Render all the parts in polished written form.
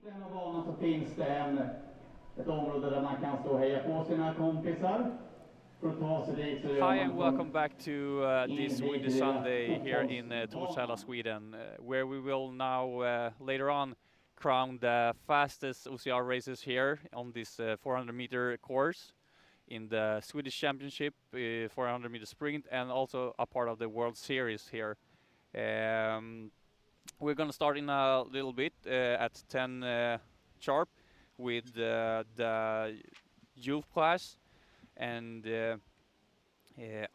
Den av banan så finns det ett område där man kan stå och heja på sina kompisar. Hi and welcome back to this windy Sunday here in Torshälla, Sweden, where we will now later on crown the fastest OCR races here on this 400-meter course in the Swedish Championship, 400-meter sprint, and also a part of the World Series here. We're going to start in a little bit at 10 sharp with the youth class, and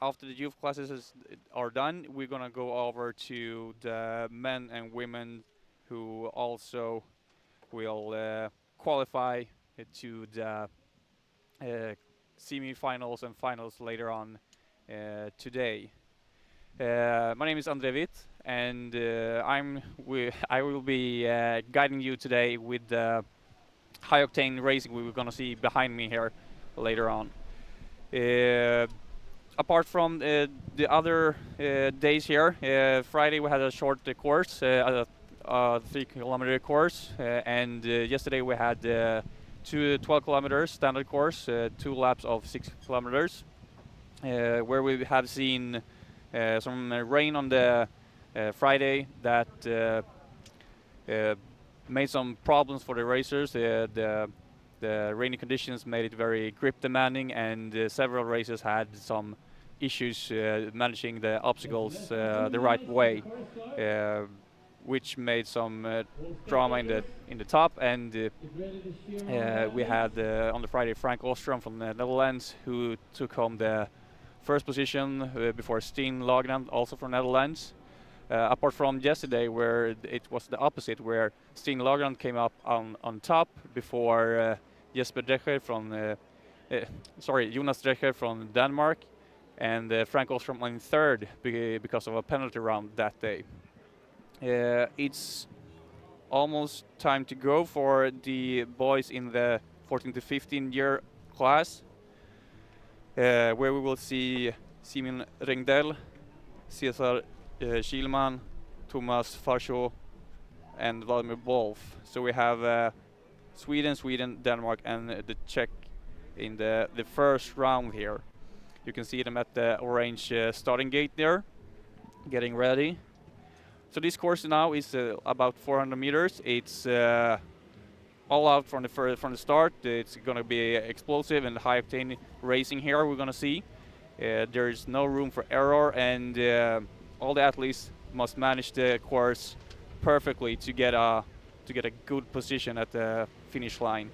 after the youth classes are done, we're going to go over to the men and women who also will qualify to the semifinals and finals later on today. My name is Andre Witt, and I will be guiding you today with the high octane racing we're going to see behind me here later on. Apart from the other days here, Friday we had a short course, a 3-kilometer course, and yesterday we had 2 12-kilometer standard course, 2 laps of 6 kilometers, where we have seen some rain on the Friday that made some problems for the racers. The rainy conditions made it very grip demanding, and several racers had some issues managing the obstacles the right way, which made some drama in the top. And we had on the Friday Frank Ostrom from the Netherlands, who took home the first position before Steen Lagran, also from Netherlands. Apart from yesterday, where it was the opposite, where Steen Lagran came up on top before Jesper Drecher from Jonas Drecher from Denmark, and Frank Ostrom in third because of a penalty round that day. It's almost time to go for the boys in the 14 to 15 year class, where we will see Simon Ringdell, Cesar Schilman, Thomas Farshaw, and Vladimir Wolf. So we have Sweden, Denmark, and the Czech in the first round here. You can see them at the orange starting gate there, getting ready. So this course now is about 400 meters. It's all out from the start. It's going to be explosive and high octane racing here. We're going to see there is no room for error, and all the athletes must manage the course perfectly to get a good position at the finish line.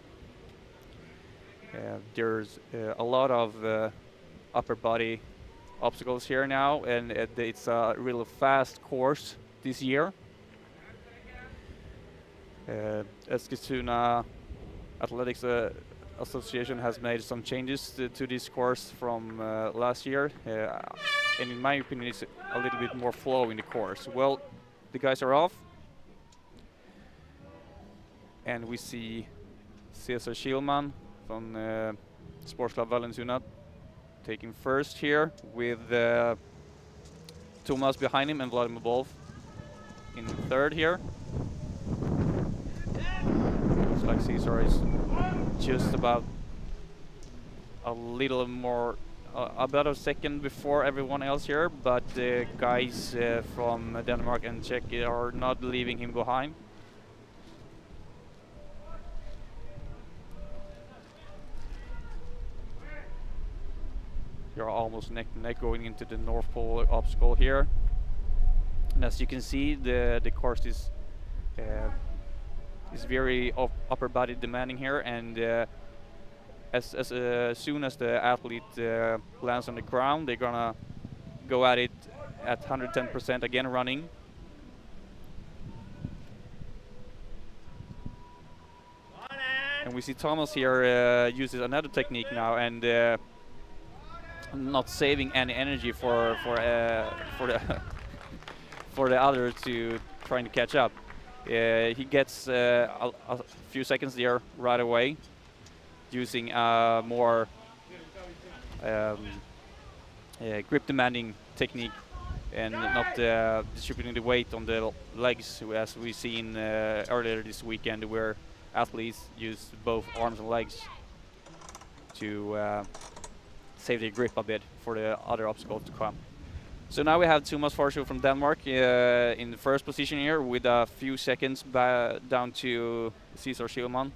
There's a lot of upper body obstacles here now, and it's a really fast course this year. Eskilstuna Athletics Association has made some changes to this course from last year, and in my opinion it's a little bit more flow in the course. Well, the guys are off, and we see Cesar Schilman from Sportsklubb Vallentuna taking first here, with Thomas behind him and Vladimir Wolf in third here. Looks like Cesar is just about a little more, about a second before everyone else here, but the guys from Denmark and Czech are not leaving him behind. You're almost neck to neck going into the North Pole obstacle here, and as you can see, the course is very upper body demanding here, and as soon as the athlete lands on the ground, they're gonna go at it at 110% again running. And we see Thomas here uses another technique now, and not saving any energy for the other to trying to catch up. He gets a few seconds there right away, using more grip demanding technique, and not distributing the weight on the legs, as we seen earlier this weekend, where athletes use both arms and legs to save their grip a bit for the other obstacles to come. So now we have Thomas Forshaw from Denmark in the first position here with a few seconds down to Cesar Schillmann.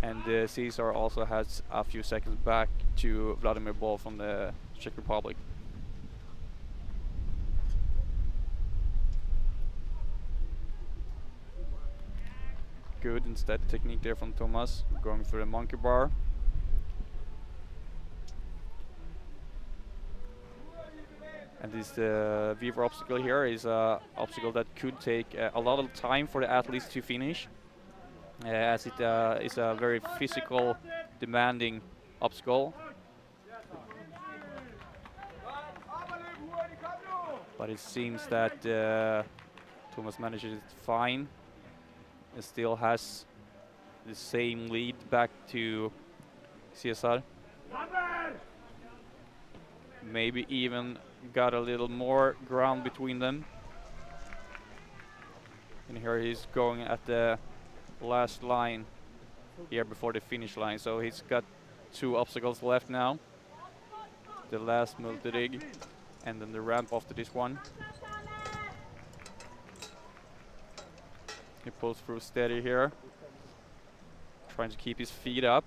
And Cesar also has a few seconds back to Vladimir Bol from the Czech Republic. Good and steady technique there from Thomas, going through the monkey bar. And this Weaver obstacle here is an obstacle that could take a lot of time for the athletes to finish, as it is a very physical, demanding obstacle. But it seems that Thomas manages it fine. It still has the same lead back to Cesar. Maybe even got a little more ground between them. And here he's going at the last line here before the finish line. So he's got 2 obstacles left now. The last multi-rig and then the ramp after this one. He pulls through steady here, trying to keep his feet up,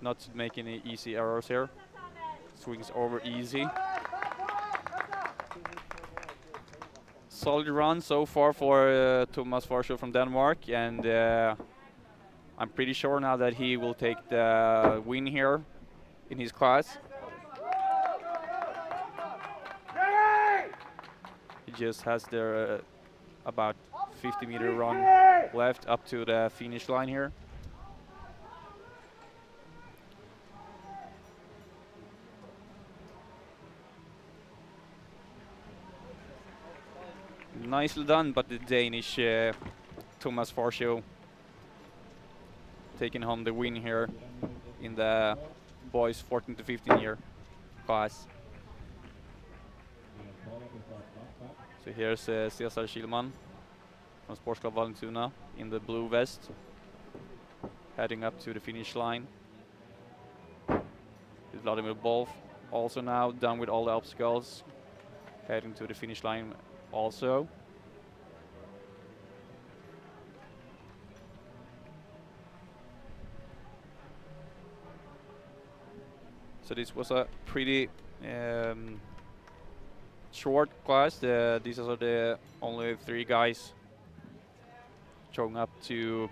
not to make any easy errors here. Swings over easy. Solid run so far for Thomas Forshaw from Denmark, and I'm pretty sure now that he will take the win here in his class. He just has their about 50-meter run left up to the finish line here. Nicely done, but the Danish Thomas Forshaw taking home the win here in the boys 14 to 15 year class. So here's Cesar Schillmann from Sportsklubb Vallentuna in the blue vest, heading up to the finish line. Vladimir Bol also now done with all the obstacles, heading to the finish line also. So this was a pretty short class. These are the only 3 guys showing up to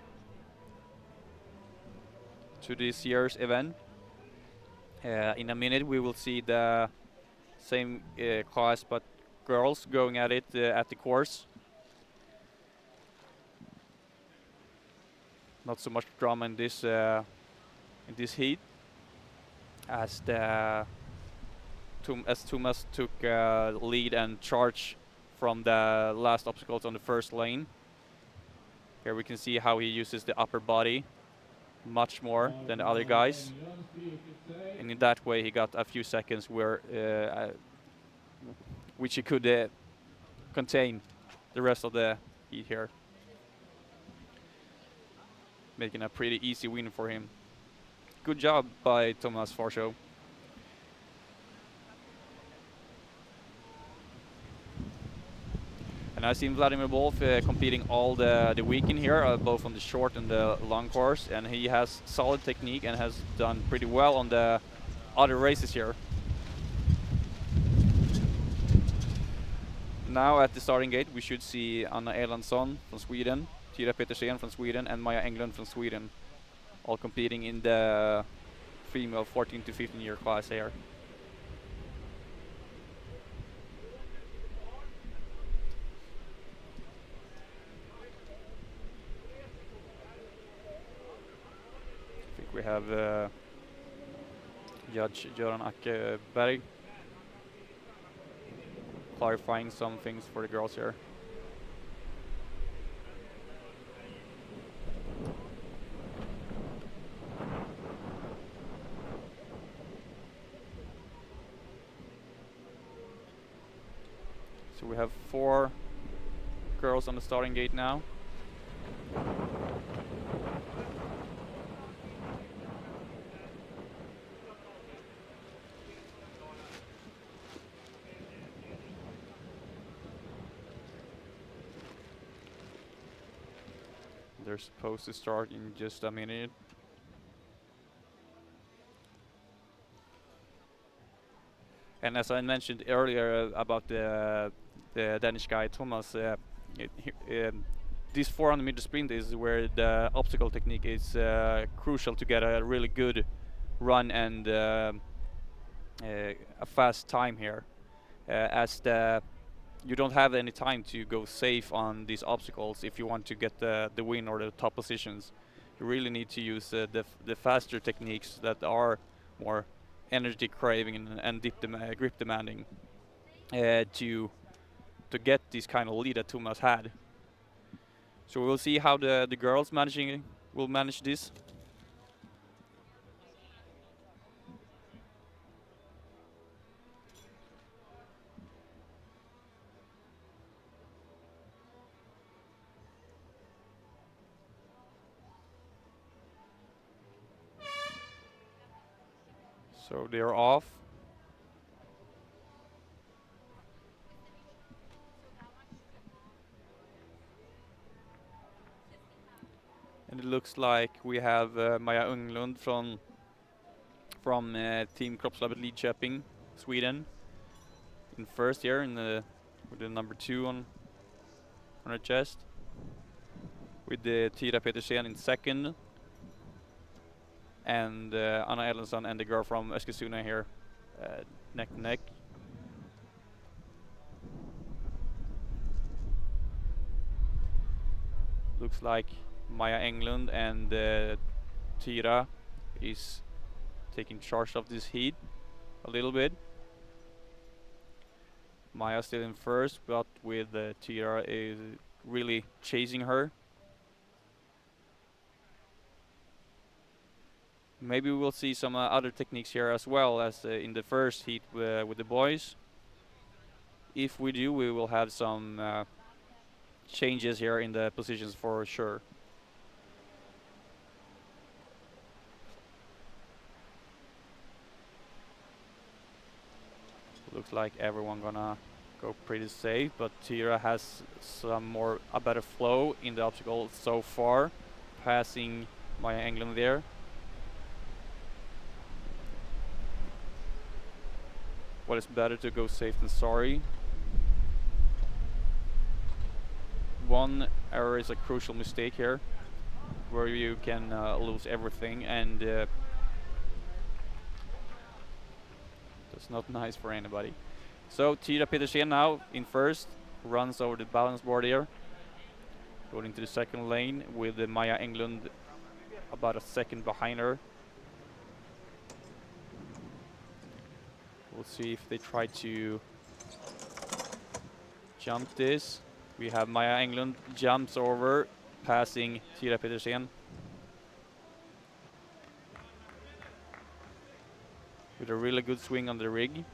this year's event. In a minute we will see the same class but girls going at it at the course. Not so much drama in this heat, as Thomas took lead and charge from the last obstacles on the first lane. Here we can see how he uses the upper body much more than the other guys, and in that way he got a few seconds where which he could contain the rest of the heat here, making a pretty easy win for him. Good job by Thomas Forshaw. And I've seen Vladimir Bol competing all the weekend here, both on the short and the long course, and he has solid technique and has done pretty well on the other races here. Now at the starting gate we should see Anna Erlandsson from Sweden, Tyra Petersen from Sweden, and Maja Englund from Sweden, all competing in the female 14 to 15 year class here. I think we have Judge Göran Ackeberg clarifying some things for the girls here. So we have 4 girls on the starting gate now. They're supposed to start in just a minute. And as I mentioned earlier about the Danish guy Thomas, this 400-meter sprint is where the obstacle technique is crucial to get a really good run and a fast time here, as you don't have any time to go safe on these obstacles if you want to get the win or the top positions. You really need to use the faster techniques that are more energy craving and grip demanding to get this kind of lead that Thomas had. So we'll see how the girls will manage this. So they're off. And it looks like we have Maja Unglund from Team Kroppslabbet Lidköping, Sweden, in first here with the number 2 on her chest, with the Tira Petersen in second, and Anna Ellensson and the girl from Eskilstuna here neck to neck. Looks like Maja Englund and Tira is taking charge of this heat a little bit. Maja still in first, but with Tira is really chasing her. Maybe we'll see some other techniques here as well as in the first heat with the boys. If we do, we will have some changes here in the positions for sure. Looks like everyone gonna go pretty safe, but Tira has a better flow in the obstacle so far, passing Maja Englund there. But it's better to go safe than sorry. One error is a crucial mistake here, where you can lose everything, and that's not nice for anybody. So Tira Petersen now in first, runs over the balance board here, going into the second lane with Maja Englund about a second behind her. We'll see if they try to jump this. We have Maja Englund jumps over, passing Tira Petersen. With a really good swing on the rig.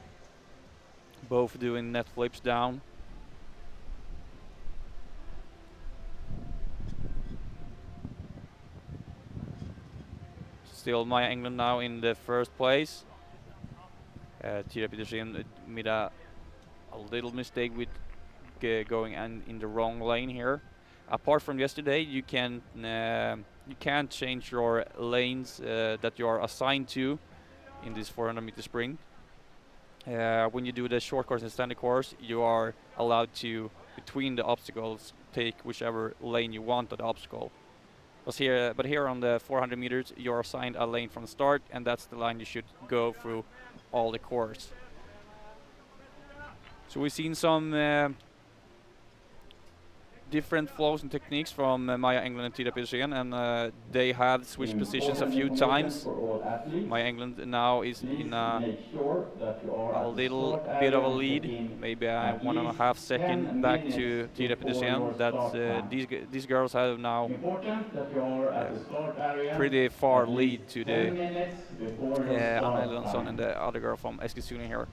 Both doing net flips down. Still Maja Englund now in the first place. Tira Petersen made a little mistake with going in the wrong lane here. Apart from yesterday, you can't change your lanes that you are assigned to in this 400-meter sprint. When you do the short course and standard course, you are allowed to, between the obstacles, take whichever lane you want on the obstacle. But here on the 400 meters, you're assigned a lane from the start, and that's the line you should go through all the course. So we've seen some different flows and techniques from Maja Englund and Tira Petersen, and they have switched positions a few times. Maja Englund now is in a little bit of a lead, maybe 1.5 seconds back to Tira Petersen. That's these girls have now pretty far lead to the Anna Ellensson and the other girl from Eskilstuna here.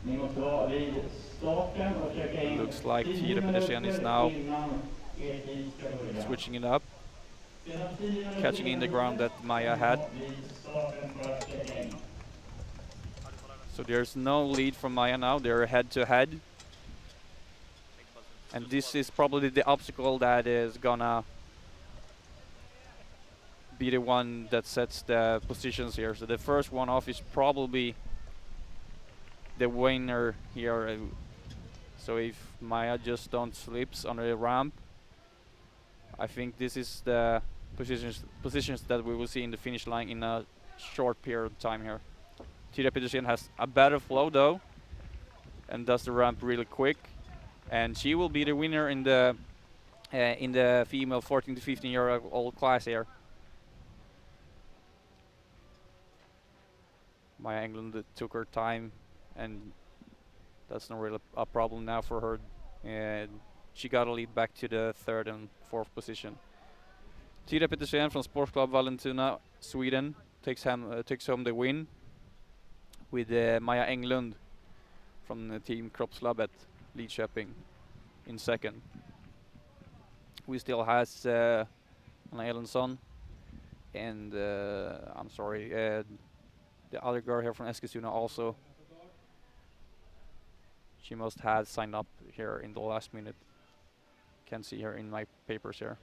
Ni måste vara vid starten och checka in Looks like 10 Tira Petersen is minuter now innan er tid ska börja. switching it up, Sedan 10 minuter catching in the ground that Maya had. vid starten för att checka in. So there's no lead from Maya now, they're head to head. And this is probably the obstacle that is gonna be the one that sets the positions here. So the first one off is probably the winner here. So if Maya just don't slips on the ramp, I think this is the positions that we will see in the finish line in a short period of time here. Tira Petersen has a better flow though, and does the ramp really quick, and she will be the winner in the female 14 to 15-year-old class here. Maya England took her time, and that's not really a problem now for her. And she got a lead back to the third and fourth position. Tira Petersen from Sports Club Vallentuna, Sweden, takes home the win, with Maya Englund from the team Kroppslabbet, Lidköping, in second. We still has Anna Elensson and I'm sorry, the other girl here from Eskilstuna also. She must have signed up here in the last minute. Can't see her in my papers here.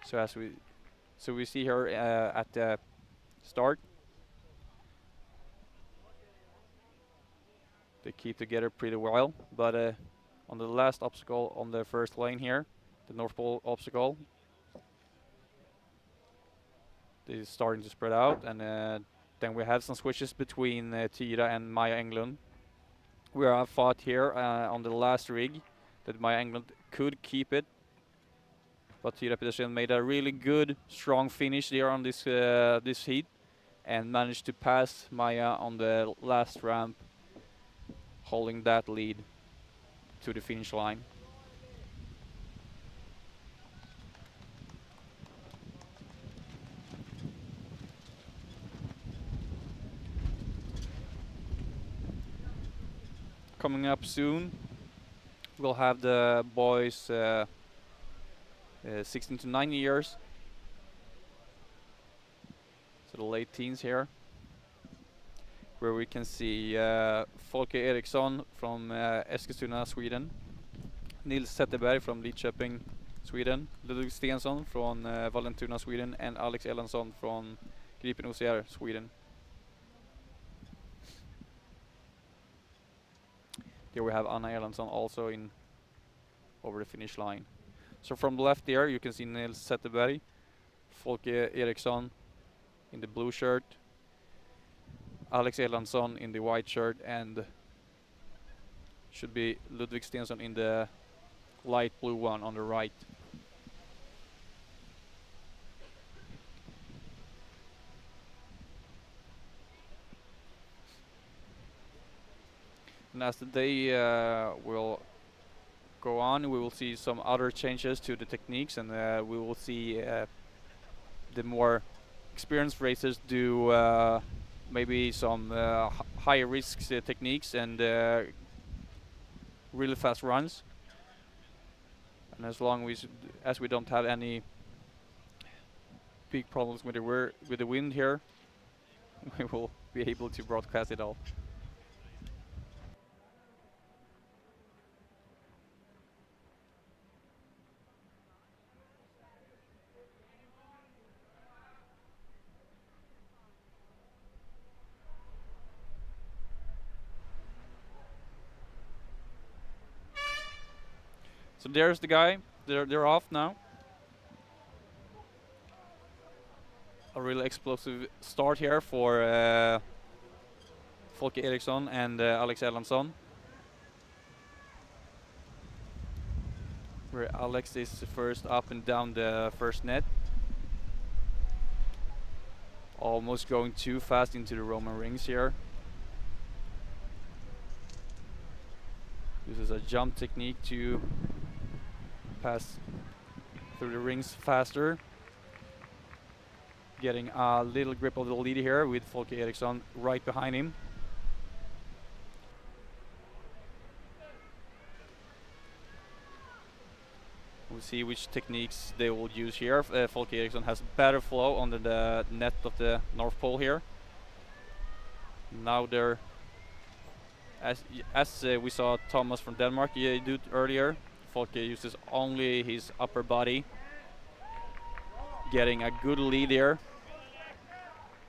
So we see her at the start. They keep together pretty well, but on the last obstacle on the first lane here, the North Pole obstacle, they're starting to spread out, and then we have some switches between Tira and Maya Englund. We are fought here on the last rig that Maya Englund could keep it, but Tira Petersen made a really good, strong finish there on this this heat, and managed to pass Maya on the last ramp, holding that lead to the finish line. Coming up soon, we'll have the boys 16 to 9 years, so the late teens here, where we can see Folke Eriksson from Eskilstuna, Sweden, Nils Zetterberg from Lidköping, Sweden, Ludvig Stensson from Vallentuna, Sweden, and Alex Elansson from Gripen OCR, Sweden. Here we have Anna Erlandsson also in over the finish line. So from the left there you can see Nils Zetterberg, Folke Eriksson in the blue shirt, Alex Erlandsson in the white shirt, and should be Ludvig Stensson in the light blue one on the right. And as the day will go on, we will see some other changes to the techniques, and we will see the more experienced racers do maybe some higher risk techniques and really fast runs. And as long as we don't have any big problems with the wind here, we will be able to broadcast it all. So there's the guy. They're off now. A really explosive start here for Folke Eriksson and Alex Erlandsson, where Alex is first up and down the first net, almost going too fast into the Roman rings here. This is a jump technique to pass through the rings faster. getting a little grip of the lead here with Folke Eriksson right behind him. We'll see which techniques they will use here. Folke Eriksson has better flow on the net of the North Pole here. Now they're, as we saw Thomas from Denmark do earlier, Folke uses only his upper body, getting a good lead here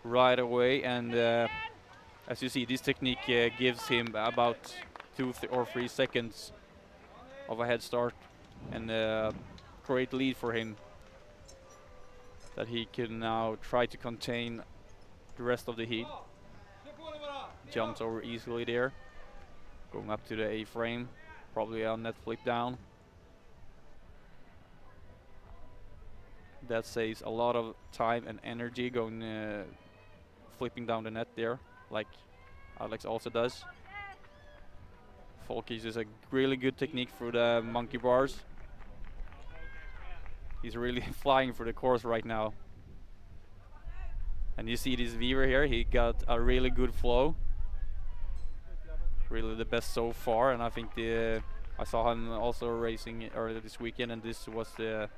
right away. And as you see, this technique gives him about 2 or 3 seconds of a head start, and great lead for him that he can now try to contain the rest of the heat. Jumps over easily there, going up to the A-frame, probably a net flip down. That saves a lot of time and energy going flipping down the net there, like Alex also does. Folke uses a really good technique through the monkey bars. He's really flying through the course right now. And you see this Weaver here, he got a really good flow. Really the best so far, and I think I saw him also racing earlier this weekend, and this was the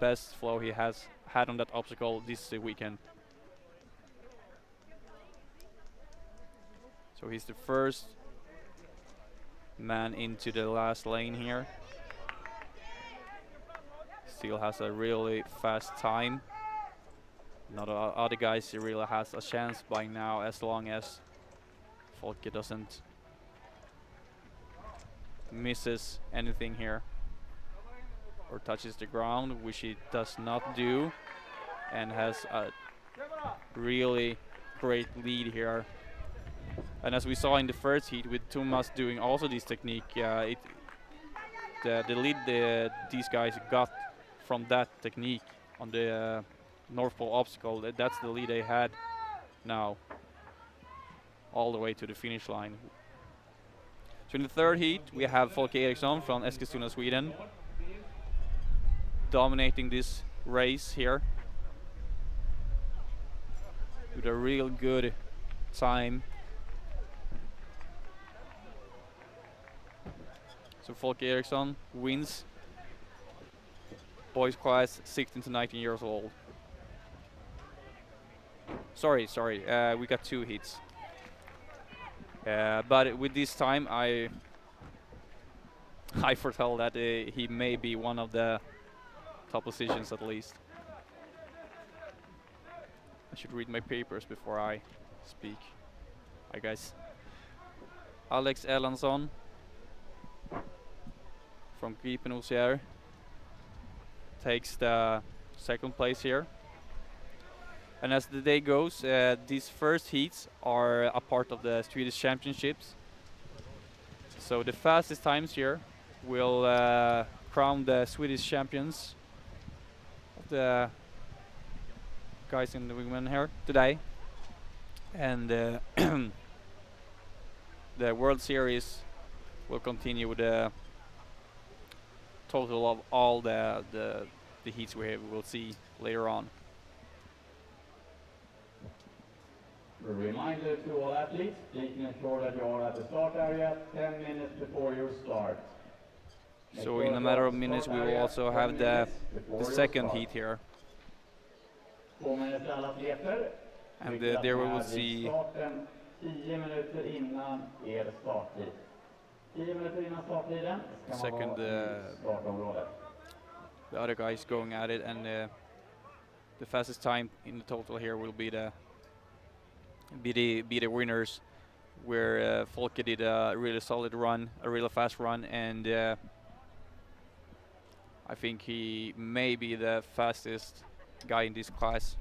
best flow he has had on that obstacle this weekend. So he's the first man into the last lane here. Still has a really fast time. Not other guys really has a chance by now, as long as Folke doesn't misses anything here or touches the ground, which he does not do, and has a really great lead here. And as we saw in the first heat with Thomas doing also this technique, the lead these guys got from that technique on the North Pole obstacle, that's the lead they had now all the way to the finish line. So in the third heat we have Folke Eriksson from Eskilstuna, Sweden, dominating this race here with a real good time. So Folke Eriksson wins boys class 16 to 19 years old. Sorry, we got 2 heats. But with this time, I foretell that he may be one of the top positions at least. I should read my papers before I speak. Hi guys. Alex Erlandsson from Gripen OCR takes the 2nd place here. And as the day goes, these first heats are a part of the Swedish Championships. So the fastest times here will crown the Swedish champions of the guys and the women here today. And the World Series will continue with the total of all the heats we will see later on. A reminder to all athletes, please ensure that you are at the start area 10 minutes before your start. So in a matter of minutes we will also have the 2nd heat here. And there we will see 2nd, the other guys going at it, and the fastest time in the total here will be the winners, where Folke did a really solid run, a really fast run, and I think he may be the fastest guy in this class.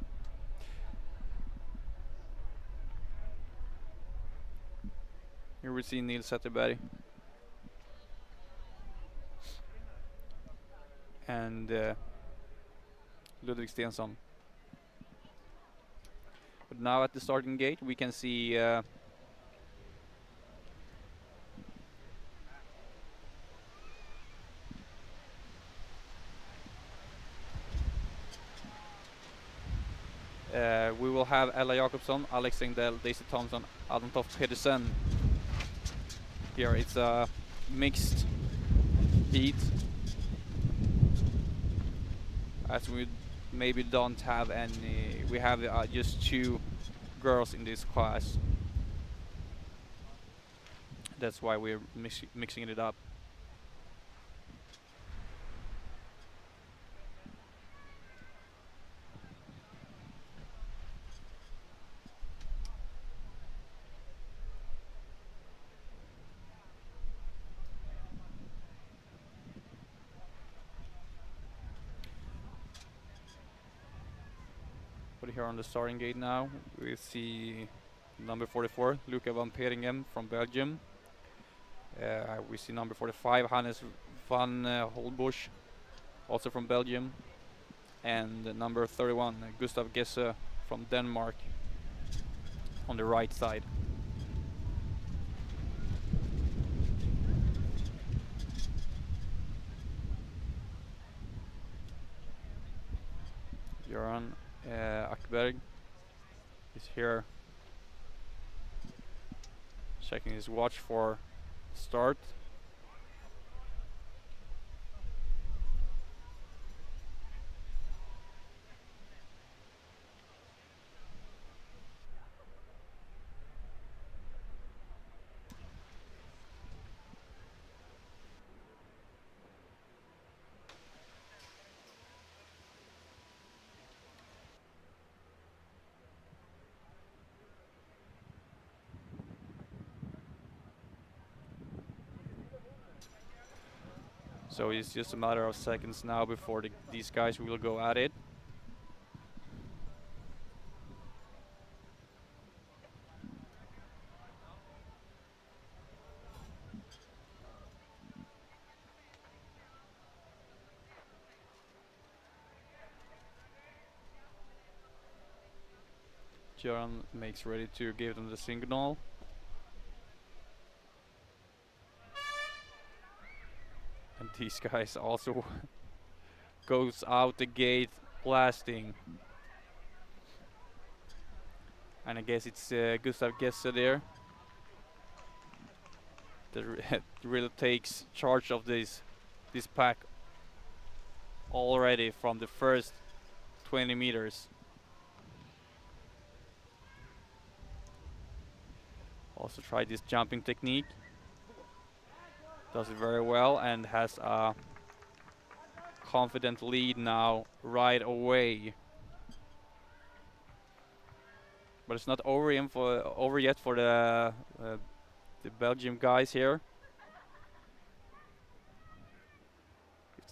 Here we see Nils Zetterberg and Ludvig Stensson. But now at the starting gate we can see we will have Ella Jakobsson, Alex Engdahl, Daisy Thompson, Adam Toft Pedersen. Here it's a mixed heat, as we maybe don't have any. We have just 2 girls in this class. That's why we're mixing it up. But here on the starting gate now, we see number 44, Luca van Peringhem from Belgium. We see number 45, Hannes van Holbusch, also from Belgium. And number 31, Gustav Gesse from Denmark, on the right side. Göran Ackberg is here checking his watch for start. So it's just a matter of seconds now before these guys will go at it. Göran makes ready to give them the signal. And these guys also goes out the gate blasting. And I guess it's Gustav Gesse there that really takes charge of this pack already from the first 20 meters. Also tried this jumping technique. Does it very well and has a confident lead now right away. But it's not over yet for the Belgium guys here.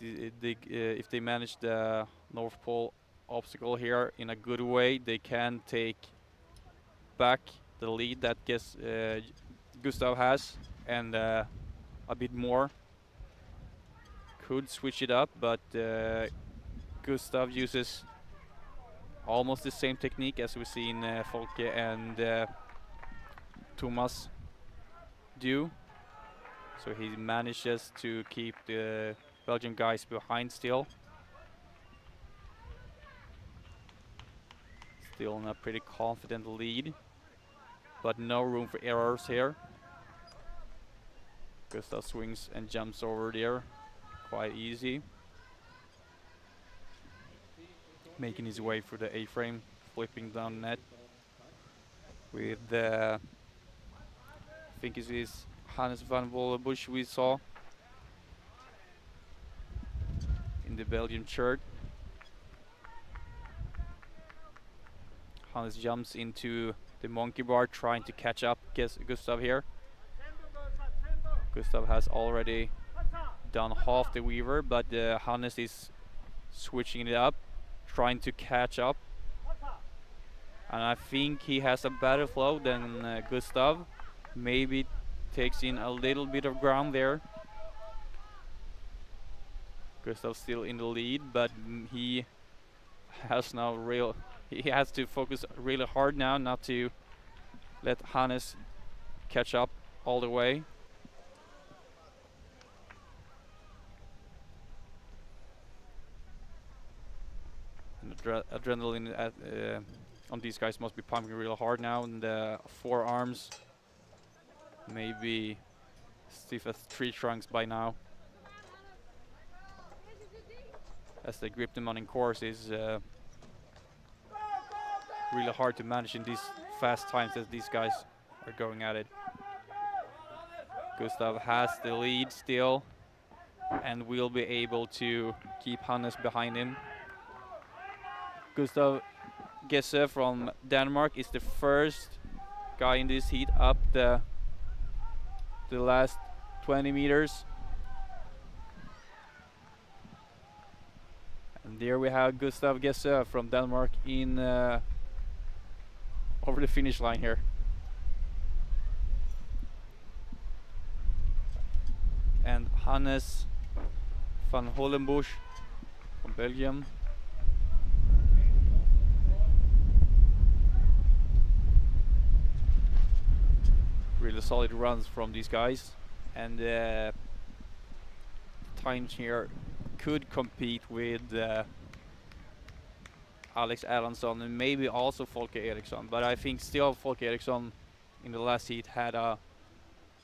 If they manage the North Pole obstacle here in a good way, they can take back the lead that Gustav has, and a bit more. Could switch it up, but Gustav uses almost the same technique as we see in Folke and Thomas do. So he manages to keep the Belgian guys behind still. Still in a pretty confident lead, but no room for errors here. Gustav swings and jumps over there quite easy, making his way through the A-frame, flipping down net with I think it is Hannes van Holbusch we saw in the Belgian shirt. Hannes jumps into the monkey bar trying to catch up Gustav here. Gustav has already done half the weaver, but Hannes is switching it up, trying to catch up. And I think he has a better flow than Gustav. Maybe takes in a little bit of ground there. Gustav still in the lead, but he has now he has to focus really hard now not to let Hannes catch up all the way. And adrenaline on these guys must be pumping real hard now in the forearms. Maybe stiff as tree trunks by now. As they grip them on in course is really hard to manage in these fast times as these guys are going at it. Gustav has the lead still and will be able to keep Hannes behind him. Gustav Gesse from Denmark is the first guy in this heat up the last 20 meters. And there we have Gustav Gesse from Denmark in over the finish line here. And Hannes van Hollenbusch from Belgium. Really solid runs from these guys, and times here could compete with Alex Erlandsson and maybe also Folke Eriksson, but I think still Folke Eriksson in the last heat had a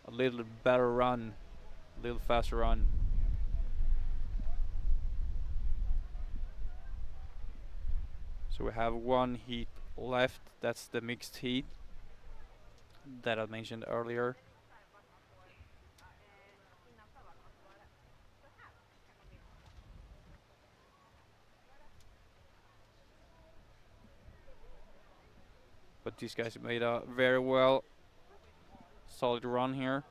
little better run, a little faster run. So we have one heat left, that's the mixed heat that I mentioned earlier. But these guys made a very solid run here.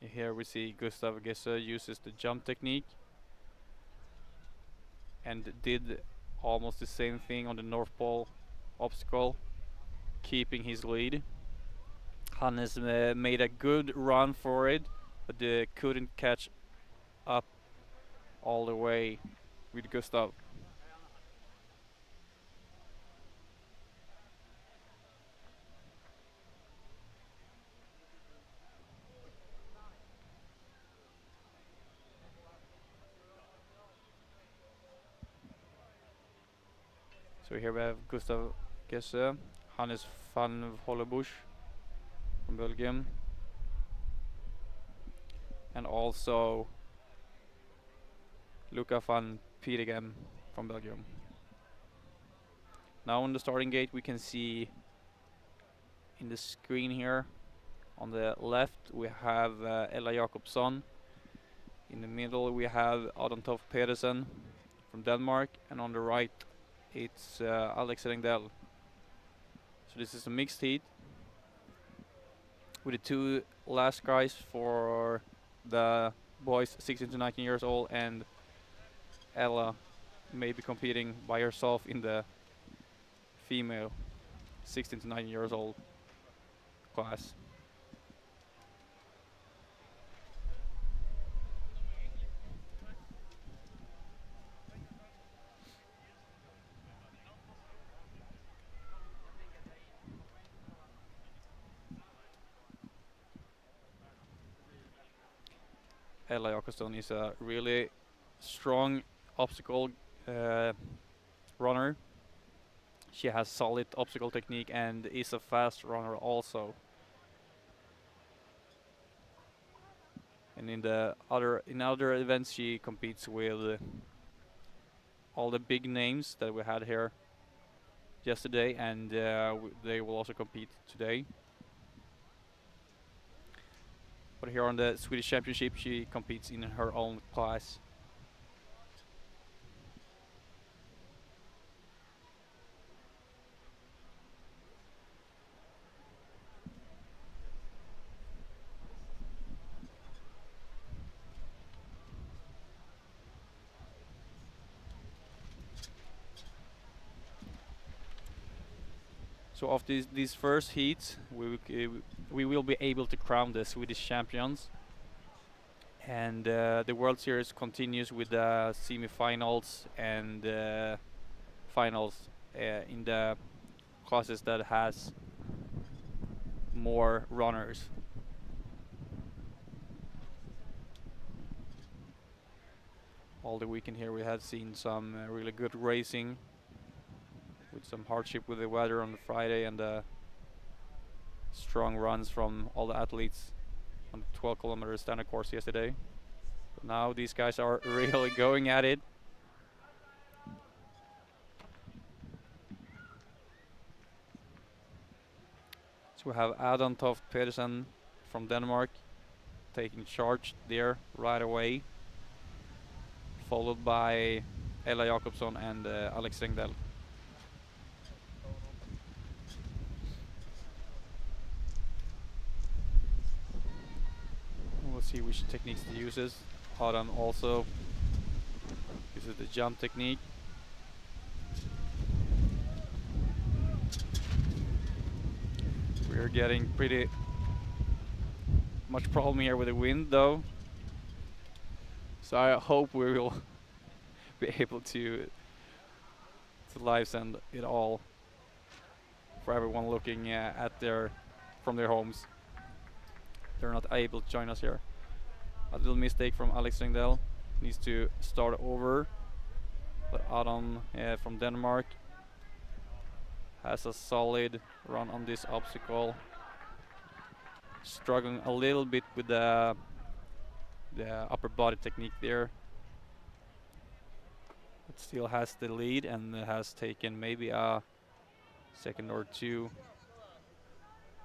Here we see Gustav Gesse uses the jump technique and did almost the same thing on the North Pole obstacle, keeping his lead. Hannes made a good run for it, but couldn't catch up all the way with Gustav. So here we have Gustav Gesse, Hannes van Hollenbusch from Belgium, and also Luca van Petegem from Belgium. Now on the starting gate we can see in the screen here on the left we have Ella Jakobsson. In the middle we have Adam Toft Pedersen from Denmark, and on the right it's Alex Rengdell. So this is a mixed heat with the two last guys for the boys 16 to 19 years old, and Ella may be competing by herself in the female 16 to 19 years old class. Ella Jakobsson is a really strong obstacle runner. She has solid obstacle technique and is a fast runner also. And in other events she competes with all the big names that we had here yesterday, and they will also compete today. But here on the Swedish Championship she competes in her own class. So after these first heats, we will be able to crown the Swedish champions, and the World Series continues with the semifinals and finals in the classes that has more runners. All the weekend here we have seen some really good racing with some hardship with the weather on the Friday and strong runs from all the athletes on the 12-kilometer standard course yesterday. But now these guys are really going at it. So we have Adam Toft Pedersen from Denmark taking charge there right away, followed by Ella Jakobsson and Alex Ringdal. We'll see which techniques he uses. Adam also uses the jump technique. We're getting pretty much problem here with the wind though. So I hope we will be able to live send it all for everyone looking at from their homes. They're not able to join us here. A little mistake from Alex Ringdal. Needs to start over. But Adam from Denmark has a solid run on this obstacle. Struggling a little bit with the upper body technique there. But still has the lead and has taken maybe a second or two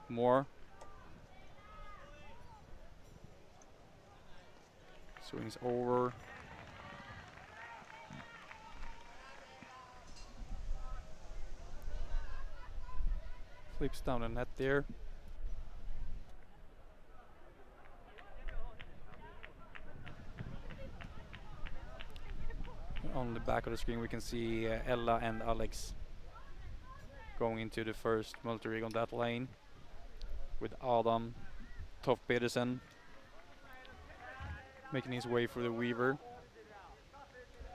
more. Swings over. Flips down the net there. On the back of the screen we can see Ella and Alex going into the first multi-rig on that lane with Adam Toft Pedersen making his way through the Weaver.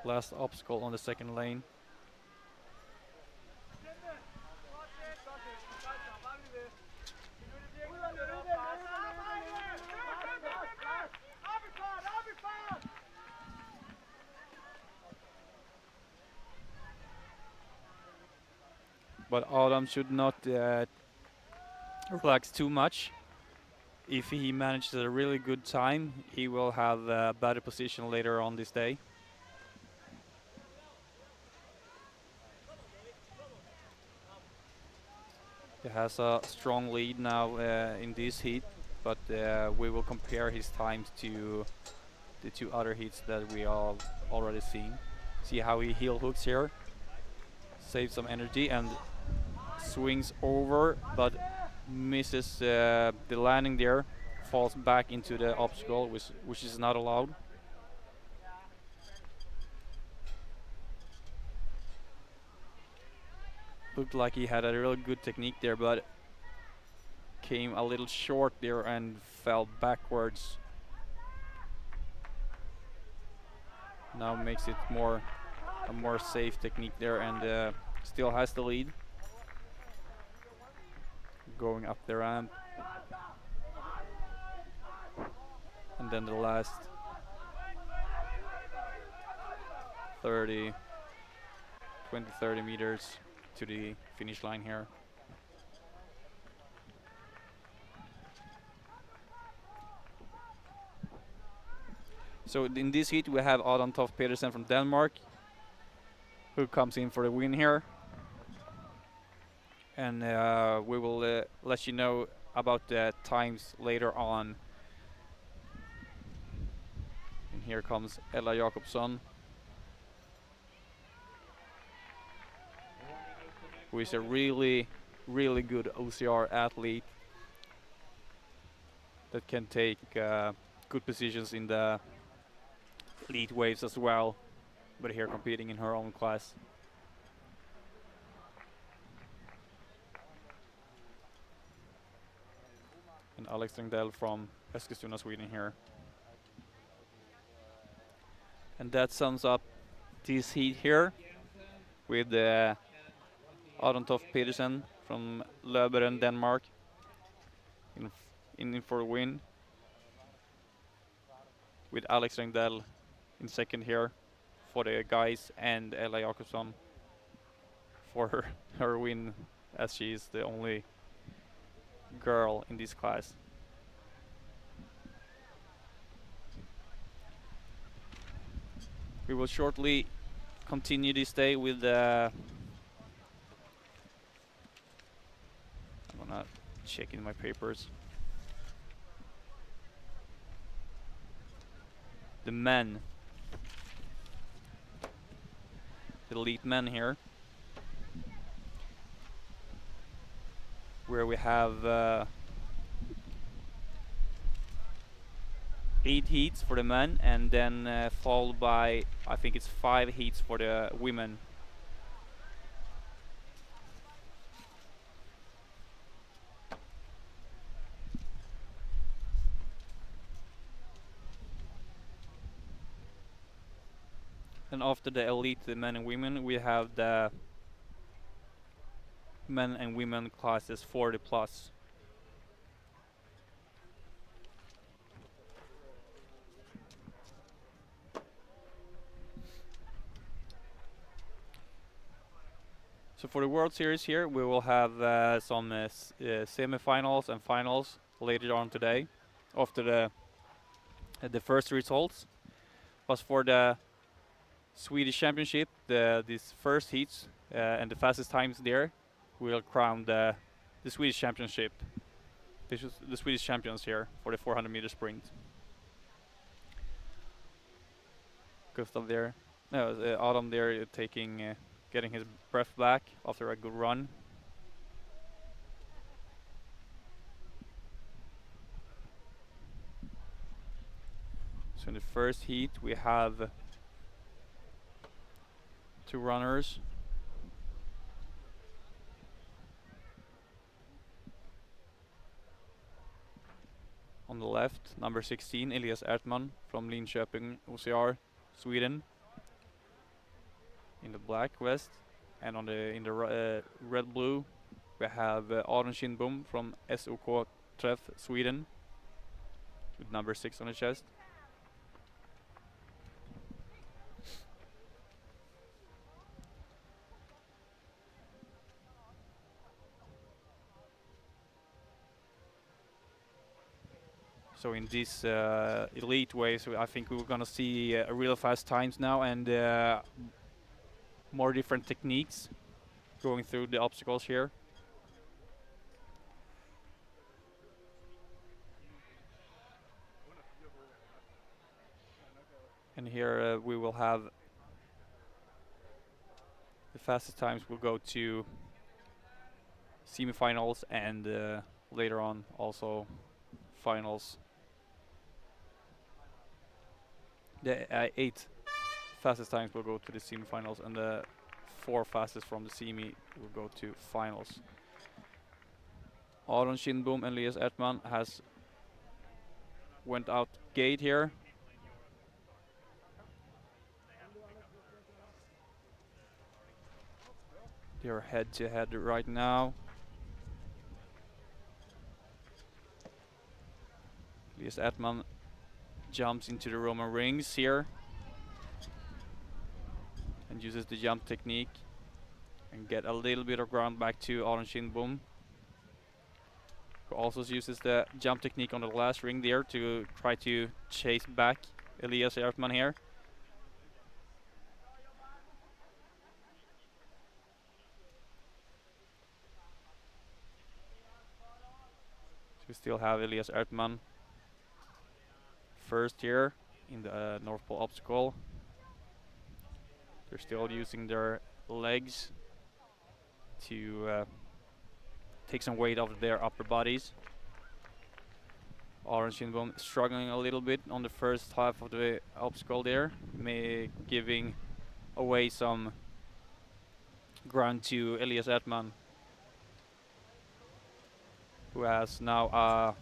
Last obstacle on the second lane. But Adam should not relax too much. If he manages a really good time, he will have a better position later on this day. He has a strong lead now in this heat, but we will compare his times to the two other heats that we all already seen. See how he heel hooks here, saves some energy and swings over, but misses the landing there, falls back into the obstacle, which is not allowed. Looked like he had a real good technique there, but came a little short there and fell backwards. Now makes it a more safe technique there and still has the lead. Going up the ramp. And then the last 20-30 meters to the finish line here. So in this heat we have Adam Toft Pedersen from Denmark who comes in for the win here. And we will let you know about the times later on. And here comes Ella Jakobsson, who is a really, really good OCR athlete that can take good positions in the lead waves as well, but here competing in her own class. And Alex Ringdal from Eskilstuna, Sweden here. And that sums up this heat here with Adam Toft Pedersen from Løberen, Denmark, in for the win, with Alex Rengdell in second here for the guys, and Ella Jakobsson for her win, as she is the only girl in this class. We will shortly continue this day with I'm gonna check in my papers. The men, the elite men here, where we have 8 heats for the men, and then followed by, I think it's 5 heats for the women. And after the elite, the men and women, we have the men and women classes 40 plus. So for the World Series here, we will have some semifinals and finals later on today, after the first results. But for the Swedish Championship, these first heats and the fastest times there will crown the Swedish Championship. This is the Swedish champions here for the 400-meter sprint. Gustav there, no, Adam there getting his breath back after a good run. So in the first heat we have 2 runners. On the left, number 16, Elias Ertman from Linköping, OCR, Sweden, in the black vest, and in the red blue we have Aron Kindbom from SOK Treff, Sweden, with number 6 on the chest. So in this elite way, so I think we're gonna see real fast times now, and more different techniques going through the obstacles here. And here we will have the fastest times will go to semifinals, and later on also finals. The 8 fastest times will go to the semifinals, and the 4 fastest from the semi will go to finals. Aron Kindbom and Elias Ertman has went out gate here. They're head to head right now. Elias Ertman jumps into the Roman rings here and uses the jump technique and get a little bit of ground back to Aron Kindbom, who also uses the jump technique on the last ring there to try to chase back Elias Ertman here. So we still have Elias Ertman first here in the North Pole obstacle. They're still using their legs to take some weight off their upper bodies. Aron Kindbom struggling a little bit on the first half of the obstacle there, giving away some ground to Elias Ertman, who has now a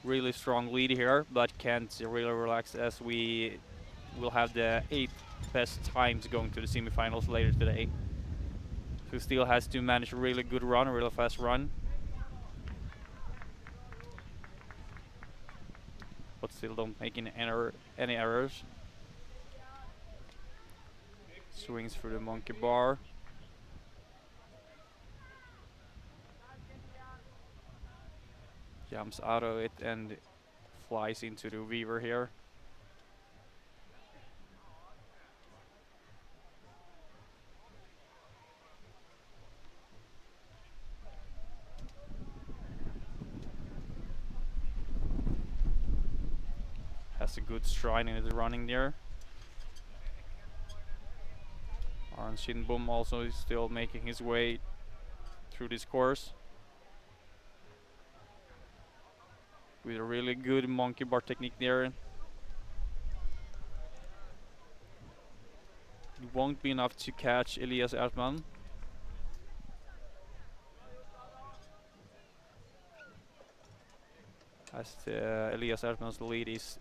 really strong lead here, but can't really relax, as we will have the 8 best times going to the semifinals later today. Who still has to manage a really good run, a really fast run. but still don't make any errors. Swings through the monkey bar. Jumps out of it and flies into the weaver here. Has a good stride in the running there. Aron Shinbom also is still making his way through this course with a really good monkey bar technique there. It won't be enough to catch Elias Ertman. As Elias Ertman's lead is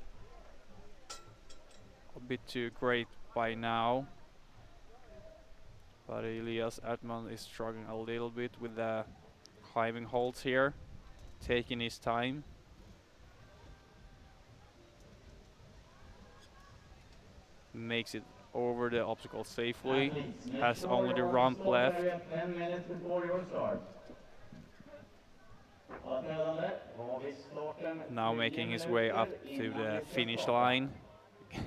a bit too great by now. But Elias Ertman is struggling a little bit with the climbing holds here, taking his time. Makes it over the obstacle safely. Has only the ramp left. 10 minutes before your start. Now making his way up to the finish line.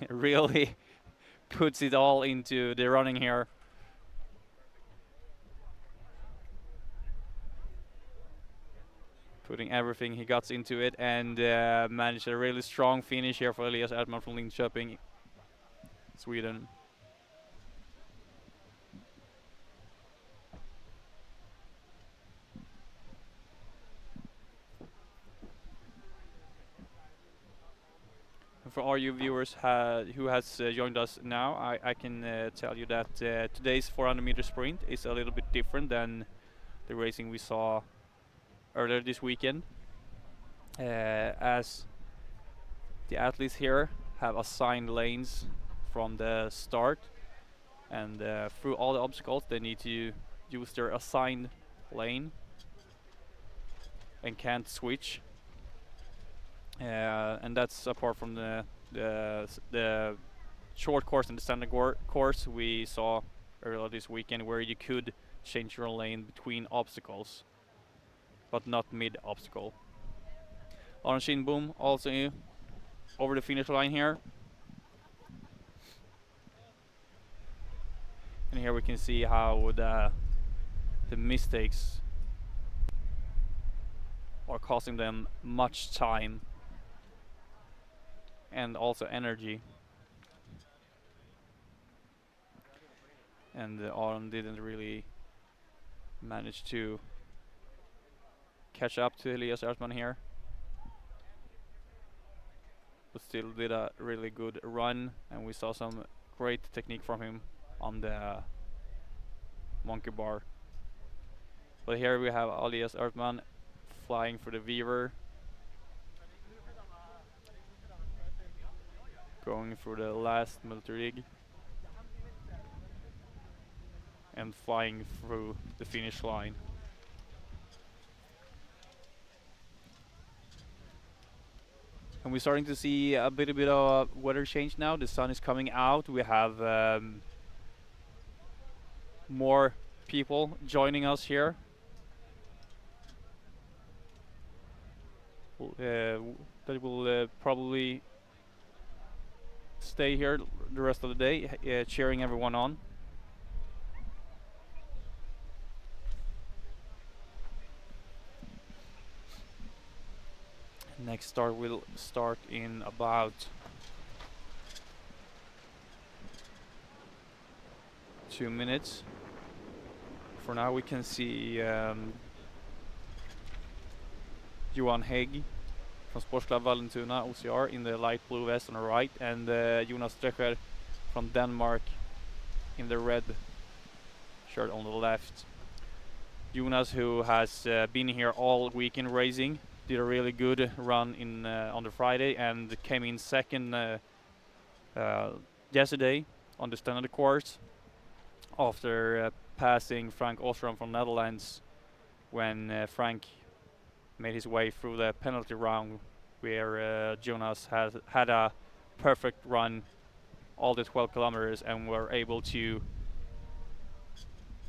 Really puts it all into the running here. Putting everything he got into it and managed a really strong finish here for Elias Ertman from Linköping, Sweden. For all you viewers who has joined us now, I can tell you that today's 400 meter sprint is a little bit different than the racing we saw earlier this weekend, as the athletes here have assigned lanes from the start, and through all the obstacles they need to use their assigned lane and can't switch. And that's apart from the short course and the standard course we saw earlier this weekend, where you could change your lane between obstacles, but not mid-obstacle. Aron Shinbom also over the finish line here. And here we can see how the mistakes are costing them much time and also energy. And Aron didn't really manage to catch up to Elias Ertman here, but still did a really good run, and we saw some great technique from him on the monkey bar. But here we have Elias Ertman flying for the weaver, going through the last multi-rig and flying through the finish line. And we're starting to see a bit of a weather change now. The sun is coming out. We have more people joining us here. That will probably stay here the rest of the day, cheering everyone on. Next start will start in about 2 minutes. For now we can see Johan Hägg from Sportsklubb Vallentuna OCR in the light blue vest on the right, and Jonas Strecher from Denmark in the red shirt on the left. Jonas, who has been here all week in racing, did a really good run in on the Friday and came in second yesterday on the standard course after passing Frank Ostrom from Netherlands when Frank made his way through the penalty round where Jonas has had a perfect run all the 12 kilometers and were able to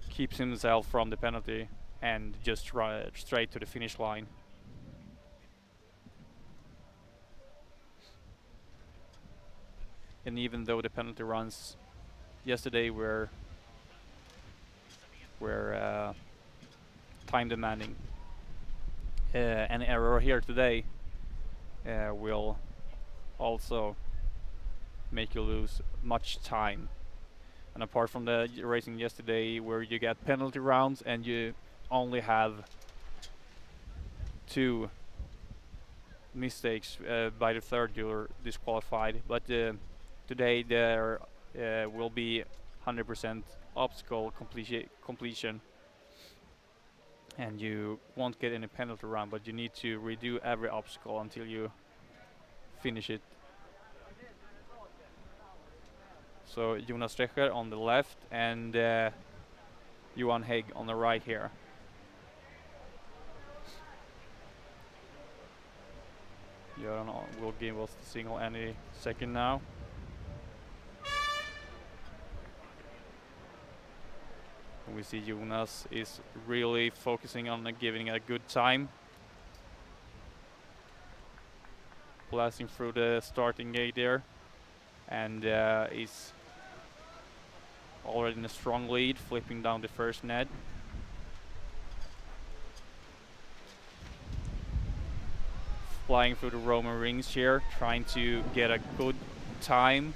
keep himself from the penalty and just run straight to the finish line. And even though the penalty runs yesterday were time demanding, an error here today will also make you lose much time. And apart from the racing yesterday where you get penalty rounds and you only have 2 mistakes, by the third you're disqualified, but today there will be 100% obstacle completion, and you won't get any penalty round, but you need to redo every obstacle until you finish it. So Jonas Strecher on the left and Johan Hägg on the right here. Göran will give us the signal any second now. And we see Jonas is really focusing on giving a good time. Blasting through the starting gate there, and is already in a strong lead, flipping down the first net. Flying through the Roman rings here, trying to get a good time.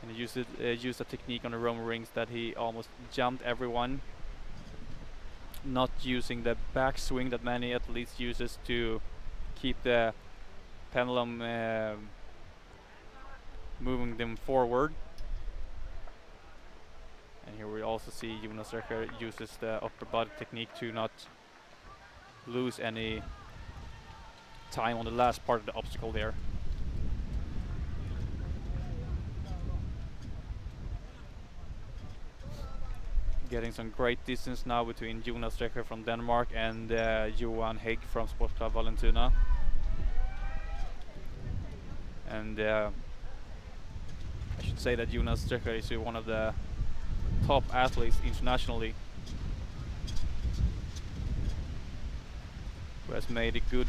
And he used a technique on the Roman rings that he almost jumped everyone. Not using the backswing that many athletes uses to keep the pendulum moving them forward. And here we also see Jonas Strecher uses the upper body technique to not lose any time on the last part of the obstacle there. Getting some great distance now between Jonas Strecher from Denmark and Johan Hägg from Sportclub Vallentuna. And I should say that Jonas Strecher is one of the top athletes internationally, who has made good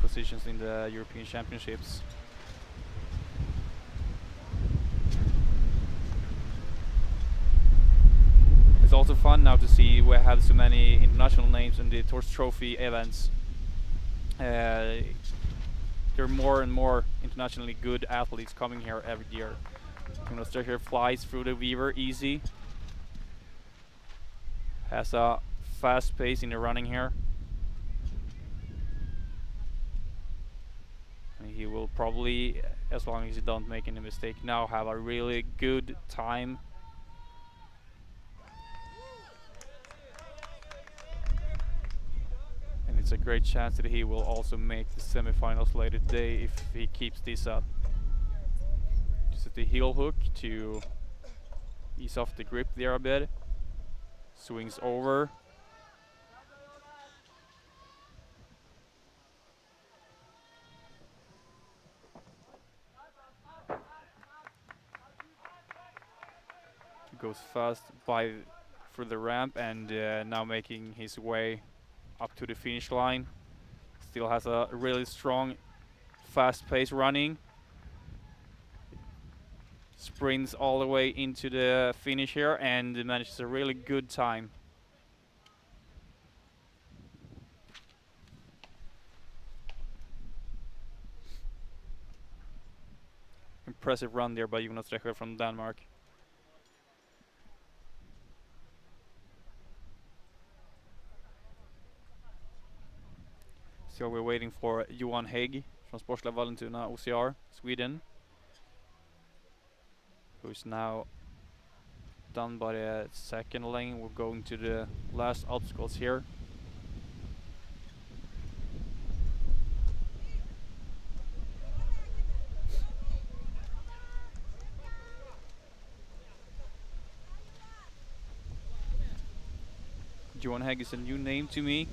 positions in the European Championships. It's also fun now to see we have so many international names in the Torch Trophy events. There are more and more internationally good athletes coming here every year. Jonas Strecher flies through the Weaver easy. Has a fast pace in the running here. And he will probably, as long as he don't make any mistake now, have a really good time. And it's a great chance that he will also make the semifinals later today if he keeps this up. Just at the heel hook to ease off the grip there a bit. Swings over. Goes fast through the ramp and now making his way up to the finish line. Still has a really strong, fast pace running. Sprints all the way into the finish here and manages a really good time. Impressive run there by Jonas Strecher from Denmark. So we're waiting for Johan Hägg from Sportclub Vallentuna OCR, Sweden, who's now done by the second lane. We're going to the last obstacles here. Johan Hägg is a new name to me,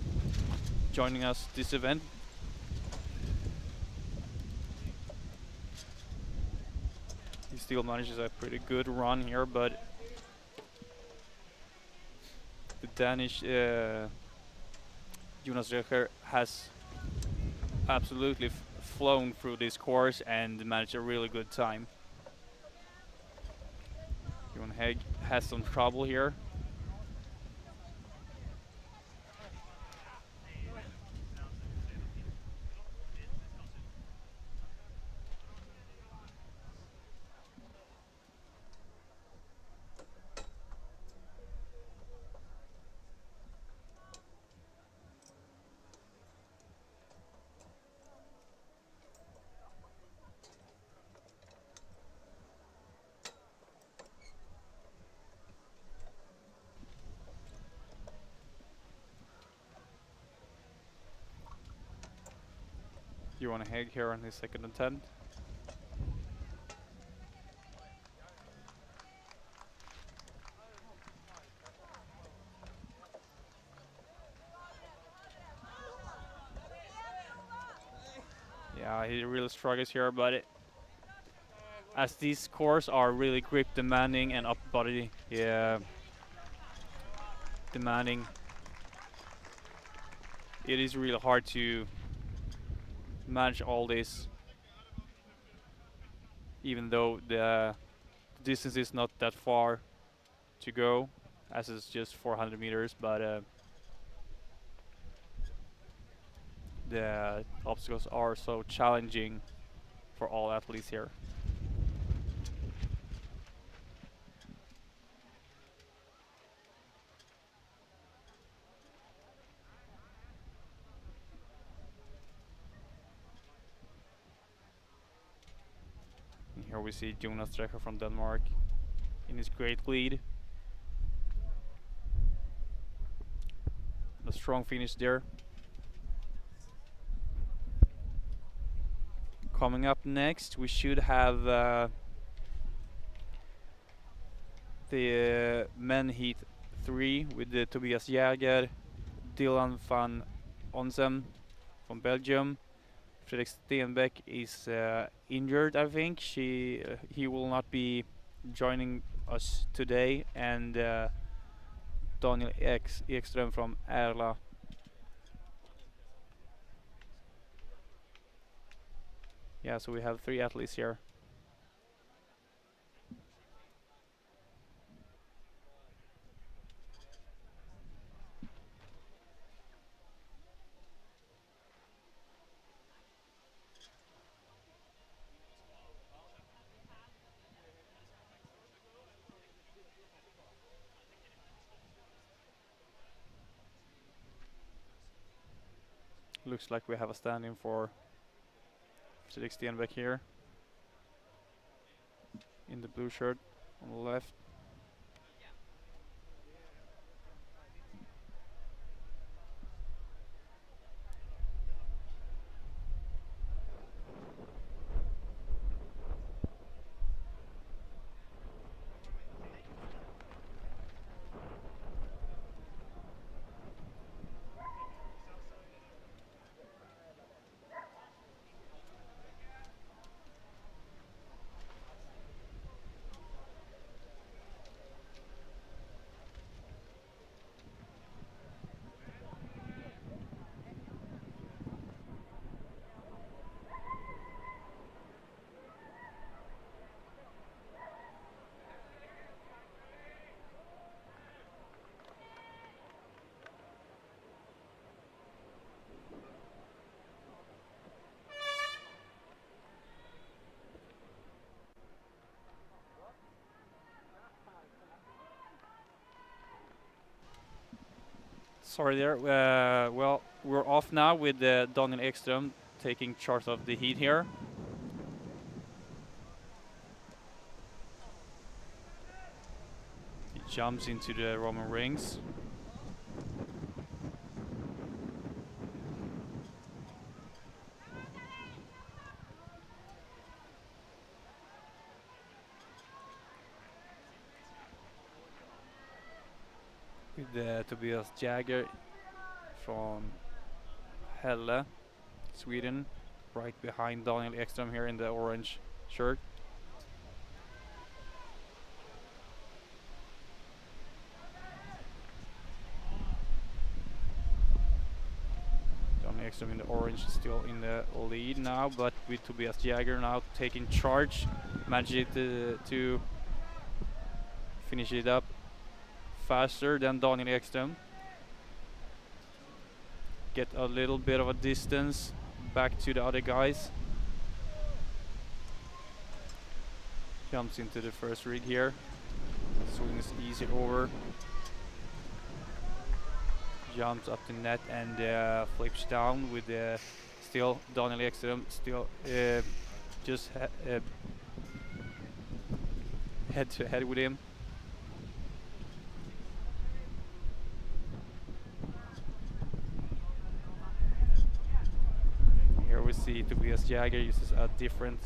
joining us this event. He still manages a pretty good run here, but the Danish Jonas Röcher has absolutely flown through this course and managed a really good time. Johan Hägg has some trouble here. Johan Hägg here on his second attempt. Yeah, he really struggles here, but as these cores are really grip demanding and upper body demanding, it is really hard to manage all this, even though the distance is not that far to go, as it's just 400 meters, but the obstacles are so challenging for all athletes here. And here we see Jonas Drecher from Denmark in his great lead. A strong finish there. Coming up next, we should have the men heat 3 with Tobias Jäger, Dylan van Onsem from Belgium. Fredrik Stenbeck is injured, I think. He will not be joining us today, and Daniel Ekström from Erla. Yeah, so we have 3 athletes here. Looks like we have a stand-in for Fredrik Stenbeck here in the blue shirt on the left. Sorry there. Well, we're off now with Daniel Ekström taking charge of the heat here. He jumps into the Roman rings. with Tobias Jäger from Helle, Sweden, right behind Daniel Ekström here in the orange shirt. Daniel Ekström in the orange still in the lead now, but with Tobias Jäger now taking charge, managing to finish it up faster than Daniel Ekström. Get a little bit of a distance back to the other guys. Jumps into the first rig here. Swings easy over. Jumps up the net and flips down with still Daniel Ekström still just head to head with him. Here we see Tobias Jäger uses a different,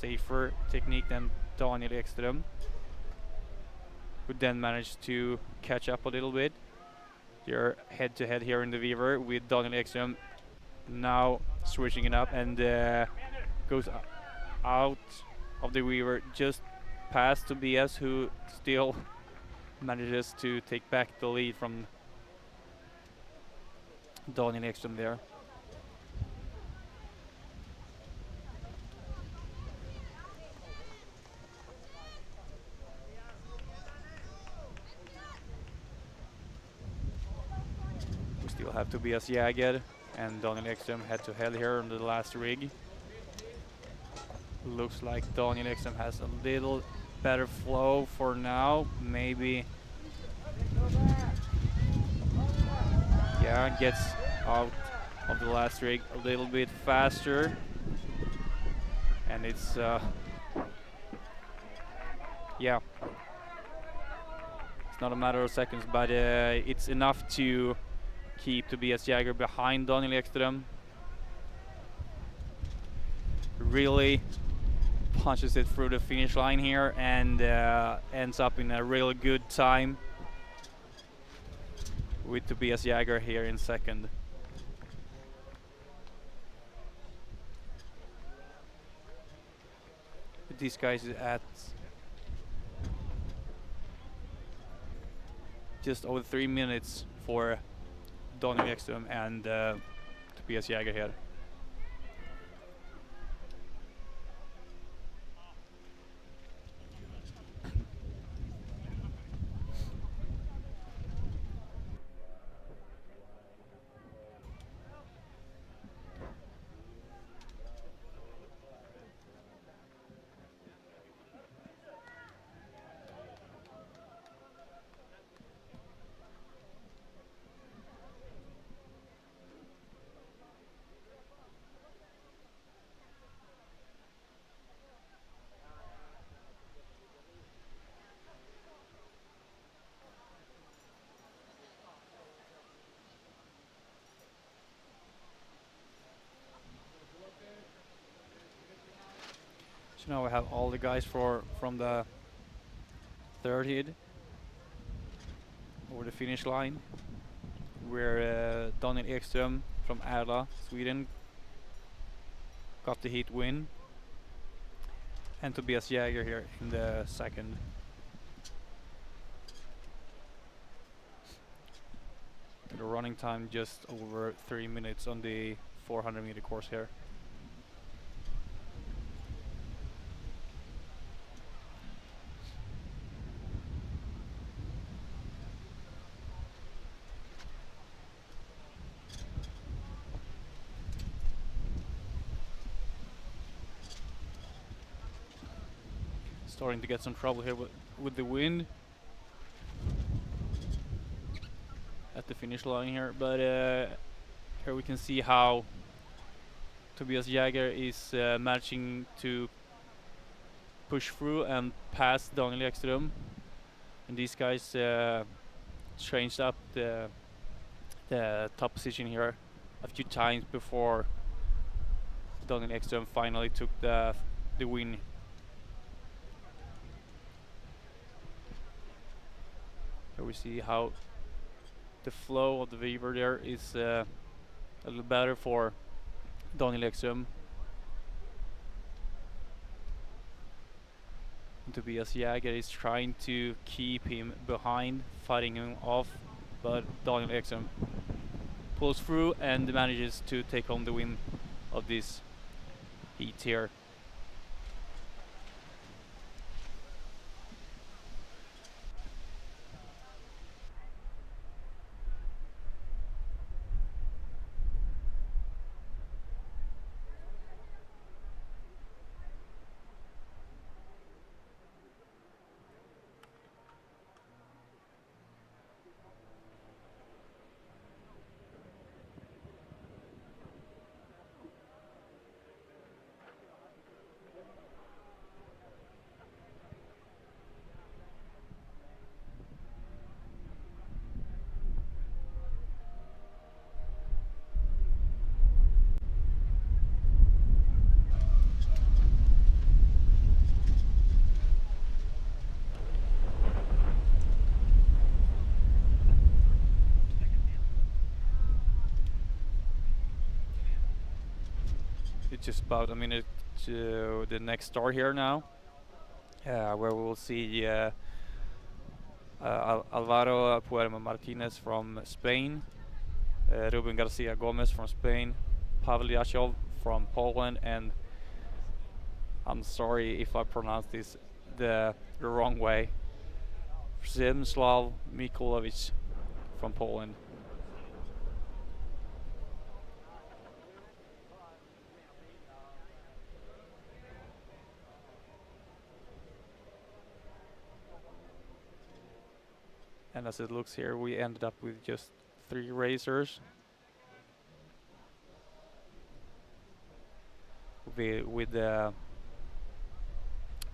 safer technique than Daniel Ekström, who then managed to catch up a little bit. They're head to head here in the Weaver with Daniel Ekström now switching it up and goes out of the Weaver just past Tobias, who still manages to take back the lead from Daniel Ekström there. We still have Tobias Jäger and Daniel Ekström head to head here on the last rig. Looks like Daniel Ekström has a little better flow for now. Maybe, yeah, gets out of the last rig a little bit faster. And it's, yeah, it's not a matter of seconds, but it's enough to keep Tobias Jäger behind Daniel Ekström. Really punches it through the finish line here and ends up in a really good time with Tobias Jäger here in second. These guys at just over 3 minutes for Daniel Ekström and Tobias Jäger here. So now we have all the guys from the third hit over the finish line, where Daniel Ekström from Erla, Sweden, got the heat win, and Tobias Jäger here in the second. The running time just over 3 minutes on the 400-meter course here. Starting to get some trouble here with the wind at the finish line here, but here we can see how Tobias Jäger is managing to push through and pass Daniel Ekström, and these guys changed up the top position here a few times before Daniel Ekström finally took the win. Here we see how the flow of the Weaver there is a little better for Daniel Ekström. Tobias Jäger is trying to keep him behind, fighting him off, but Daniel Ekström pulls through and manages to take home the win of this heat here. It's just about a minute to the next start here now, where we will see Alvaro Puerma Martinez from Spain, Ruben Garcia Gomez from Spain, Pavel Yashov from Poland, and I'm sorry if I pronounce this the wrong way, Przemysław Mikulovic from Poland. And as it looks here, we ended up with just 3 racers. With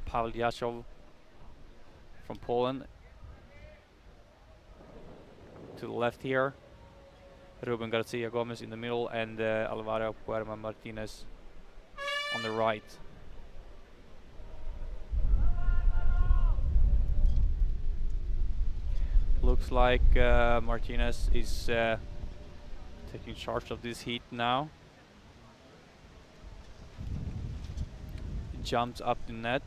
Pavel Yashov from Poland to the left here, Ruben Garcia Gomez in the middle, and Alvaro Puerma Martinez on the right. Looks like Martinez is taking charge of this heat now. He jumps up the net.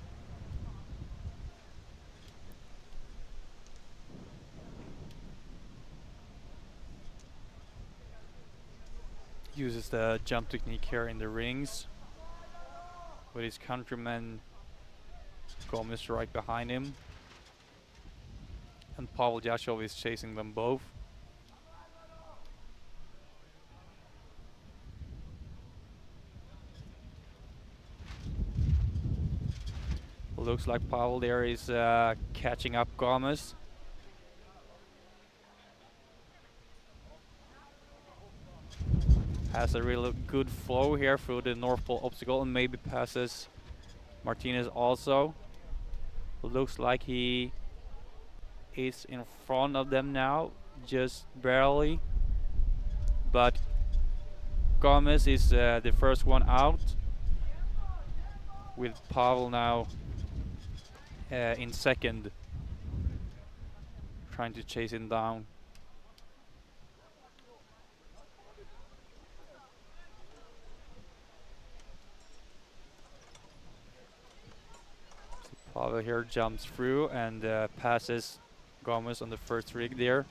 Uses the jump technique here in the rings, with his countryman Gomez right behind him. And Pavel Yashov is chasing them both. Looks like Pavel there is catching up Gomez. Has a really good flow here through the North Pole obstacle and maybe passes Martinez also. Looks like he is in front of them now, just barely, but Gomez is the first one out, with Pavel now in second, trying to chase him down. So Pavel here jumps through and passes Gomez on the first rig there.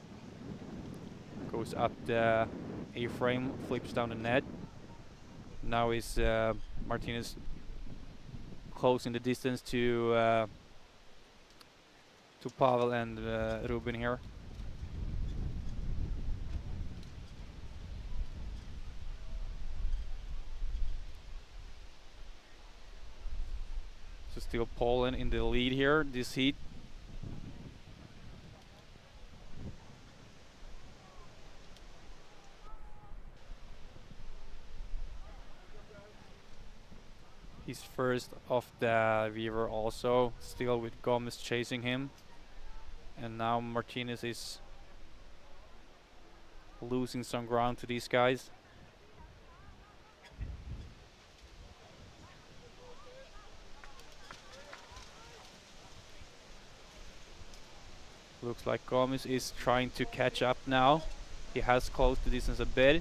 Goes up the A-frame, flips down the net. Now is Martinez closing the distance to Pavel and Ruben here. So still Poland in the lead here, this heat. He's first off the Weaver also, still with Gomez chasing him. And now Martinez is losing some ground to these guys. Looks like Gomez is trying to catch up now. He has closed the distance a bit,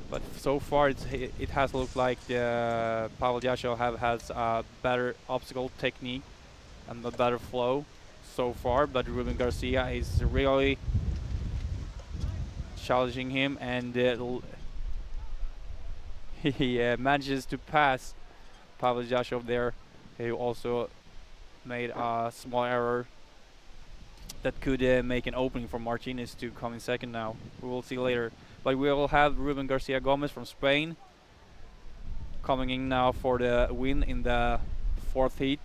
but so far it has looked like Pavel Yashov has a better obstacle technique and a better flow so far, but Ruben Garcia is really challenging him, and he manages to pass Pavel Yashov there, who also made a small error that could make an opening for Martinez to come in second now. We will see later. But we will have Ruben Garcia Gomez from Spain coming in now for the win in the fourth heat.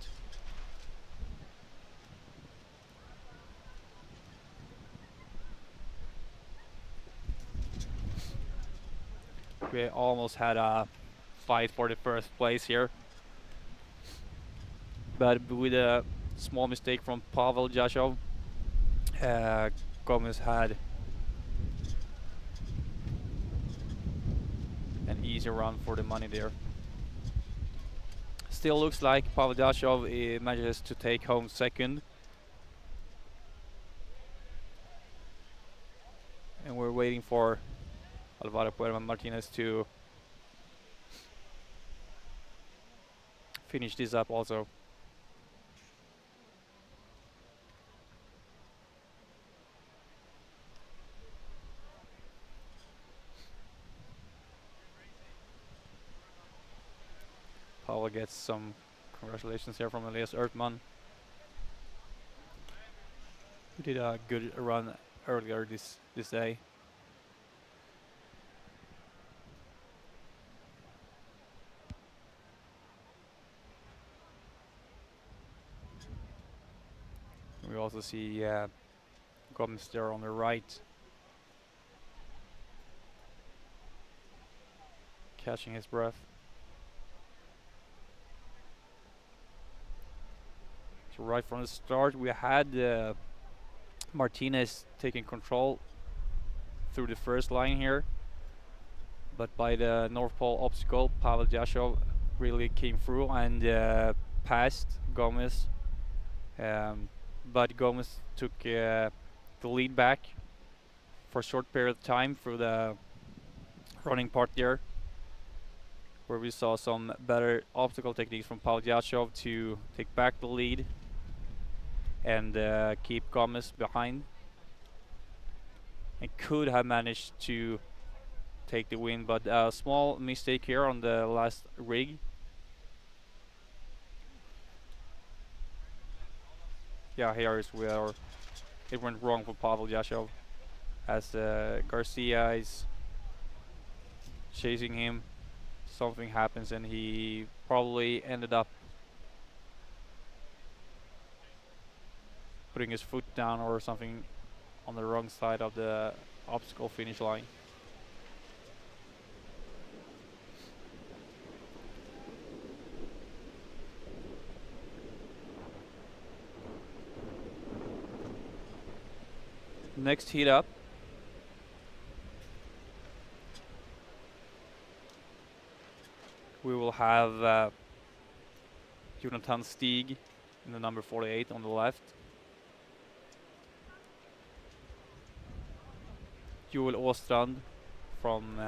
We almost had a fight for the first place here, but with a small mistake from Pavel Yashov, Gomez had an easy run for the money there. Still looks like Pavel Yashov manages to take home second, and we're waiting for Alvaro Puerman Martinez to finish this up also. Pavel gets some congratulations here from Elias Ertman, who did a good run earlier this day. We also see Gomez there on the right, catching his breath. So right from the start, we had Martinez taking control through the first line here, but by the North Pole obstacle, Pavel Yashov really came through and passed Gomez. But Gomez took the lead back for a short period of time through the running part there, where we saw some better obstacle techniques from Pavel Yashov to take back the lead and keep Gomez behind, and could have managed to take the win, but a small mistake here on the last rig. Yeah, here is where it went wrong for Pavel Yashov, as Garcia is chasing him. Something happens and he probably ended up putting his foot down or something on the wrong side of the obstacle finish line. Next heat up, we will have Jonathan Stig in the number 48 on the left, Joel Åstrand from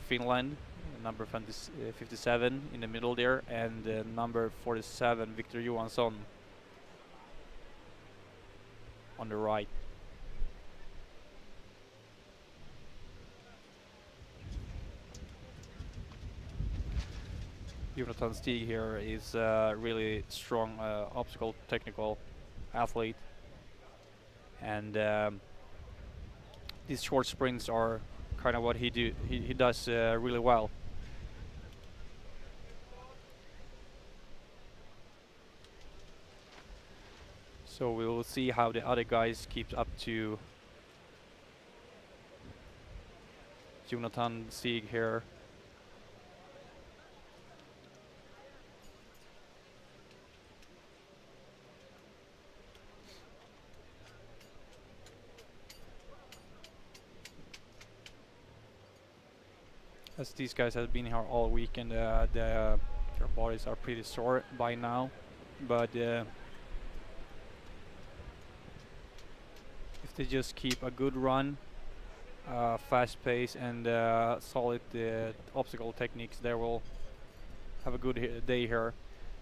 Finland, number 57 in the middle there, and number 47 Victor Johansson on the right. Jonathan Stig here is a really strong obstacle technical athlete, and these short sprints are kind of what he does really well. So we will see how the other guys keep up to Jonathan Stig here. As these guys have been here all week, and their bodies are pretty sore by now, but if they just keep a good run, fast pace, and solid obstacle techniques, they will have a good day here,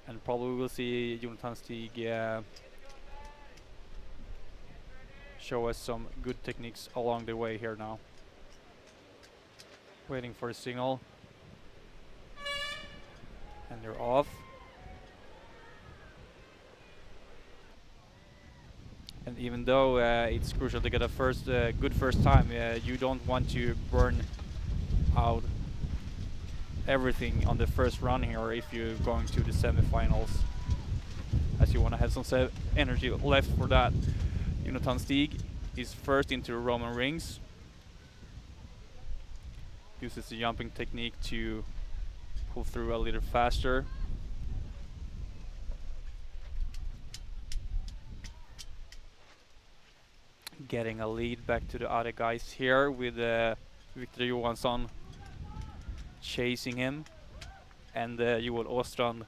and probably we'll see Jonathan Stig show us some good techniques along the way here now. Waiting for a signal, and they're off. And even though it's crucial to get a good first time, you don't want to burn out everything on the first run here if you're going to the semifinals, as you want to have some energy left for that. Jonathan Stig is first into the Roman rings, uses the jumping technique to pull through a little faster. Getting a lead back to the other guys here with Victor Johansson chasing him, and Joel Åstrand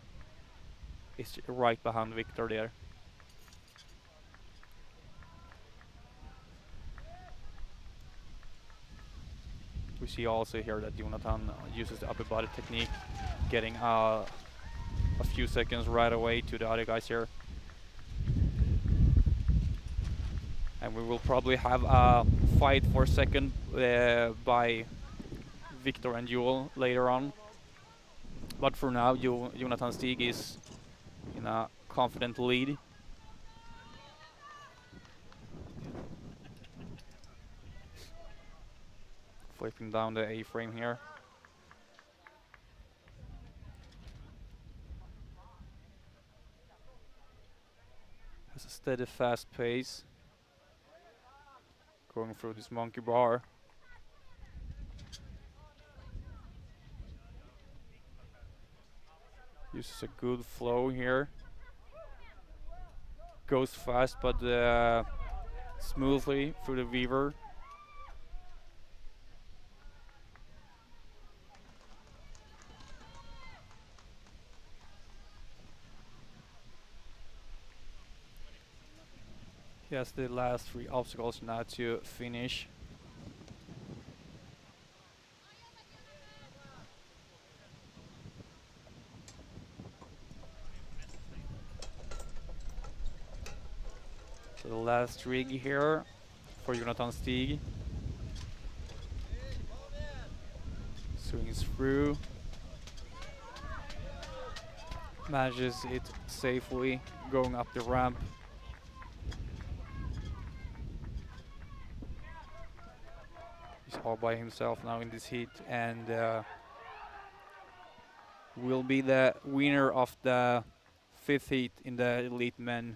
is right behind Victor there. We see also here that Jonathan uses the upper body technique, getting a few seconds right away to the other guys here. And we will probably have a fight for second by Victor and Joel later on. But for now, Jonathan Stig is in a confident lead. Flipping down the A-frame here. Has a steady, fast pace. Going through this monkey bar. Uses a good flow here. Goes fast but smoothly through the weaver. He has the last 3 obstacles now to finish. So the last rig here for Jonathan Stig. Swings through. Manages it safely, going up the ramp. He's all by himself now in this heat, and will be the winner of the 5th heat in the elite men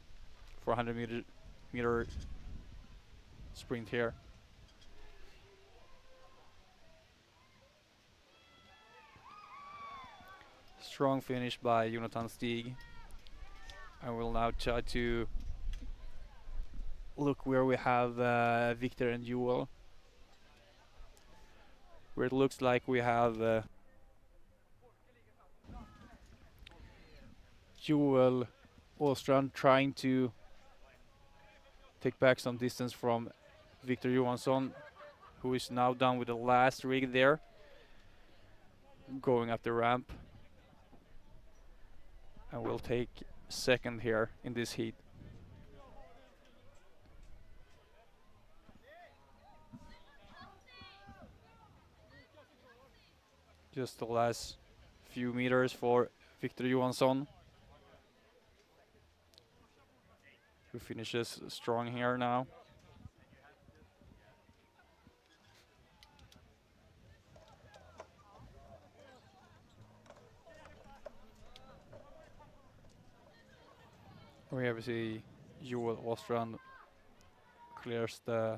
400 meter sprint here. Strong finish by Jonathan Stig. I will now try to look where we have Victor and Joel. Where it looks like we have Joel Åstrand trying to take back some distance from Victor Johansson, who is now done with the last rig there, going up the ramp, and will take second here in this heat. Just the last few meters for Victor Johansson, who finishes strong here now. We have see Joel Åstrand clears the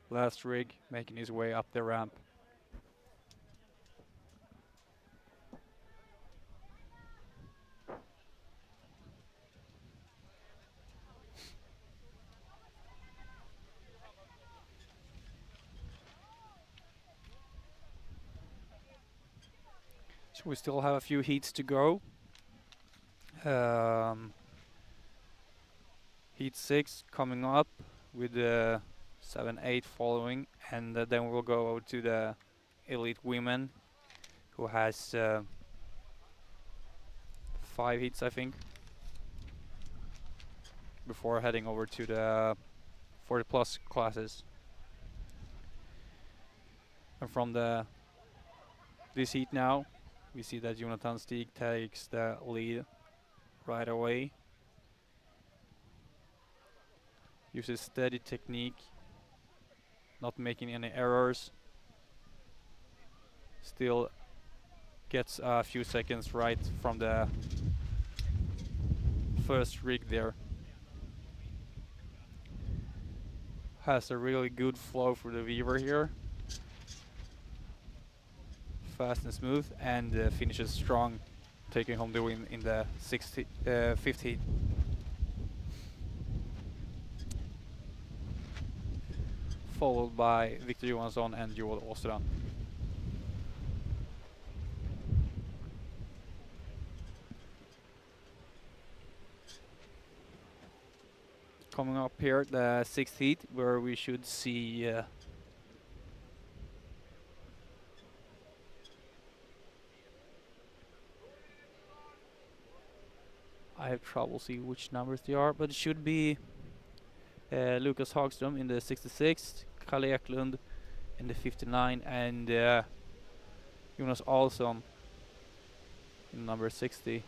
last rig, making his way up the ramp. So we still have a few heats to go. Heat 6 coming up with 7-8 following, and then we'll go over to the elite women, who has 5 heats, I think, before heading over to the 40 plus classes. And from this heat now, we see that Jonathan Stig takes the lead right away. Uses steady technique, not making any errors. Still gets a few seconds right from the first rig there. Has a really good flow for the Weaver here. Fast and smooth, and finishes strong, taking home the win in the 5th heat. Followed by Victor Johansson and Joel Åstrand. Coming up here, the 6th heat, where we should see I have trouble seeing which numbers they are, but it should be Lucas Hagström in the 66, Kalle Eklund in the 59, and Jonas Alsson in number 60.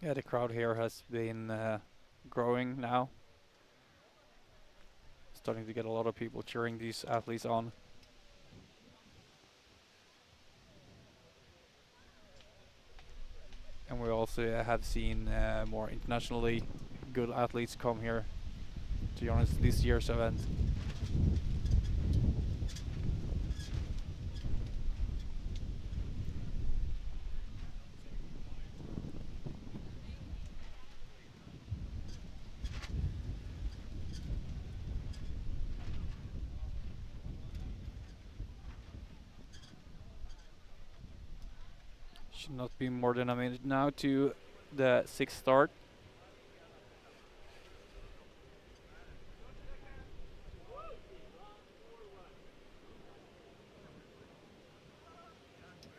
Yeah, the crowd here has been growing now. Starting to get a lot of people cheering these athletes on. And we also have seen more internationally good athletes come here to join us this year's event. Should not be more than a minute now to the 6th start.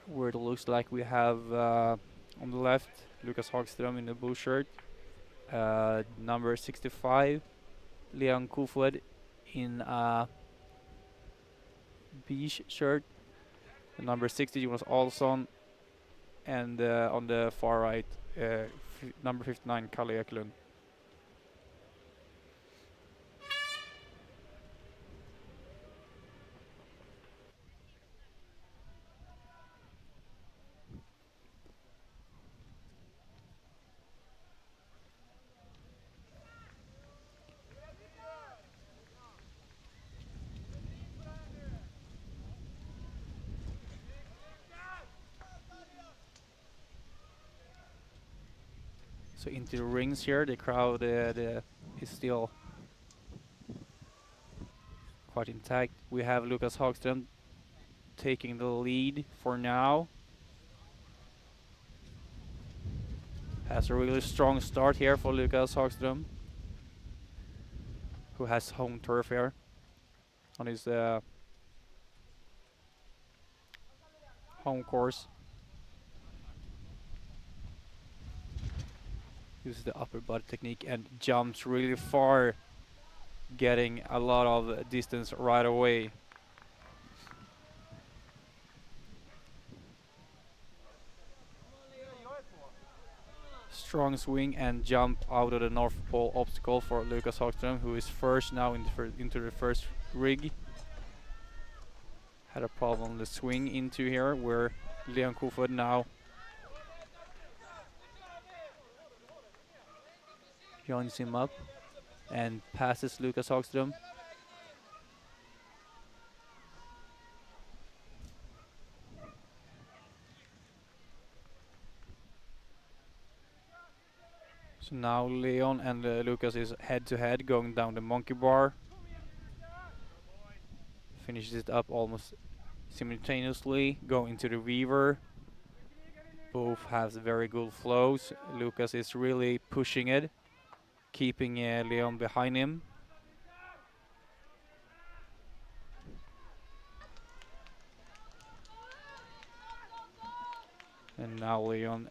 Where it looks like we have on the left Lucas Hagström in the blue shirt, number 65 Leon Kofod in a beige shirt, number 60 Jonas Alsson, and on the far right number 59 Kalle Eklund. So into the rings here, the crowd is still quite intact. We have Lucas Hagström taking the lead for now. Has a really strong start here for Lucas Hagström, who has home turf here on his home course. Uses the upper body technique and jumps really far, getting a lot of distance right away. Strong swing and jump out of the North Pole obstacle for Lucas Hagström, who is first now into the first rig. Had a problem on the swing into here, where Leon Kofod now joins him up and passes Lucas Hagström. So now Leon and Lucas is head to head going down the monkey bar. Finishes it up almost simultaneously, going to the Weaver. Both have very good flows. Lucas is really pushing it, keeping Leon behind him. And now Leon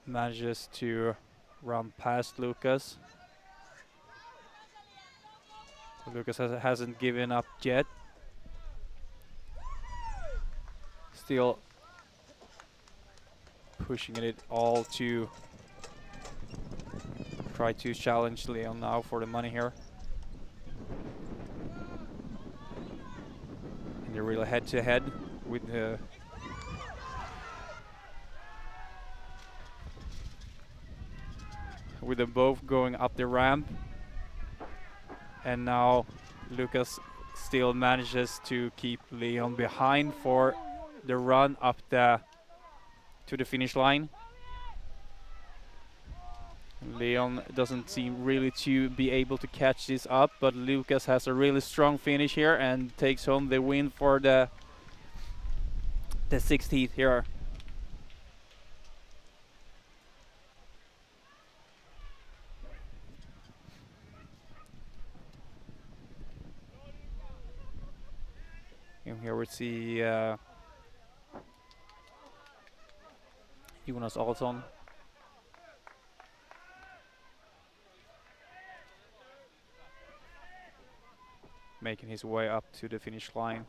manages to run past Lucas. Lucas hasn't given up yet. Still pushing it all to try to challenge Leon now for the money here. And they're really head to head with them both going up the ramp. And now Lucas still manages to keep Leon behind for the run up to the finish line. Leon doesn't seem really to be able to catch this up, but Lucas has a really strong finish here and takes home the win for the 6th heat here. And here we see Jonas Olsson making his way up to the finish line,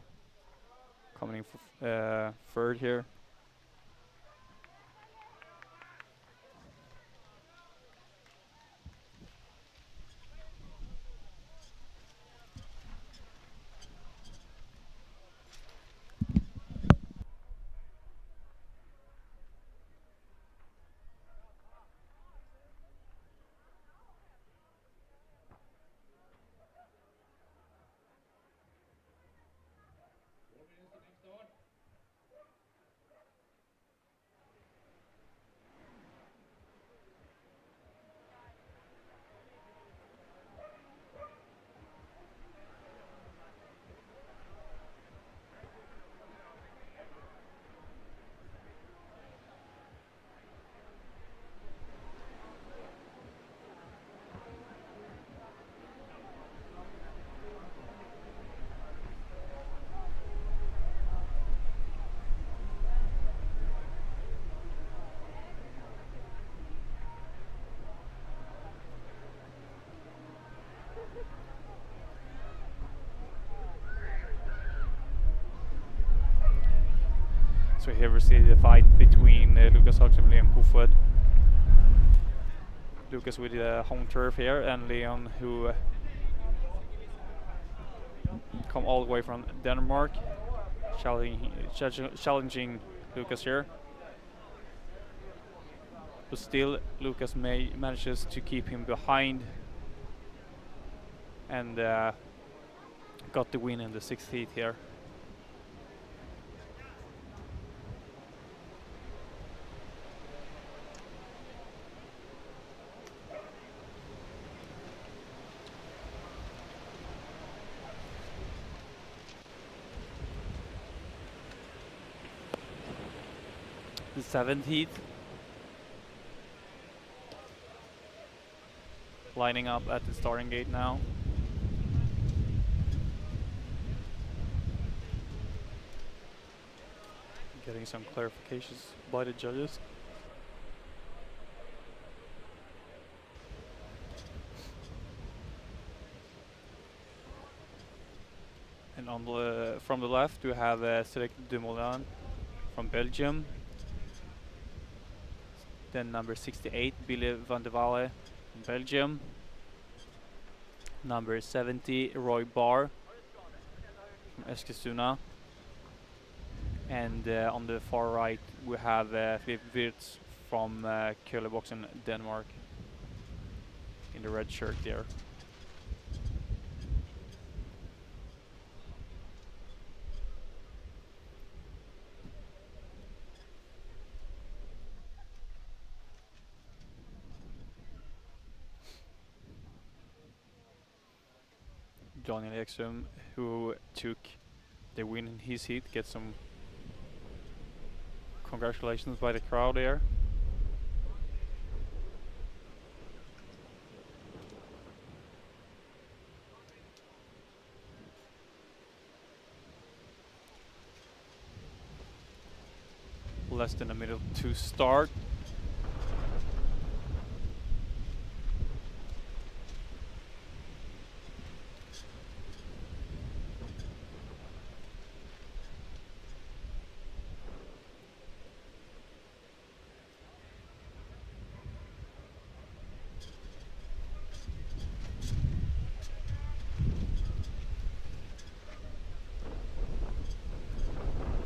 coming in for third here. So here we see the fight between Lucas Hogg and Leon Kofod. Lucas with the home turf here, and Leon who come all the way from Denmark, challenging Lucas here. But still, Lucas manages to keep him behind and got the win in the 6th heat here. The 7th heat. Lining up at the starting gate now. Getting some clarifications by the judges. And on the from the left we have Cedric Dumoulin from Belgium. Then number 68, Billy van der Walle from Belgium. Number 70, Roy Barr from Eskilstuna. And on the far right we have Philip Wirtz from Køleboxen, Denmark, in the red shirt there. Johnny Ekström, who took the win in his heat, get some congratulations by the crowd there. Less than a minute to start.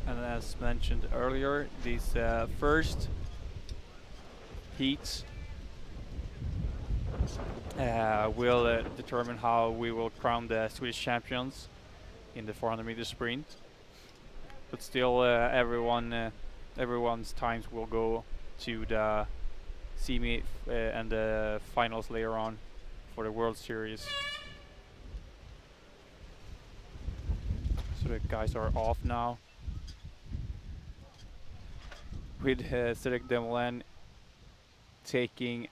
And as mentioned earlier, these first heats will determine how we will crown the Swedish champions in the 400-meter sprint. But still, everyone's times will go to the semi and the finals later on for the World Series. So the guys are off now, with Cedric Demoulin taking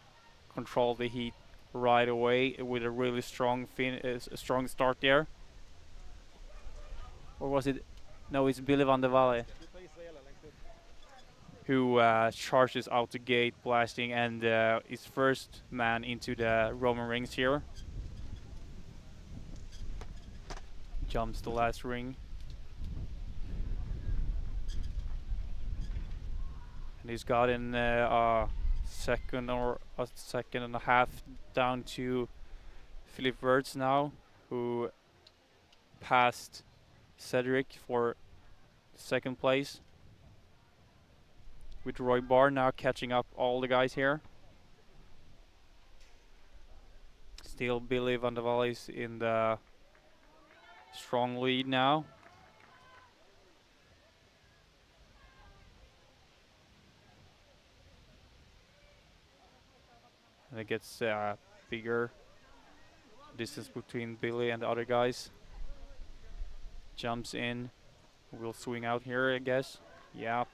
control of the heat right away with a really strong strong start there. Or was it? No, it's Billy van der Walle who charges out the gate, blasting, and is first man into the Roman rings here. Jumps the last ring. And he's gotten a second and a half down to Philip Wirtz now, who passed Cedric for second place, with Roy Barr now catching up all the guys here. Still Billy van der Walle is in the strong lead now. And it gets bigger distance between Billy and the other guys. Jumps in, will swing out here, I guess. Yeah.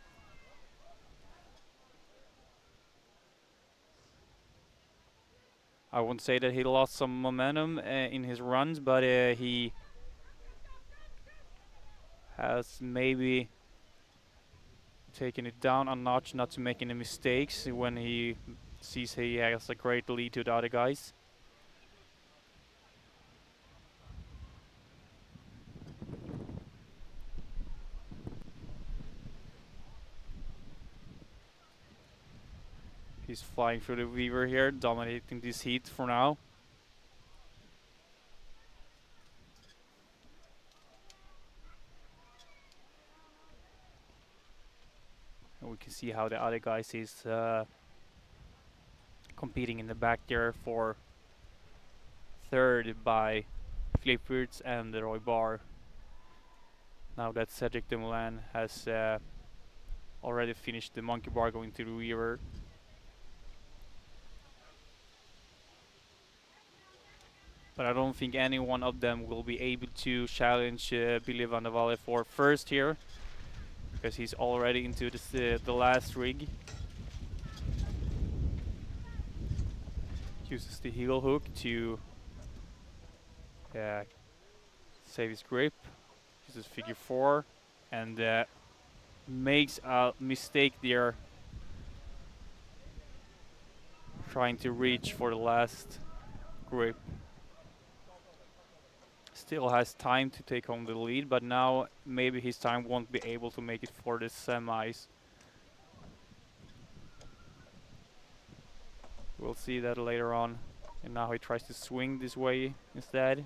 I wouldn't say that he lost some momentum in his runs, but he has maybe taken it down a notch not to make any mistakes when he sees he has a great lead to the other guys. He's flying through the Weaver here, dominating this heat for now. And we can see how the other guys is competing in the back there for third by Philip Wirtz and Roy Barr. Now that Cedric Demoulin has already finished the monkey bar going to the Weaver. But I don't think any one of them will be able to challenge Billy van der Walle for first here, because he's already into this, the last rig. Uses the heel hook to save his grip. Uses figure 4 and makes a mistake there, trying to reach for the last grip. Still has time to take home the lead, but now maybe his time won't be able to make it for the semis. We'll see that later on. And now he tries to swing this way instead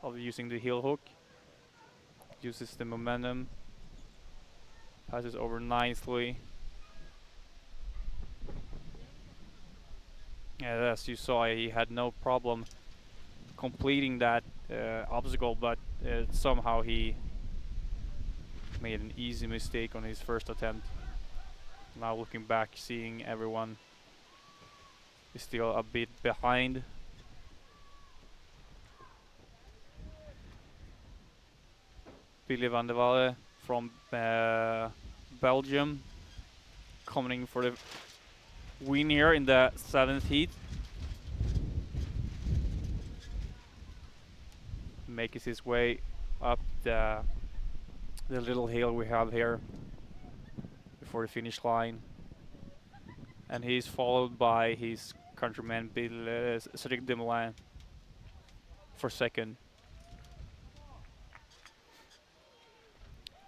of using the heel hook. Uses the momentum. Passes over nicely. Yeah, as you saw, he had no problem completing that obstacle, but somehow he made an easy mistake on his first attempt. Now looking back, seeing everyone is still a bit behind. Billy van der Walle from Belgium coming for the win here in the 7th heat. Makes his way up the little hill we have here before the finish line. And he's followed by his countryman Cedric Demoulin for second.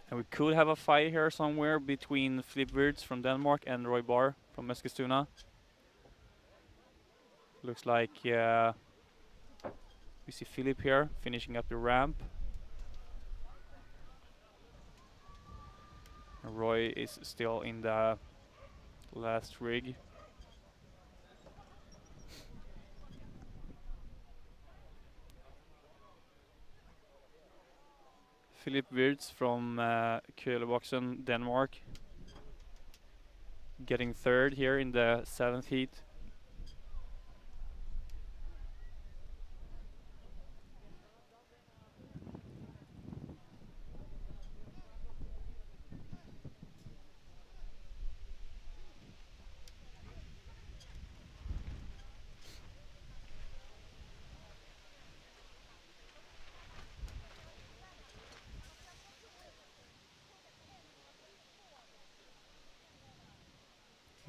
And we could have a fight here somewhere between Philip Wirtz from Denmark and Roy Barr from Eskilstuna. Looks like we see Philip here finishing up the ramp. And Roy is still in the last rig. Philip Wirtz from Køleboksen, Denmark, getting third here in the 7th heat.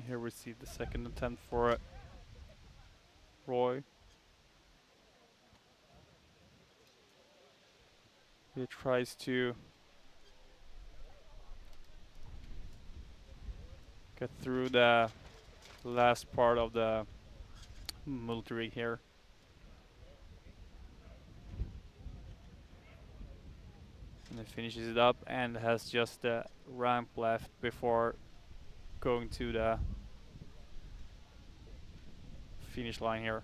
Here we see the second attempt for Roy. He tries to get through the last part of the multi-rig here. And he finishes it up and has just the ramp left before going to the finish line here.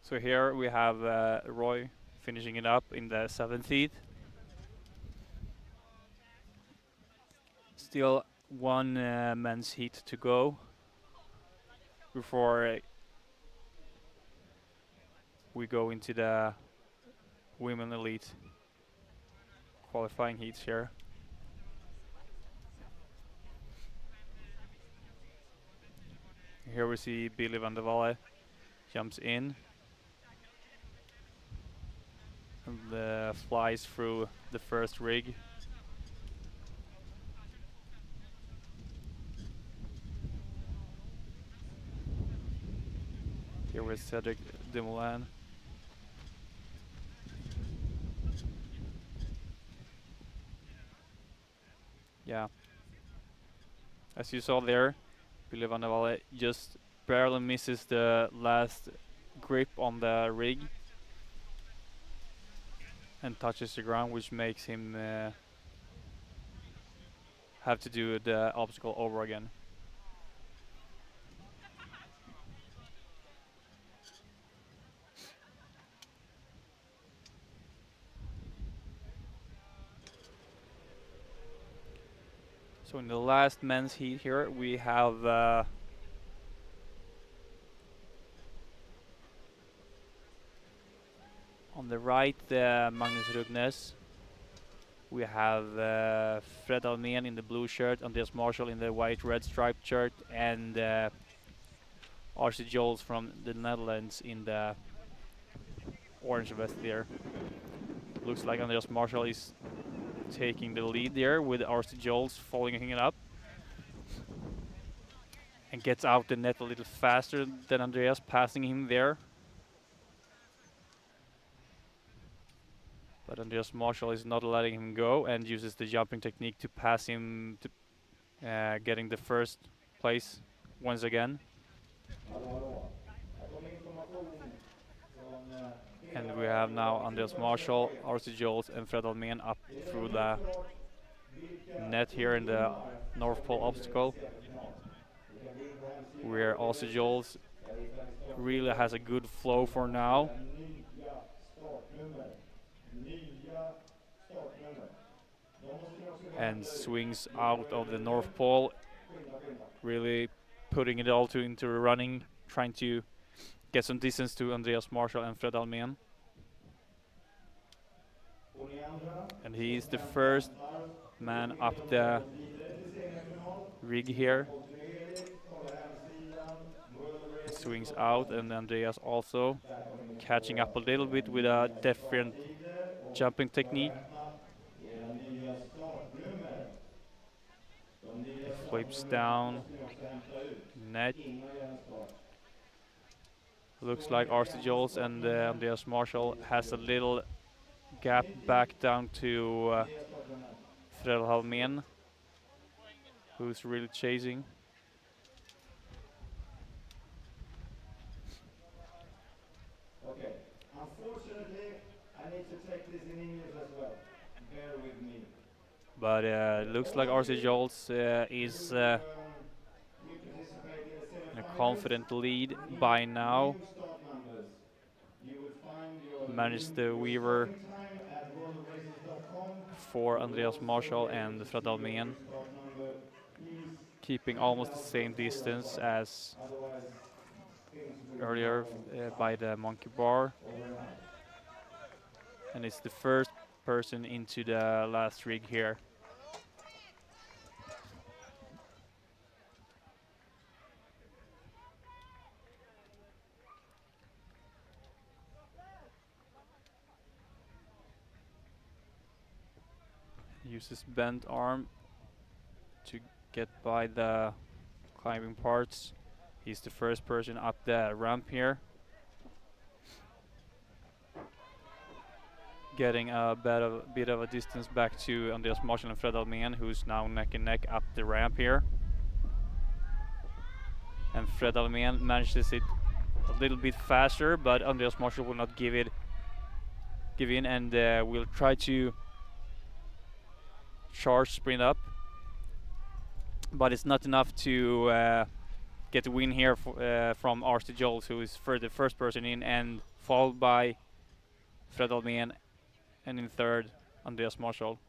So here we have Roy finishing it up in the 7th heat. Still one men's heat to go before we go into the women elite qualifying heats here. Here we see Billy van der Walle jumps in and flies through the first rig. Here with Cedric Demoulin. Yeah. As you saw there, Billy van der Walle just barely misses the last grip on the rig and touches the ground, which makes him have to do the obstacle over again. So in the last men's heat here, we have on the right Magnus Rugnes. We have Fred Almen in the blue shirt, Andreas Marshall in the white-red striped shirt, and R.C. Joels from the Netherlands in the orange vest there. Looks like Andreas Marshall is taking the lead there with R.C. Joels following it up. And gets out the net a little faster than Andreas, passing him there. But Andreas Marshall is not letting him go and uses the jumping technique to pass him, to getting the first place once again. And we have now Andreas Marshall, R.C. Joels and Fred Almen up through the net here in the North Pole obstacle, where also Jules really has a good flow for now. And swings out of the North Pole, really putting it all into running, trying to get some distance to Andreas Marshall and Fred Almen. And he's the first man up the rig here. He swings out, and Andreas also catching up a little bit with a different jumping technique. He flips down, net. Looks like RC Jules and Andreas Marshall has a little gap back down to Fred Almen, who's really chasing. Okay, unfortunately, I need to take this in English as well. Bear with me. But looks like RC Jules is in a confident lead by now. Managed the Weaver for Andreas Marshall and Fred Almen, keeping almost the same distance as earlier by the monkey bar. And it's the first person into the last rig here. Uses bent arm to get by the climbing parts. He's the first person up the ramp here. Getting a bit of a distance back to Andreas Marshall and Fred Almen, who's now neck and neck up the ramp here. And Fred Almen manages it a little bit faster, but Andreas Marshall will not give in, and will try to charge sprint up. But it's not enough to get the win here from RC Jules, who is the first person in, and followed by Fred Almen, and in third, Andreas Marshall.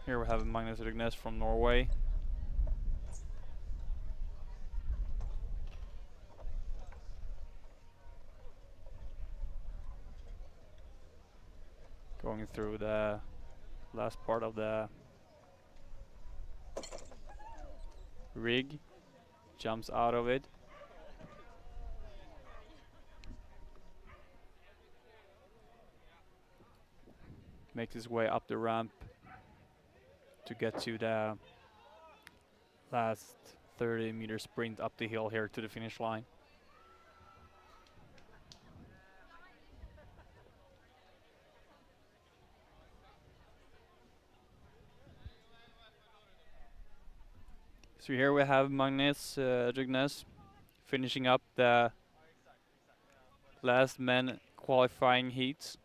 Here we have Magnus Rygnes from Norway. Going through the last part of the rig, jumps out of it. Makes his way up the ramp to get to the last 30-meter sprint up the hill here to the finish line. So here we have Magnus Rygnes finishing up the last men qualifying heats.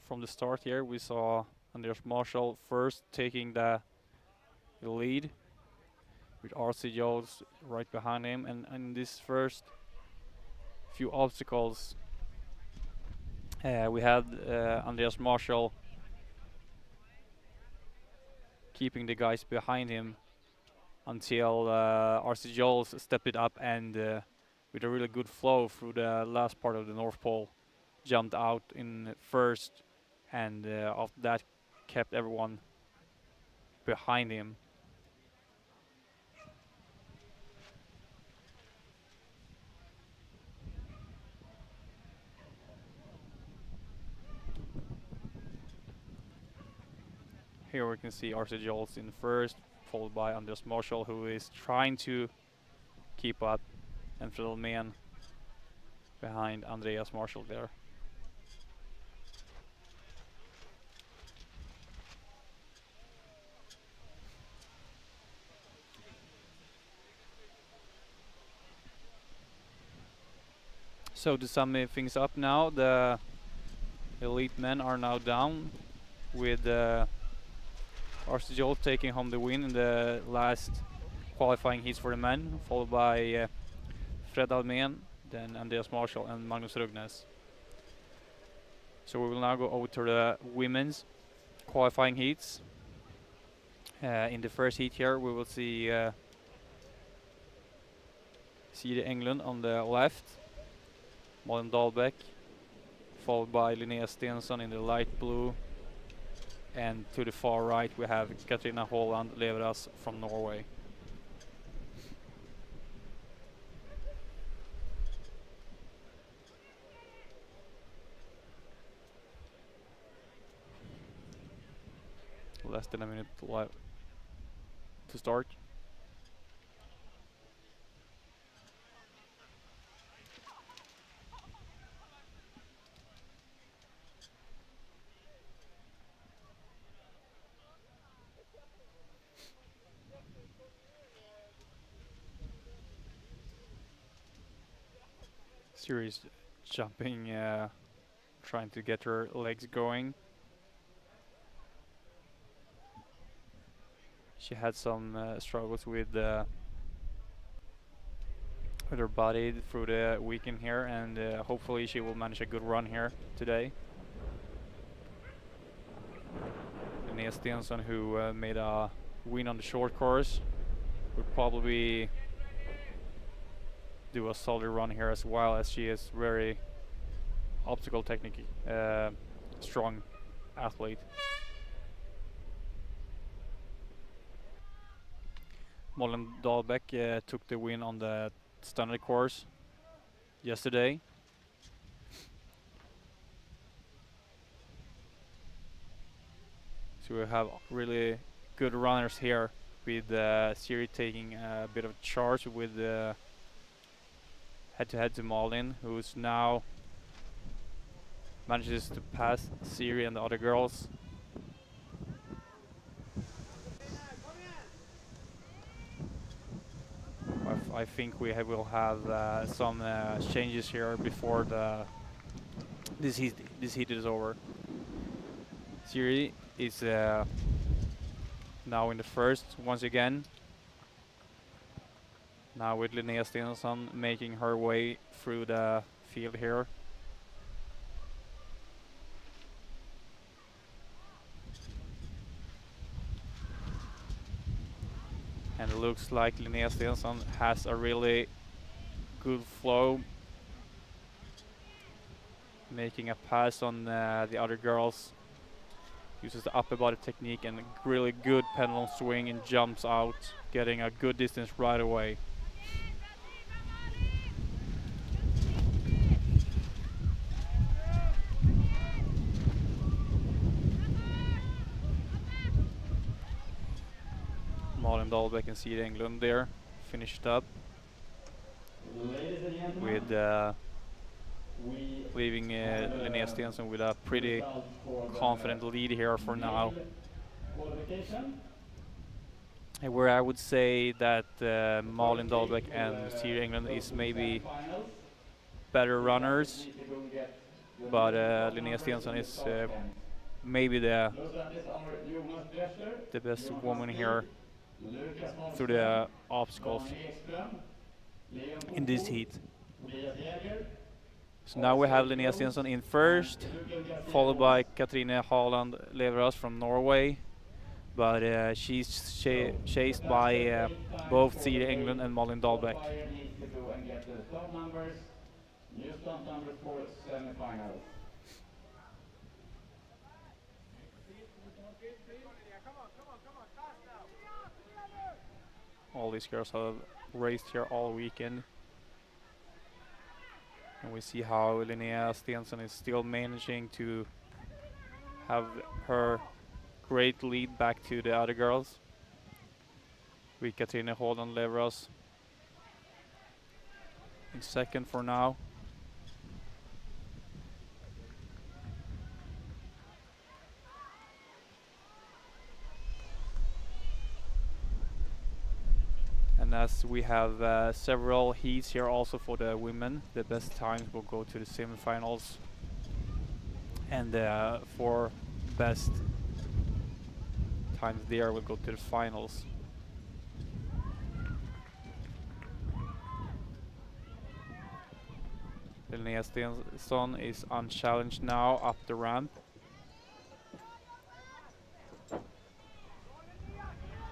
From the start here, we saw Andreas Marshall first taking the lead, with RC Jules right behind him, and in this first few obstacles we had Andreas Marshall keeping the guys behind him until RC Jules stepped it up, and with a really good flow through the last part of the North Pole, jumped out in first, and after that kept everyone behind him. Here we can see Arthur Jols in first, followed by Andreas Marshall, who is trying to keep up, and Fredel Mehn behind Andreas Marshall there. So to sum things up now, the elite men are now down with Arthur Joel taking home the win in the last qualifying heats for the men, followed by Fred Almen, then Andreas Marshall and Magnus Rugnes. So we will now go over to the women's qualifying heats. In the first heat here we will see Siri England on the left, Malin Dahlbeck, followed by Linnea Stensson in the light blue, and to the far right we have Katrina Holland Leveras from Norway. Less than a minute to start. Siri's jumping, trying to get her legs going. She had some struggles with her body through the weekend here, and hopefully she will manage a good run here today. Linnea Stensson, who made a win on the short course, would probably do a solid run here as well, as she is very obstacle technique strong athlete. Malin Dahlbeck took the win on the standard course yesterday. So we have really good runners here, with Siri taking a bit of charge with head-to-head to Malin, who's now manages to pass Siri and the other girls. I think we will have some changes here before this heat is over. Siri is now in the first once again. Now with Linnea Stensson making her way through the field here. And it looks like Linnea Stensson has a really good flow, making a pass on the other girls. Uses the upper body technique and really good pendulum swing, and jumps out, getting a good distance right away. Malin Dahlbeck and Siri England there finished up with leaving Linnea Stensson with a pretty confident lead here for now. And where I would say that Malin Dahlbeck and Siri England is maybe better runners, but Linnea Stensson is maybe the best woman here through the obstacles in this heat. So now we have Linnea Stensson in first, followed by Katrine Haaland Leveras from Norway, but she's chased by both Siri England and Malin Dahlbeck. New start numbers for semifinals. All these girls have raced here all weekend. And we see how Linnea Stensson is still managing to have her great lead back to the other girls. With Katrina Holden Leveros in second for now. And as we have several heats here also for the women, the best times will go to the semifinals, and the 4 best times there will go to the finals. Linnea Stensson is unchallenged now up the ramp.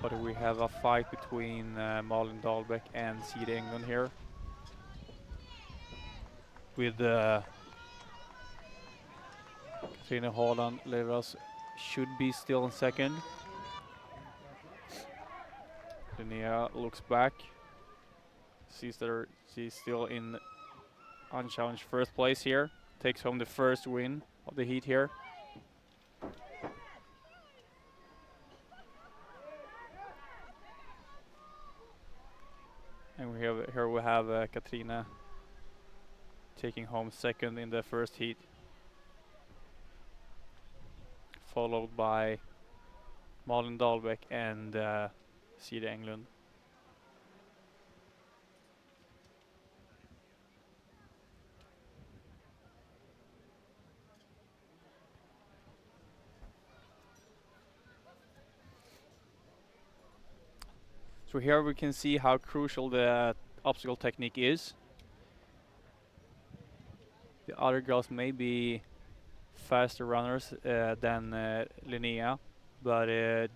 But we have a fight between Malin Dahlbeck and Sida Englund here. With Katrina Holland Leveros should be still in second. Linnea looks back. Sees that she's still in unchallenged first place here. Takes home the first win of the heat here. And here we have Katrina taking home second in the first heat, followed by Malin Dahlbeck and Sida Englund. So here we can see how crucial the obstacle technique is. The other girls may be faster runners than Linnea, but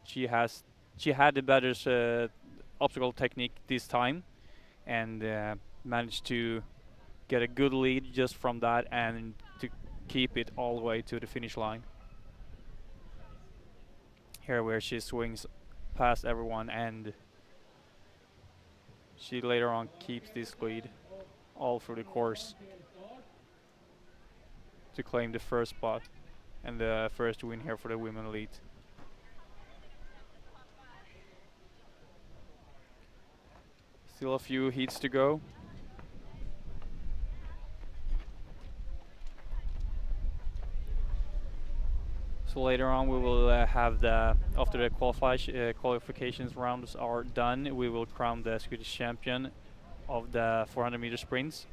she had the better obstacle technique this time, and managed to get a good lead just from that and to keep it all the way to the finish line. Here where she swings past everyone, and she later on keeps this lead all through the course to claim the first spot and the first win here for the women elite. Still a few heats to go. So later on we will have after the qualifications rounds are done, we will crown the Swedish champion of the 400 meter sprints,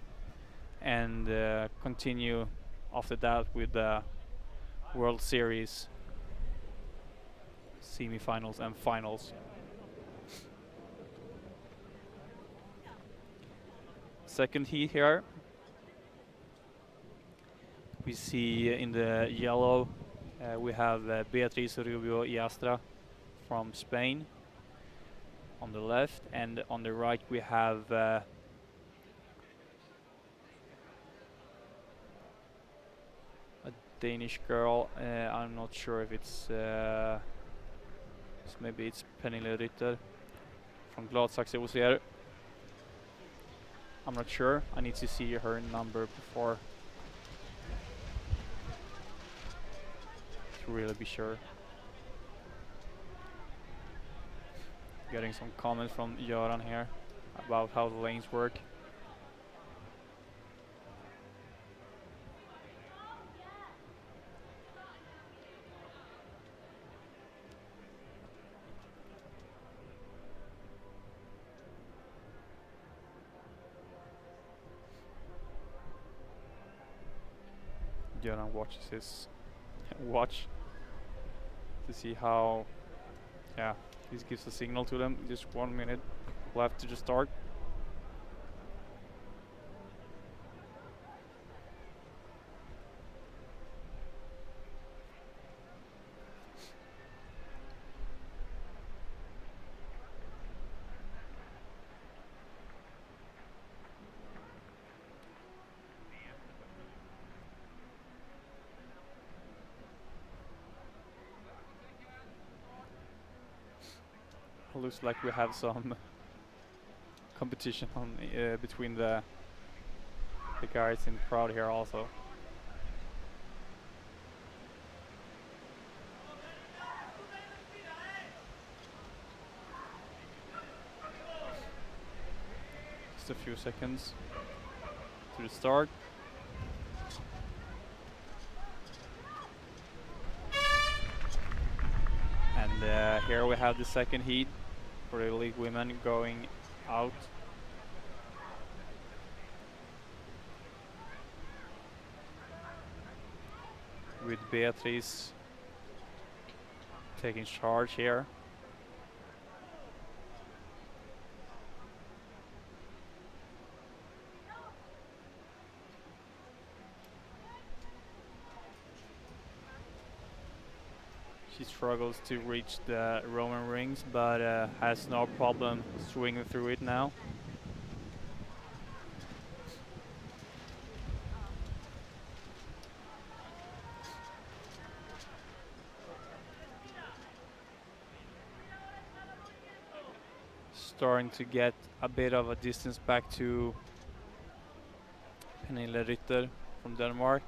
and continue after that with the World Series semifinals and finals. Second heat here. We see in the yellow we have Beatriz Rubio Iastra from Spain on the left, and on the right we have a Danish girl. I'm not sure if it's maybe it's Pernille Rytter from Gladsaxe OCR. I'm not sure. I need to see her number before to really be sure. Getting some comments from Göran here about how the lanes work. Göran watches his watch to see how, yeah, this gives a signal to them. Just 1 minute left to the start. Looks like we have some competition on between the guys in the crowd here also. Just a few seconds to the start. And here we have the second heat for the league women going out. With Beatrice taking charge here. She struggles to reach the Roman rings, but has no problem swinging through it now. Starting to get a bit of a distance back to Pernille Rytter from Denmark.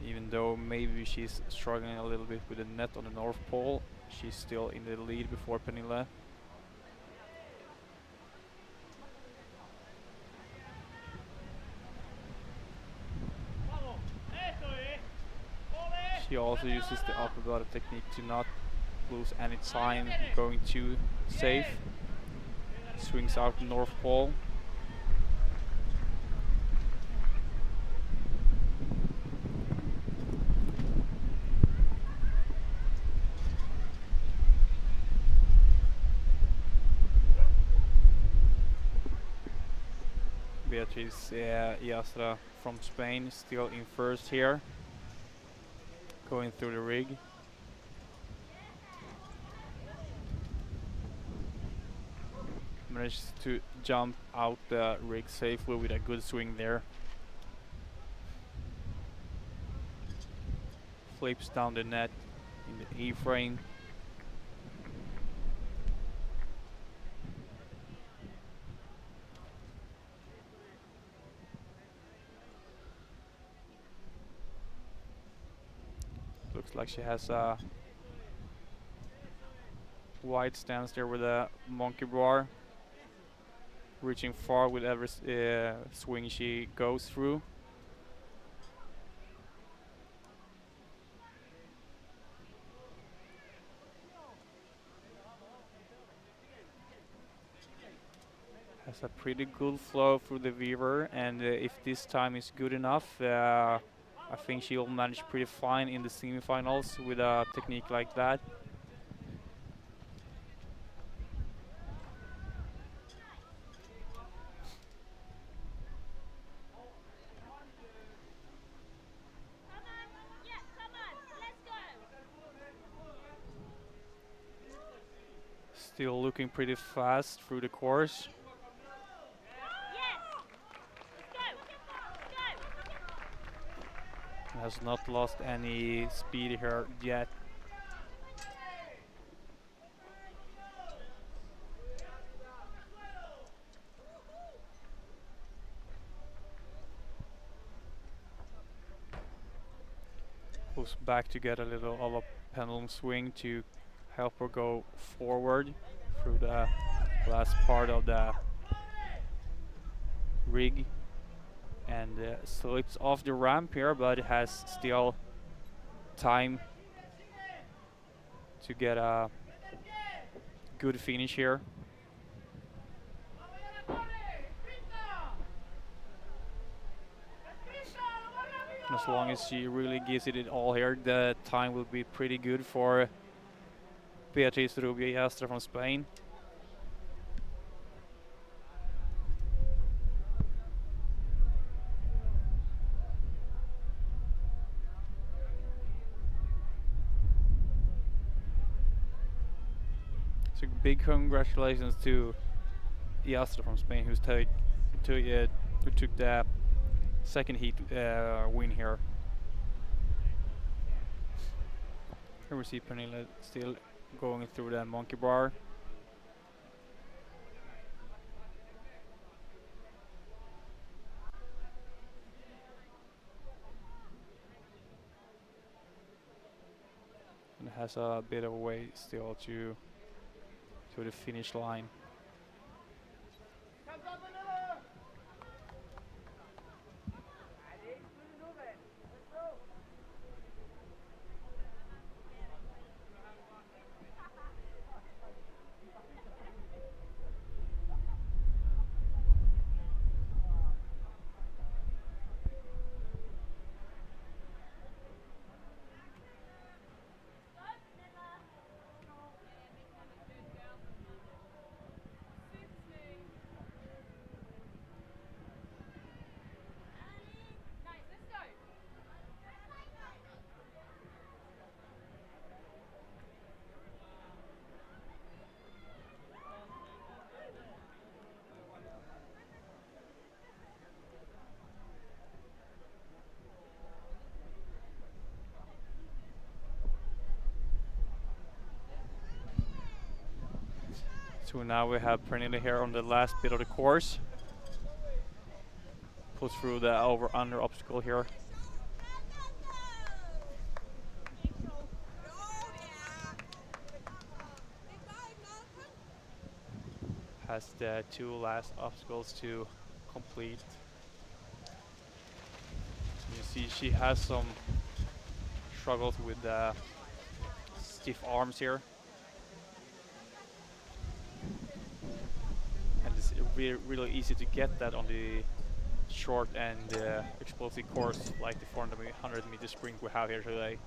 Even though maybe she's struggling a little bit with the net on the North Pole, she's still in the lead before Pernille. She also uses the upper body technique to not lose any time going too safe. Swings out the North Pole. Beatriz Iastra from Spain still in first here, going through the rig. Managed to jump out the rig safely with a good swing there. Flips down the net in the E-frame. Looks like she has a wide stance there with a monkey bar, reaching far with every swing she goes through. Has a pretty good flow through the weaver, and if this time is good enough, I think she'll manage pretty fine in the semifinals with a technique like that. Still looking pretty fast through the course. Has not lost any speed here yet. Goes back to get a little of a pendulum swing to help her go forward through the last part of the rig. And slips off the ramp here, but has still time to get a good finish here. And as long as she really gives it all here, the time will be pretty good for Beatriz Rubio Iastra from Spain. So big congratulations to Iastra from Spain, who took the second heat win here. Here we see Pernille still going through the monkey bar. has a bit of a way still to the finish line. So now we have Pernille here on the last bit of the course. Puts through the over-under obstacle here. Has the 2 last obstacles to complete. You see she has some struggles with the stiff arms here. And it's really easy to get that on the short and explosive course like the 400 meter sprint we have here today.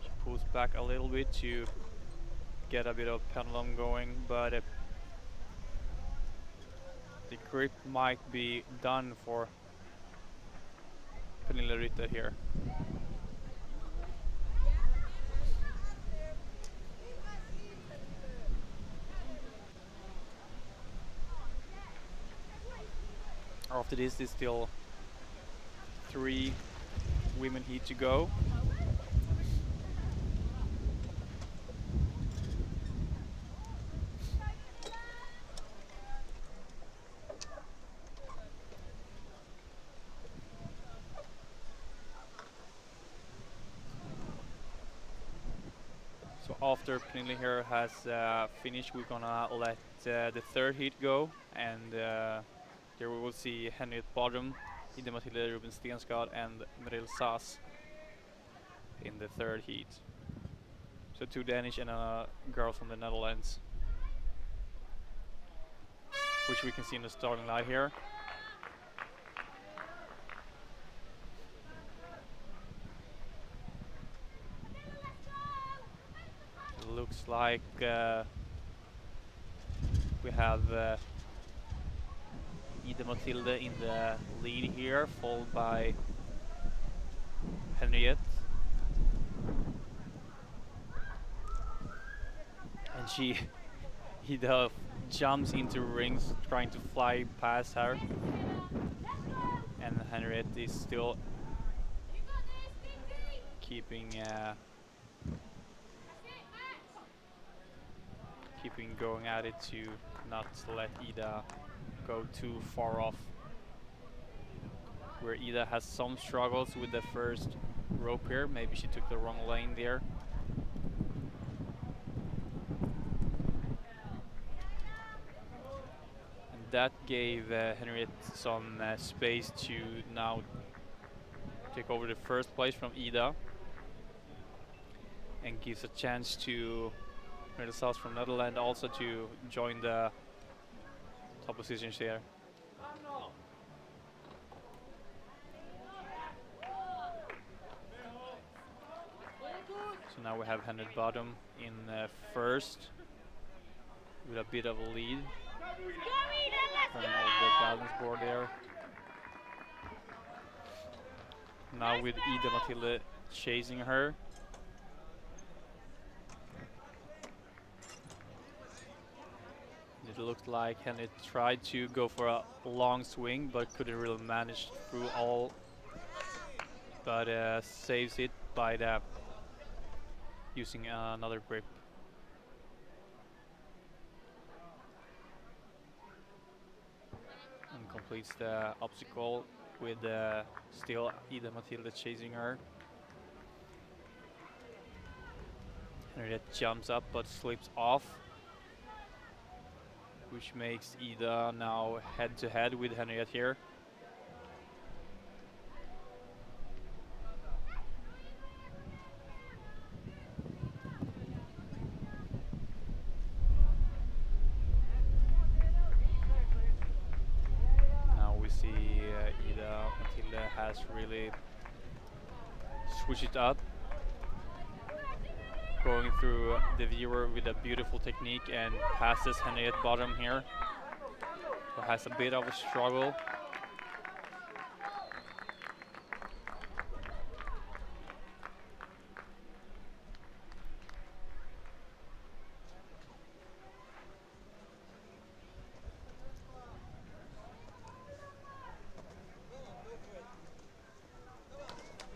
She pulls back a little bit to get a bit of pendulum going, but the grip might be done for Pernille Rytter here. After this, there's still 3 women heat to go. So after Pernille here has finished, we're gonna let the 3rd heat go, and there we will see Henriette Badum, Ida Mathilde Ruben Stensgaard and Merel Saas in the 3rd heat. So 2 Danish and a girl from the Netherlands, which we can see in the starting line here. It looks like we have Ida Mathilde in the lead here, followed by Henriette. And Ida jumps into rings trying to fly past her. And Henriette is still keeping going at it to not let Ida go too far off. Where Ida has some struggles with the first rope here. Maybe she took the wrong lane there. And that gave Henriette some space to now take over the first place from Ida, and gives a chance to Merel Saas from Netherlands also to join the top positions here. So now we have Henriette Badum in first with a bit of a lead from the balance board there. Now with Ida Mathilde chasing her. It looked like Henriette tried to go for a long swing but couldn't really manage through all, but saves it by using another grip. completes the obstacle with still Ida Matilda chasing her. Henriette jumps up but slips off, which makes Ida now head to head with Henriette here. Now we see Ida Matilda has really switched it up, going through the viewer with a beautiful technique and passes Henriette bottom here, who has a bit of a struggle.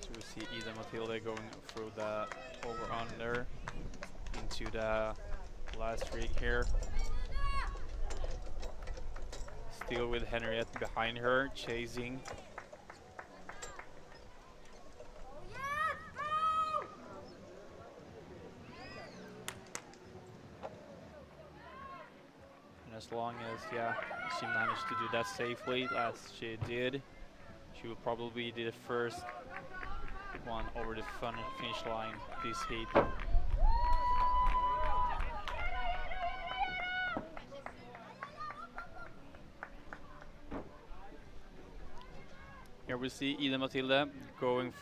So we see Ida Matilda going through the over-under into the last rig here. Still with Henriette behind her, chasing. And as long as she managed to do that safely, as she did, she will probably be the first one over the finish line this heat. Here we see Ida Matilda going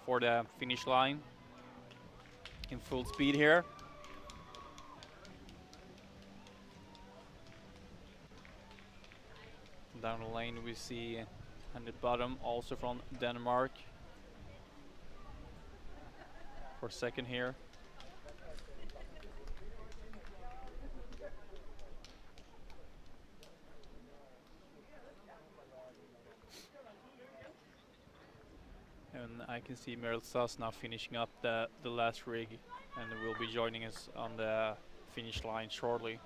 for the finish line in full speed here. Down the lane we see at the bottom, also from Denmark, for second here. And I can see Meryl Suss now finishing up the last rig and will be joining us on the finish line shortly.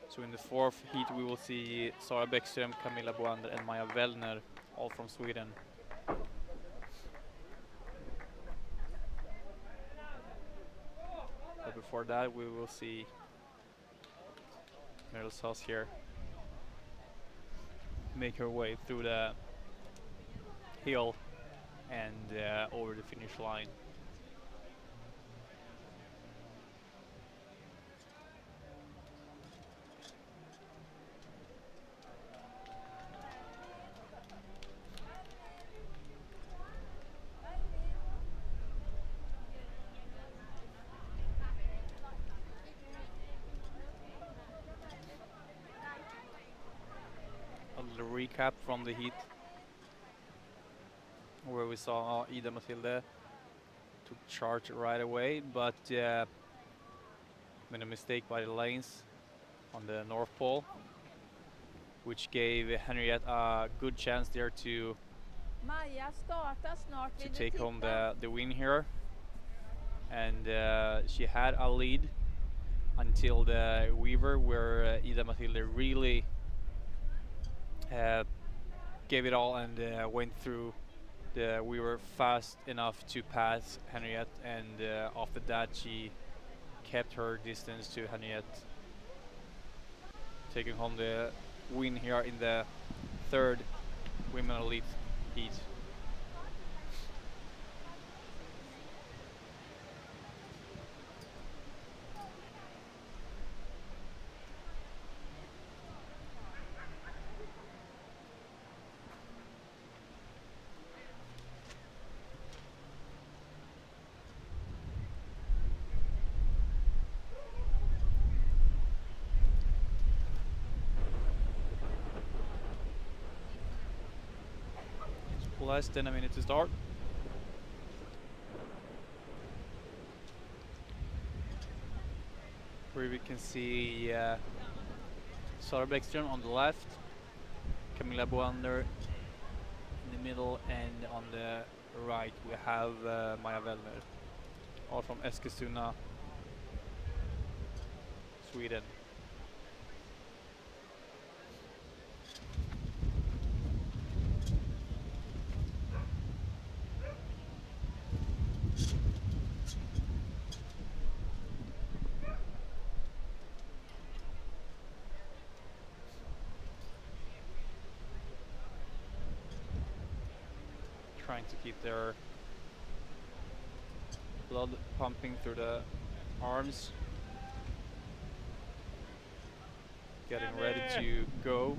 So in the fourth heat we will see Sara Bäckström, Camilla Boander and Maja Wellner, all from Sweden. But before that we will see Meryl Suss here make her way through the hill and over the finish line. Recap from the heat where we saw Ida Matilda took charge right away, but made a mistake by the lanes on the North Pole, which gave Henriette a good chance there to take home the win here. And she had a lead until the Weaver, where Ida Matilda really gave it all and went through the Weaver fast enough to pass Henriette, and after that she kept her distance to Henriette, taking home the win here in the third Women Elite heat. Less than a minute to start. Where we can see Sara Bäckström on the left, Camilla Boander in the middle, and on the right we have Maja Wellner, all from Eskilstuna. Sweden. Trying to keep their blood pumping through the arms. Getting ready to go.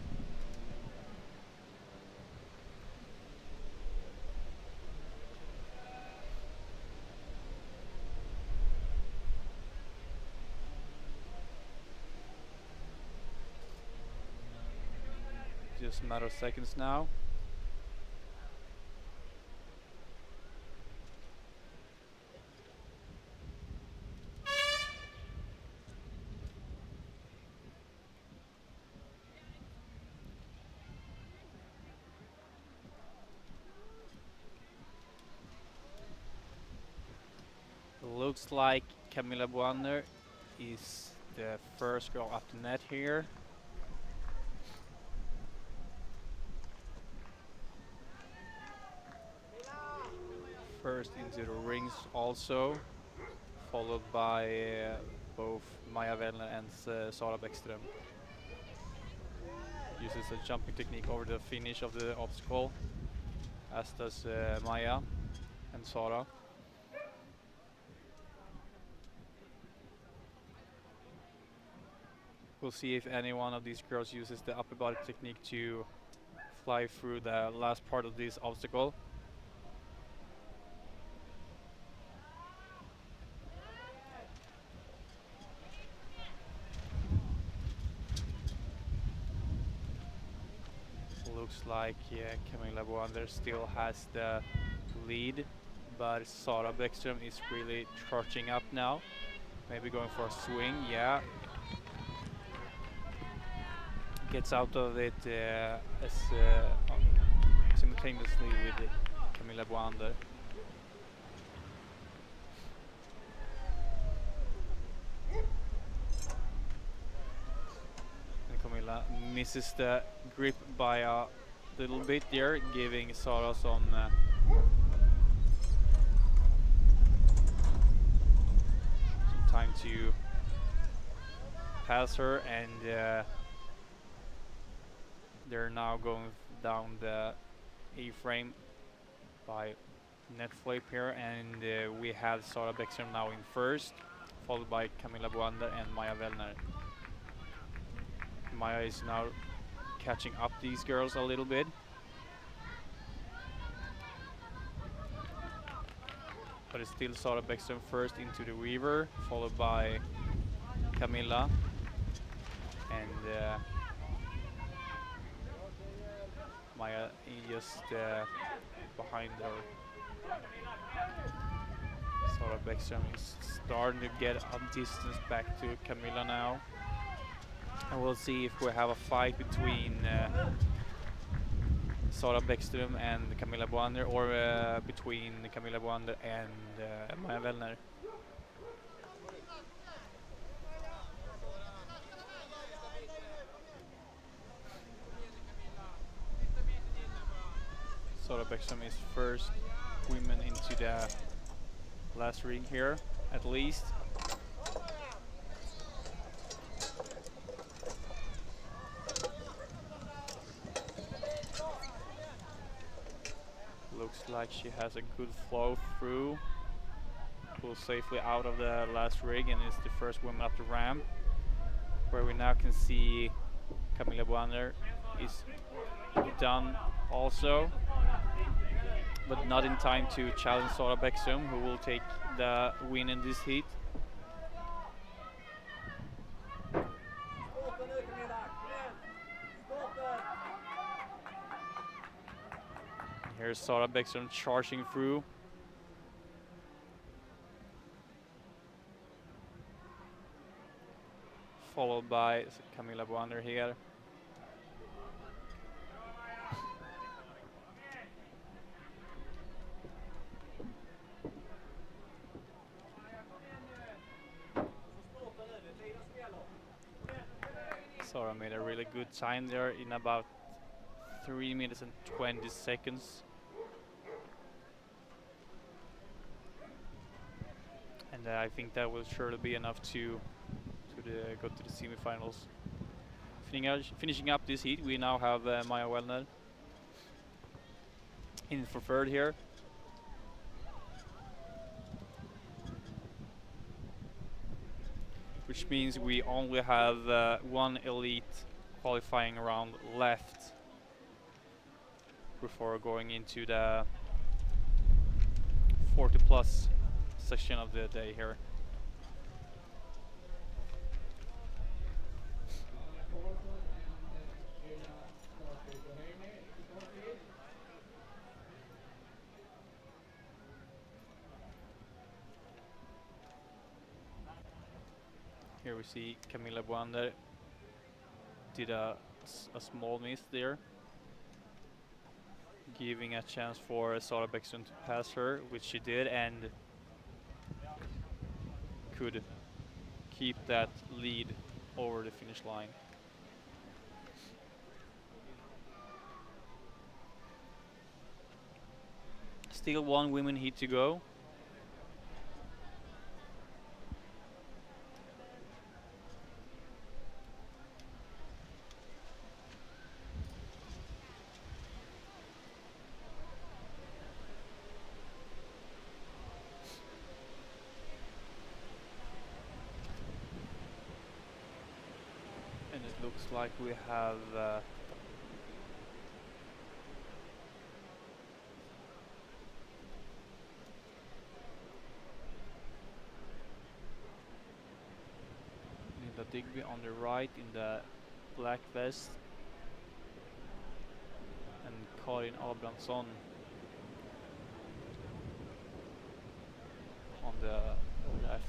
Just a matter of seconds now. Looks like Camilla Boander is the first girl up the net here. First into the rings also, followed by both Maja Wellner and Sara Bäckström. Uses a jumping technique over the finish of the obstacle, as does Maja and Sara. We'll see if any one of these girls uses the upper body technique to fly through the last part of this obstacle. Looks like Camilla Boander still has the lead, but Sara Bäckström is really charging up now. Maybe going for a swing, yeah. Gets out of it simultaneously with Camilla Boander. And Camilla misses the grip by a little bit there, giving Sara some time to pass her, and they're now going down the A-frame by net flip here, and we have Sara Bäckström now in first, followed by Camilla Boander and Maja Wellner. Maja is now catching up these girls a little bit. But it's still Sara Bäckström first into the Weaver, followed by Camilla, and Maja just behind her. Sara Bäckström is starting to get a distance back to Camilla now. And we'll see if we have a fight between Sara Bäckström and Camilla Boander, or between Camilla Boander and Maja Wellner. Sara Bäckström is first women into the last ring here, at least. Looks like she has a good flow through. Pulls safely out of the last rig and is the first woman up the ramp, where we now can see Camilla Boander is done also, but not in time to challenge Sara Bäckström, who will take the win in this heat. Here's Sara Bäckström charging through. Followed by Camilla Boander here. good time there in about 3 minutes and 20 seconds. And I think that will surely be enough to go to the semifinals. Finishing up this heat, we now have Maja Wellner in for third here. Which means we only have one elite qualifying round left before going into the 40 plus section of the day here. Here we see Camilla Boander did a small miss there, giving a chance for Sara Bäckström to pass her, which she did, and could keep that lead over the finish line. Still one women heat to go. Looks like we have Linda Digby on the right in the black vest, and Karin Abrahamsson on the left.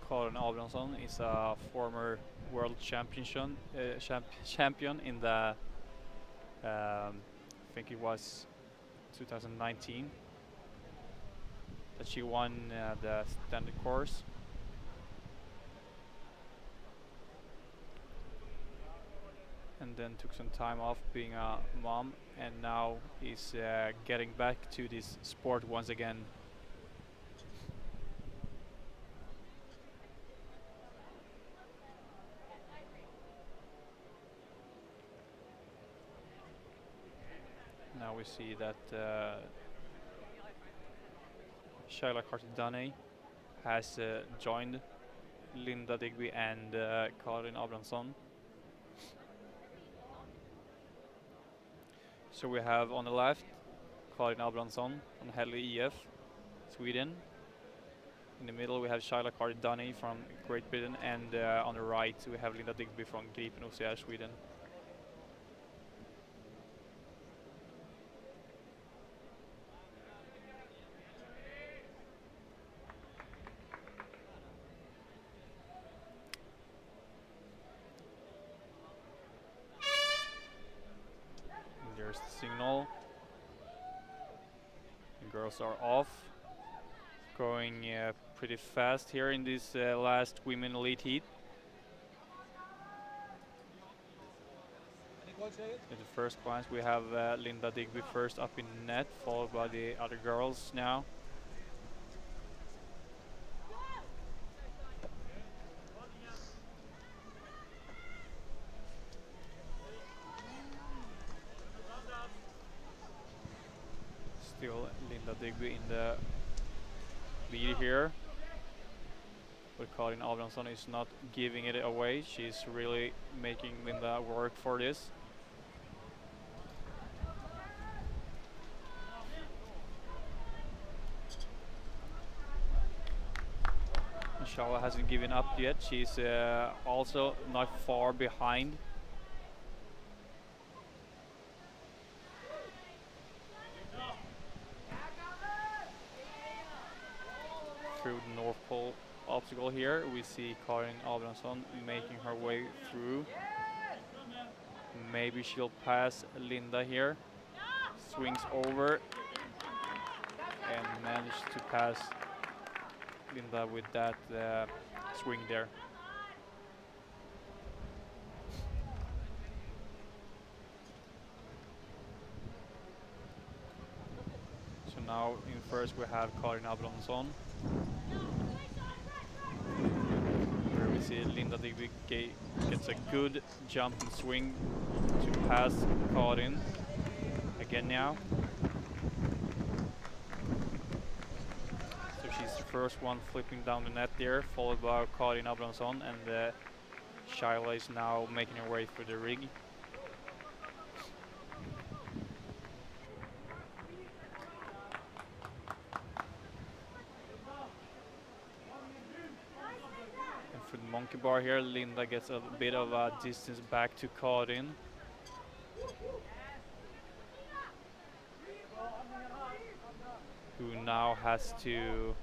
Karin Abrahamsson is a former world champion in the I think it was 2019 that she won the standard course. And then took some time off being a mom, and now is getting back to this sport once again. Now we see that Shaila Carter-Dunne has joined Linda Digby and Karin Abrahamsson. So we have on the left Karin Abrahamsson on Helle EF, Sweden. In the middle we have Shaila Carter-Dunne from Great Britain, and on the right we have Linda Digby from Gripen OCR, Sweden. There's the signal. The girls are off. Going pretty fast here in this last women elite heat. In the first glance we have Linda Digby first up in net, followed by the other girls now. Still Linda Digby in the lead here, but Karin Abrahamsson is not giving it away. She's really making Linda work for this. Shaila hasn't given up yet. She's also not far behind. North Pole obstacle here. We see Karin Abrahamsson making her way through. Maybe she'll pass Linda here. Swings over and managed to pass Linda with that swing there. So now in first we have Karin Abrahamsson. Where we see Linda Digby gets a good jump and swing to pass Karin again now. So she's the first one flipping down the net there, followed by Karin Abrahamsson, and Shyla is now making her way through the rig. And for the monkey bar here, Linda gets a bit of a distance back to Karin. Who now has to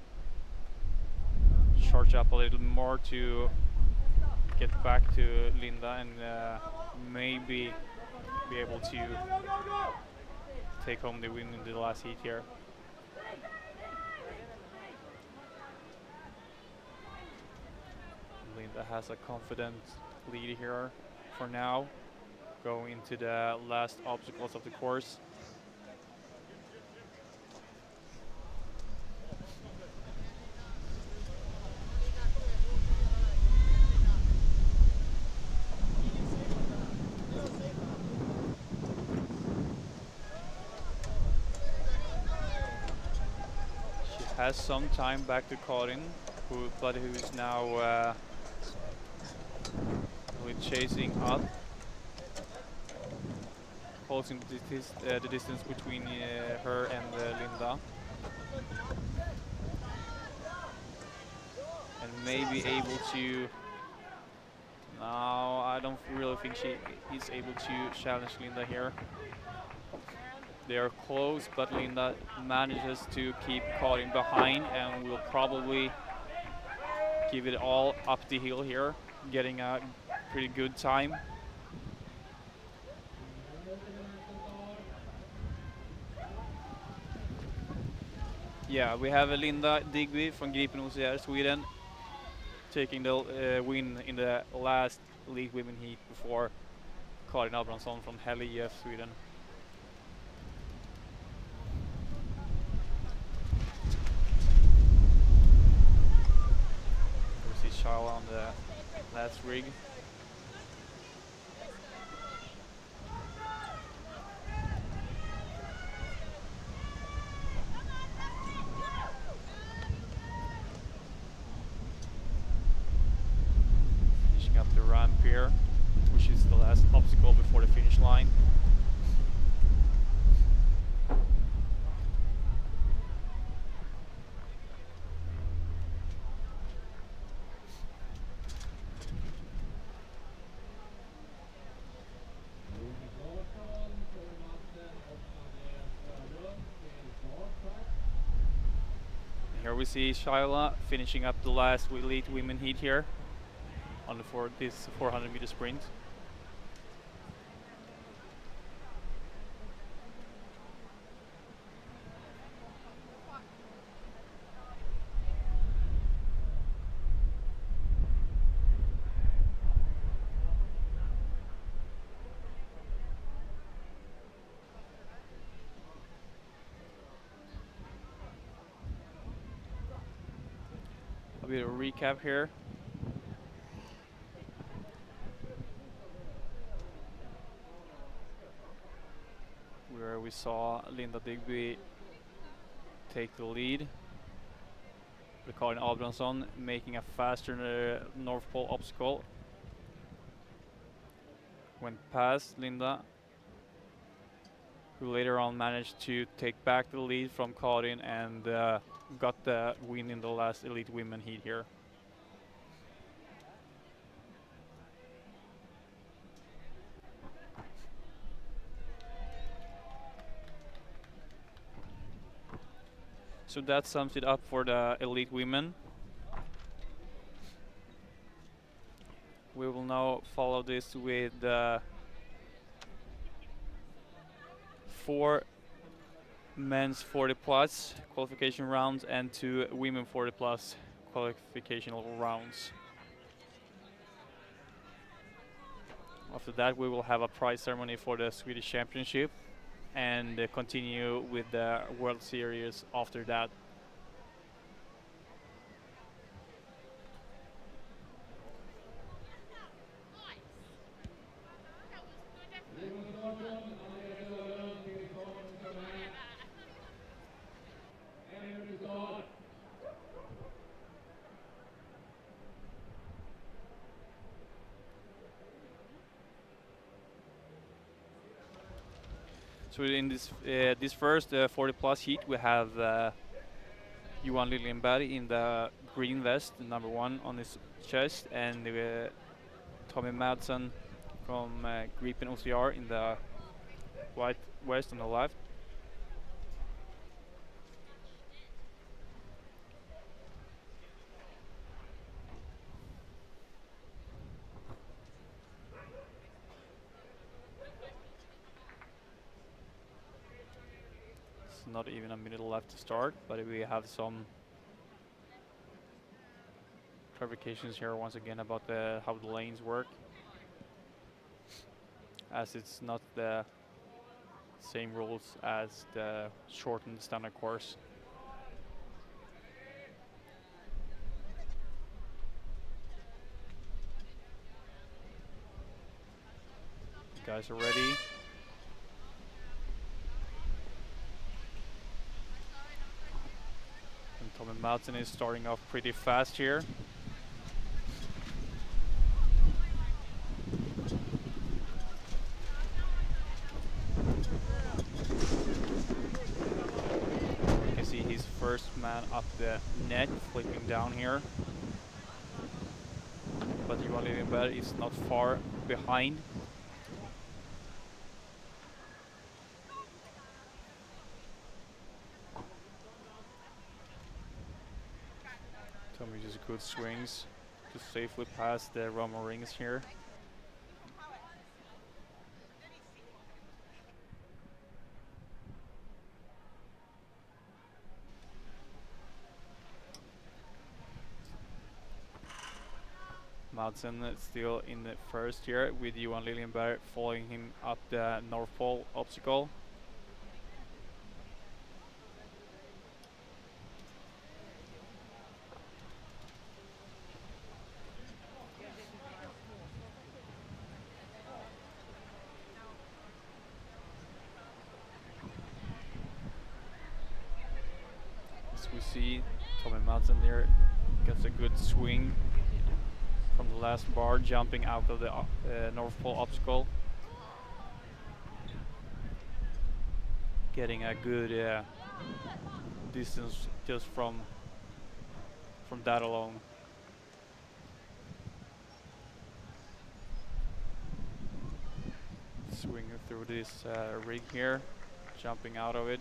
charge up a little more to get back to Linda and maybe be able to take home the win in the last heat here. Linda has a confident lead here for now, going into the last obstacles of the course. Has some time back to Karin, but who's now chasing up, closing the distance between her and Linda, and maybe able to. No, I don't really think she is able to challenge Linda here. They are close, but Linda manages to keep Karin behind and will probably give it all up the hill here, getting a pretty good time. Yeah, we have Linda Digby from Gripen OCR Sweden taking the win in the last Elite Women Heat before Karin Abrahamsson from Helle IF Sweden. Shyla on the last rig. Finishing up the ramp here, which is the last obstacle before the finish line. Here we see Shyla finishing up the last Elite Women Heat here on this 400 meter sprint. A bit of a recap here. Where we saw Linda Digby take the lead. Karin Abrahamsson making a faster North Pole obstacle. Went past Linda, who later on managed to take back the lead from Karin and got the win in the last Elite Women Heat here. So that sums it up for the Elite Women. We will now follow this with 4 men's 40 plus qualification rounds and 2 women 40 plus qualificational rounds. After that, we will have a prize ceremony for the Swedish Championship and continue with the World Series after that. So in this first 40 plus heat, we have Johan Liljenberg in the green vest, number 1 on his chest, and Tommy Madsen from Gripen OCR in the white vest on the left. Not even a minute left to start, but we have some clarifications here once again about how the lanes work, as it's not the same rules as the shortened standard course. You guys are ready. Tommy Madsen is starting off pretty fast here. You can see he's first man up the net, flipping down here. But Johan Liljenberg is not far behind. Tommy just good swings to safely pass the Roman rings here. Madsen still in the first here with Johan Liljenberg following him up the North Pole obstacle. We see Tommy Madsen there gets a good swing from the last bar, jumping out of the North Pole obstacle, getting a good distance just from that alone. Swinging through this rig here, jumping out of it.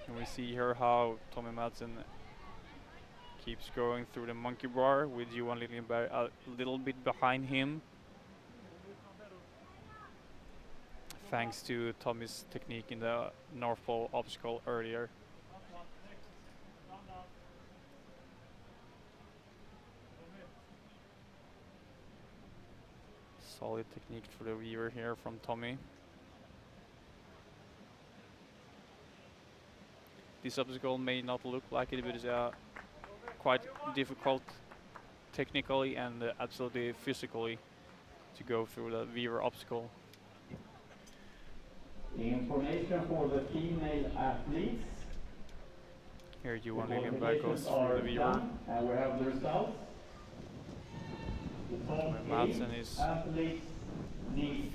And we see here how Tommy Madsen keeps going through the monkey bar with Johan Liljenberg a little bit behind him, thanks to Tommy's technique in the North Pole obstacle earlier. Solid technique for the viewer here from Tommy. This obstacle may not look like it, but it's quite difficult technically and absolutely physically to go through the viewer obstacle. Information for the female athletes. Here Johan Liljenberg goes through the viewer. And we have the results. Madsen is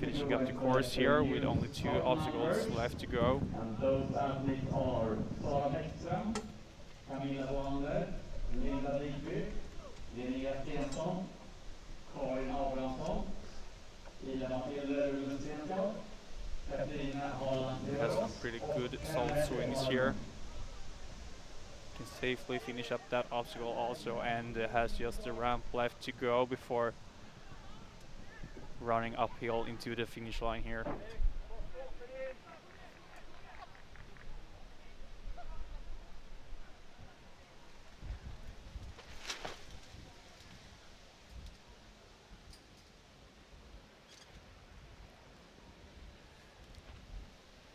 finishing up the course here with only 2 obstacles left to go. And those athletes are Sara Bäckström, Camilla Wander, Linda Can safely finish up that obstacle also, and has just a ramp left to go before running uphill into the finish line here.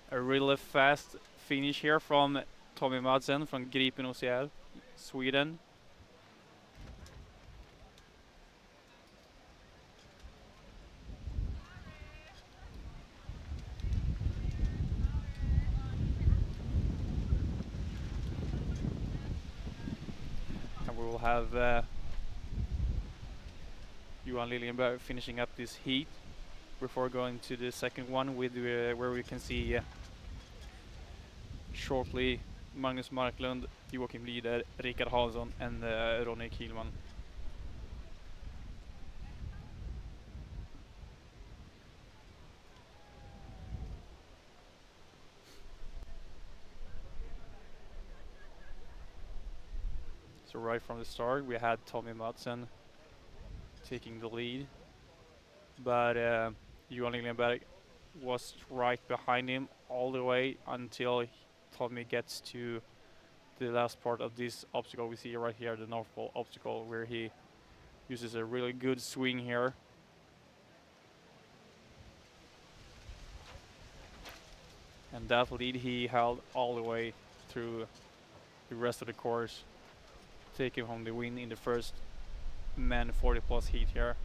A really fast finish here from Tommy Madsen from Gripen OCR, Sweden. And we will have Johan Liljenberg finishing up this heat before going to the second one with where we can see shortly Magnus Marklund, Joakim Lieder, Rickard Hansson and Ronny Kielman. So right from the start we had Tommy Madsen taking the lead, but Johan Liljenberg was right behind him all the way until Tommy gets to the last part of this obstacle we see right here, the North Pole obstacle, where he uses a really good swing here. And that lead he held all the way through the rest of the course, taking home the win in the first men 40 plus heat here.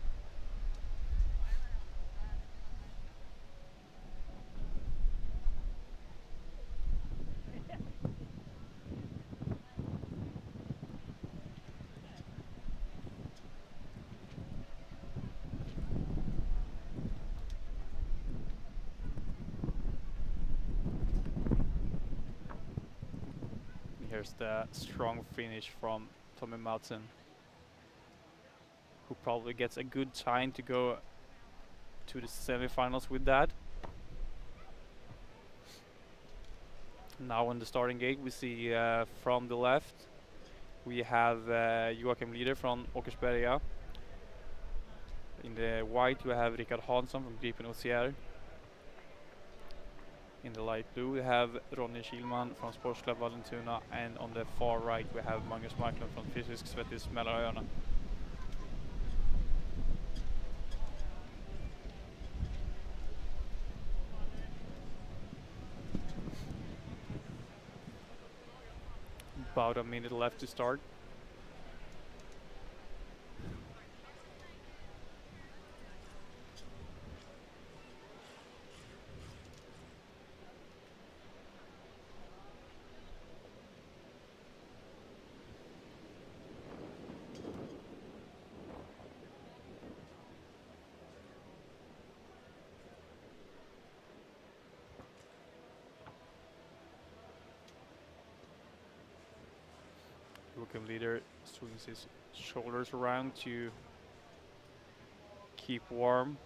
Here's the strong finish from Tommy Madsen, who probably gets a good time to go to the semifinals with that. Now on the starting gate we see from the left we have Joakim Lieder from Åkersberga. In the white we have Rickard Hansson from Gripen OCR. In the light blue we have Ronny Kielman from Sportsklubb Vallentuna, and on the far right we have Magnus Marklund from Fysisk Svettis Mälaröarna. About a minute left to start. Joakim Lieder swings his shoulders around to keep warm.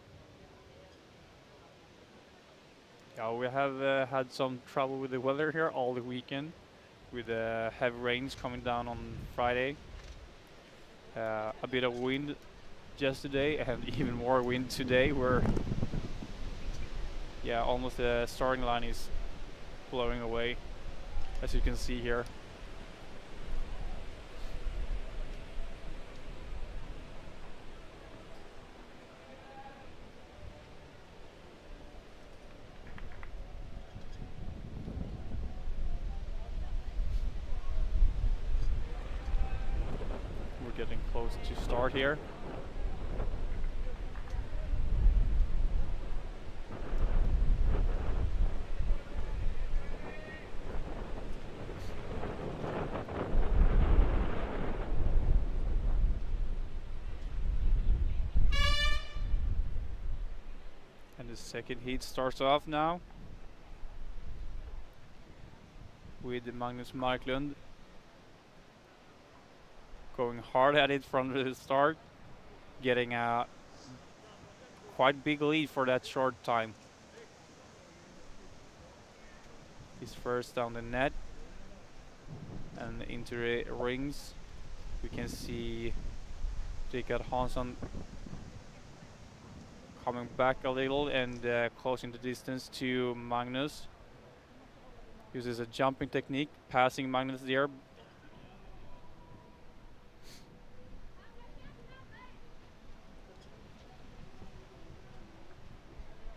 Yeah, we have had some trouble with the weather here all the weekend, with heavy rains coming down on Friday. A bit of wind yesterday and even more wind today, where yeah, almost the starting line is blowing away, as you can see here. Getting close to start here. And the second heat starts off now with Magnus Marklund going hard at it from the start, getting a quite big lead for that short time. He's first down the net, and into the rings. We can see Rickard Hansson coming back a little and closing the distance to Magnus. Uses a jumping technique, passing Magnus there.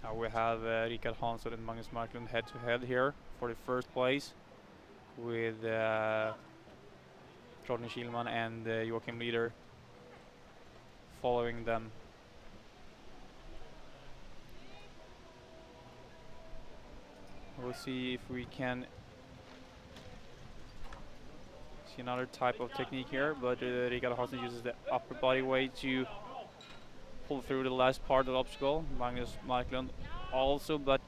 Now we have Rickard Hansson and Magnus Marklund head to head here for the first place, with Rodney Kielman and Joachim Lieder following them. We'll see if we can see another type of technique here, but Rickard Hansson uses the upper body weight to pull through the last part of the obstacle. Magnus Marklund also, but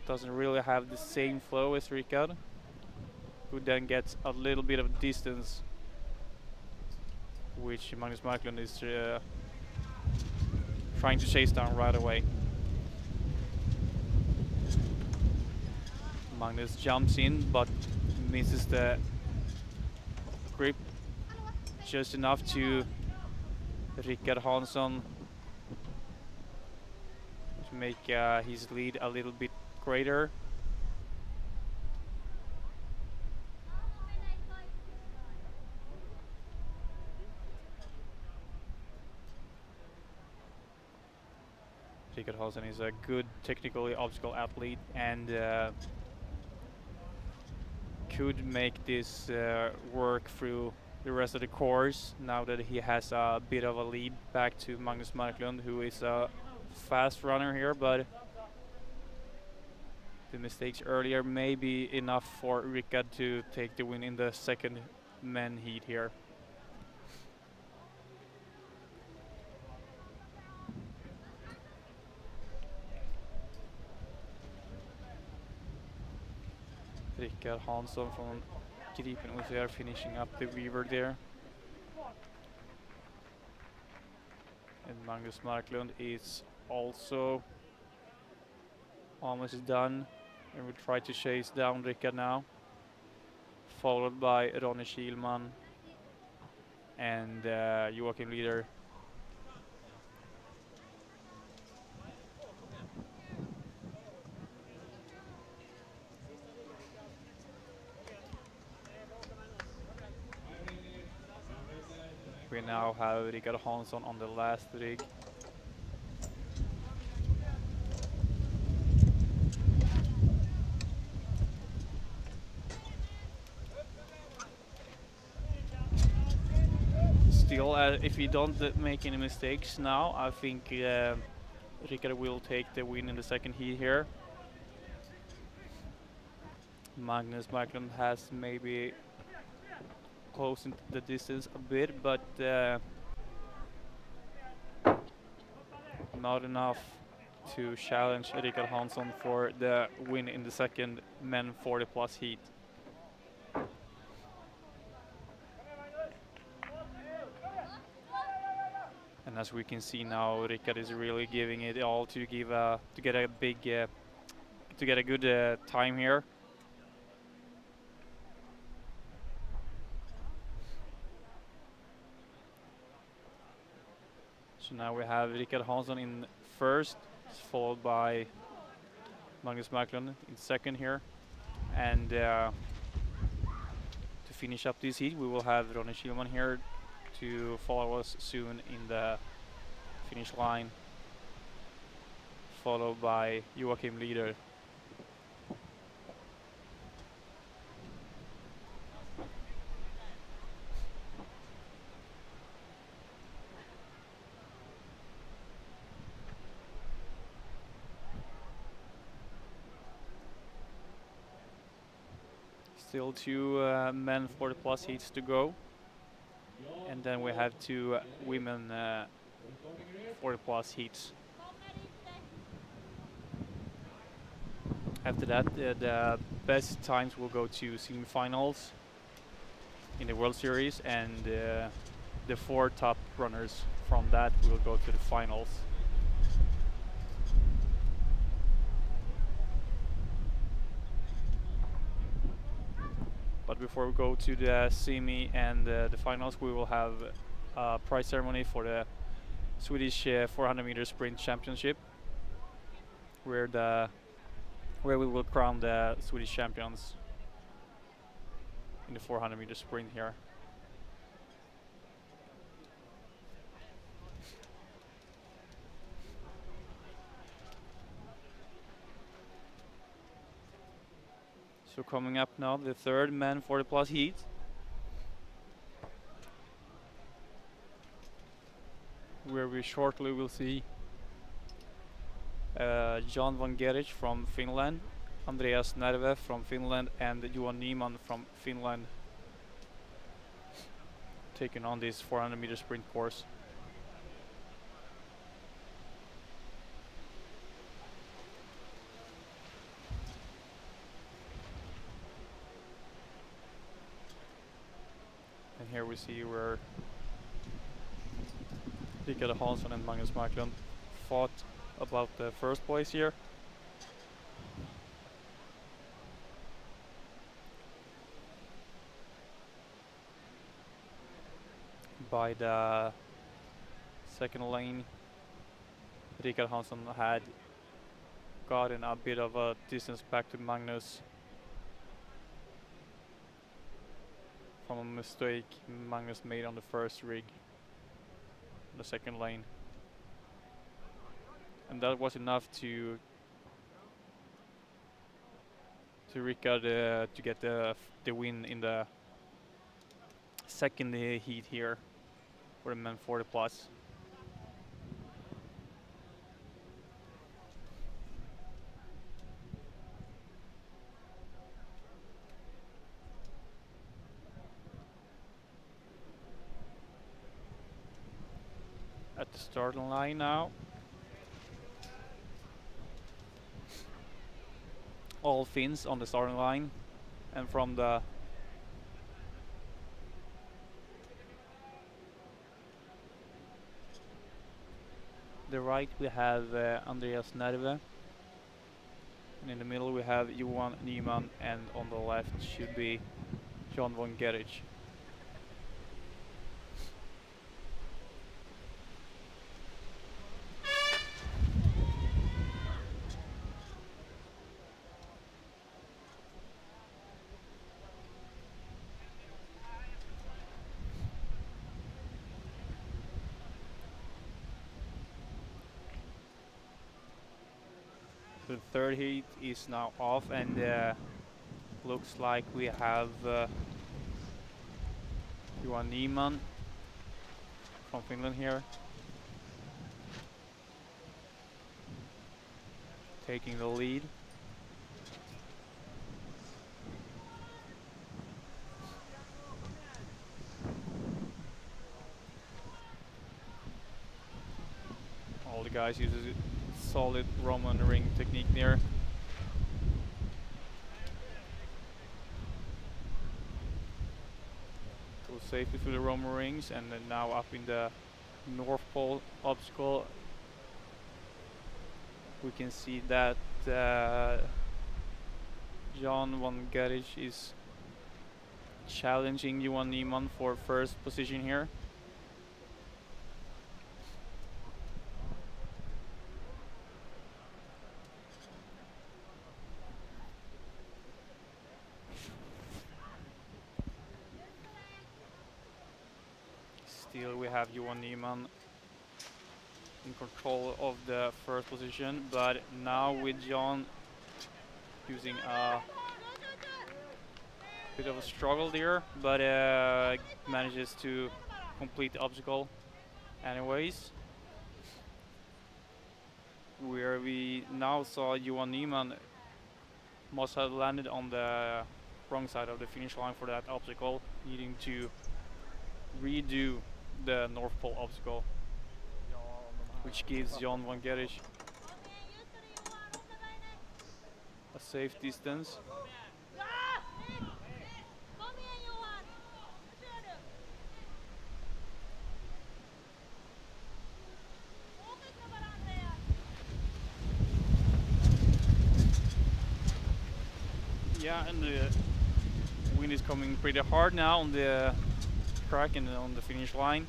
doesn't really have the same flow as Rickard, who then gets a little bit of distance, which Magnus Marklund is trying to chase down right away. Magnus jumps in but misses the grip just enough to Rickard Hansson to make his lead a little bit greater. Rickard Hansson is a good technically obstacle athlete and could make this work through the rest of the course, now that he has a bit of a lead back to Magnus Marklund, who is a fast runner here, but the mistakes earlier may be enough for Rickard to take the win in the second men heat here. Rickard Hansson from Gripen Oser finishing up the Weaver there. And Magnus Marklund is also almost done and will try to chase down Rickard now, followed by Ronny Kielman and Joachim Lieder. We now have Rickard Hansson on the last rig. Still, if we don't make any mistakes now, I think Rickard will take the win in the second heat here. Magnus Marklund has maybe closing the distance a bit, but not enough to challenge Rickard Hansson for the win in the second men 40 plus heat. And as we can see now, Rickard is really giving it all to get a good time here. So now we have Rickard Hansson in first, followed by Magnus Marklund in second here. And to finish up this heat, we will have Ronny Kielman here to follow us soon in the finish line, followed by Joachim Lieder. Still two men 40 plus heats to go, and then we have two women 40 plus heats. After that, the best times will go to semifinals in the World Series, and the four top runners from that will go to the finals. But But before we go to the semi and the finals, we will have a prize ceremony for the Swedish 400 meter sprint championship, where we will crown the Swedish champions in the 400 meter sprint here. So coming up now, the third men 40 plus heat. Where we shortly will see John von Gerich from Finland, Andreas Nerve from Finland, and Johan Nyman from Finland taking on this 400 meter sprint course. And here we see where Rickard Hansson and Magnus Marklund fought about the first place here. By the second lane, Rickard Hansson had gotten a bit of a distance back to Magnus from a mistake Magnus made on the first rig, the second lane. And that was enough to Rickard to get the win in the second heat here for the men 40 plus. At the starting line now. All Finns on the starting line, and from the right we have Andreas Nerve, and in the middle we have Johan Nyman, and on the left should be John von Gerich. The third heat is now off, and looks like we have Johan Nyman from Finland here taking the lead. All the guys use solid Roman ring technique there. Go safely through the Roman rings, and then now up in the North Pole obstacle we can see that John von Gerich is challenging Johan Nyman for first position here. Still we have Johan Nyman in control of the first position, but now with John using a bit of a struggle there, but manages to complete the obstacle anyways. Where we now saw Johan Nyman must have landed on the wrong side of the finish line for that obstacle, needing to redo the North Pole obstacle, which gives John von Gerich a safe distance. Yeah, and the wind is coming pretty hard now on the track and on the finish line.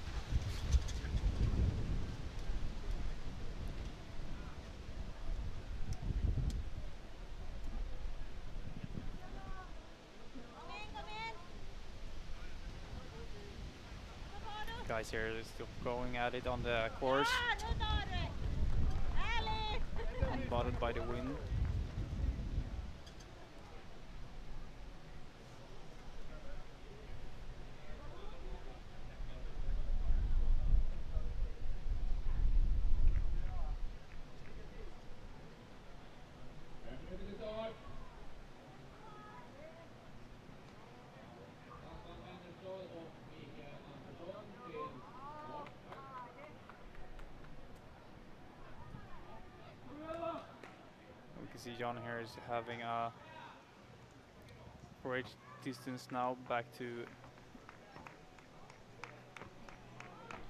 Guys here is still going at it on the course, unbothered by the wind. See John here is having a great distance now back to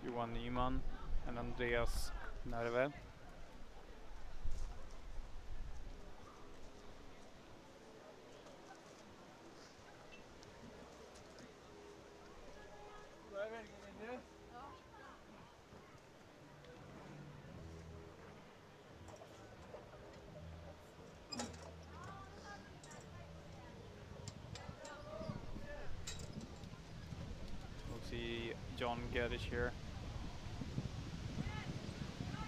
Johan Nyman and Andreas Nerve. See John Geddes here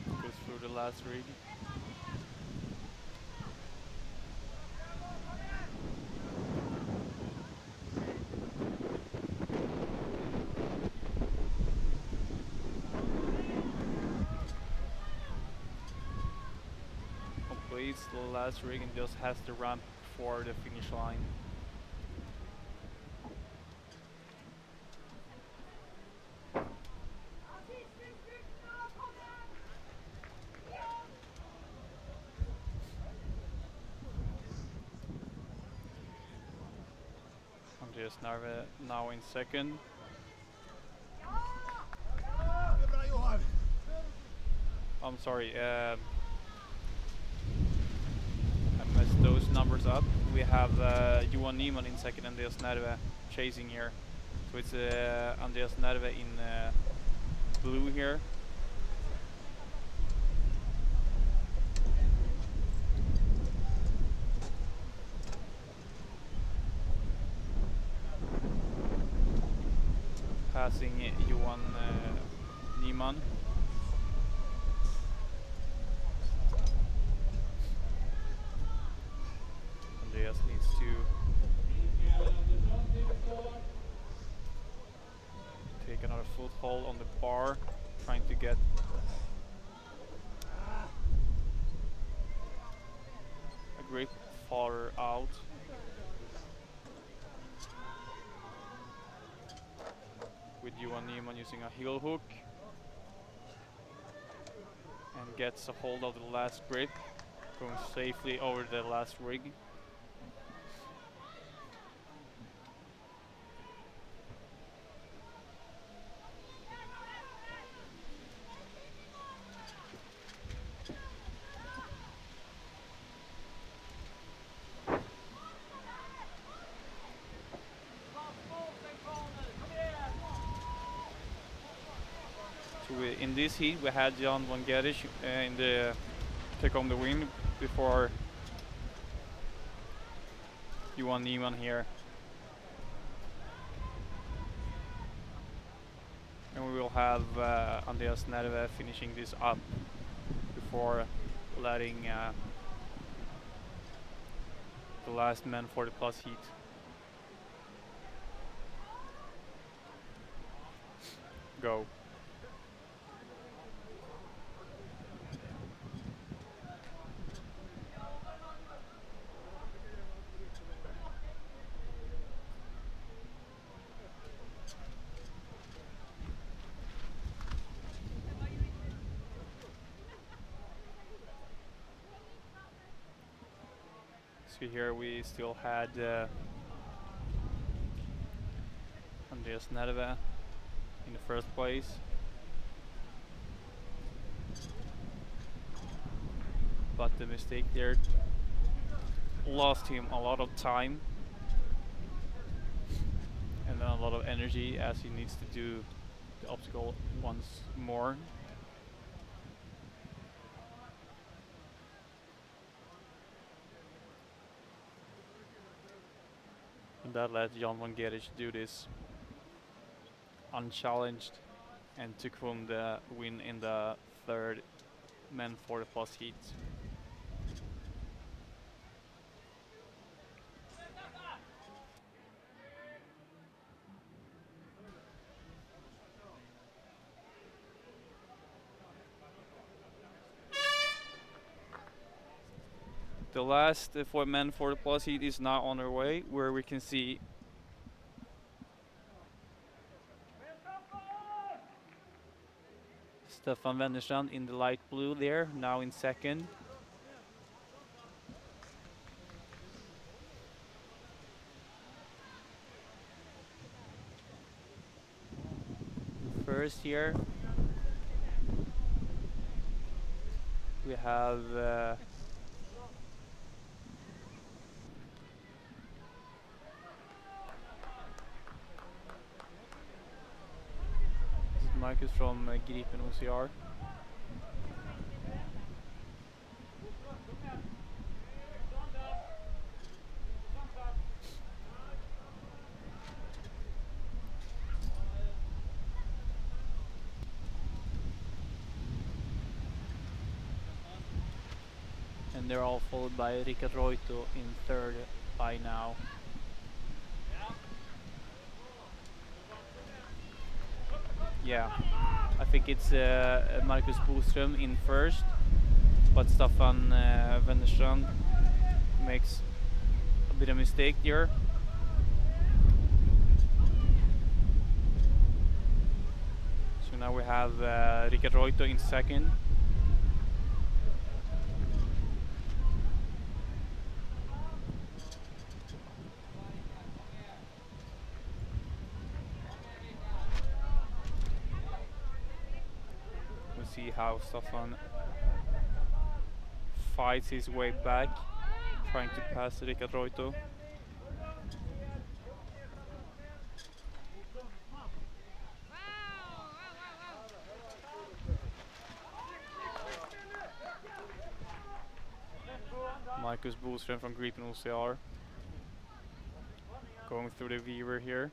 goes through the last rig. Completes the last rig and just has to run for the finish line. Andreas Narve now in second. I'm sorry, I messed those numbers up. We have Johan Nyman in second and Andreas Narve chasing here. So it's Andreas Narve in blue here. Passing Johan Nyman. Andreas needs to take another foothold on the bar, trying to get a grip farther out. With Johan Nyman using a heel hook and gets a hold of the last grip, going safely over the last rig. In this heat, we had Jan van Gerich in the take home the win before Johan Nyman here, and we will have Andreas Nerve finishing this up before letting the last man for the plus heat go. Here we still had Andreas Nerve in the first place. But the mistake there lost him a lot of time. lot of energy as he needs to do the obstacle once more. And that let Jan van Gerich do this unchallenged and took home the win in the third men 40 plus heat. The last for men 40 plus heat is now on our way, where we can see Stefan Wennerstrand in the light blue there, now in second. First here we have Marcus from Gripen OCR. And they're all followed by Rickard Reuto in third by now. Yeah, I think it's Marcus Boström in first, but Staffan Wennerstrand makes a bit of mistake here. So now we have Rickard Reuto in second. See how Staffan fights his way back, trying to pass Rickard Reuto. Marcus Boström from Gripen OCR going through the Weaver here,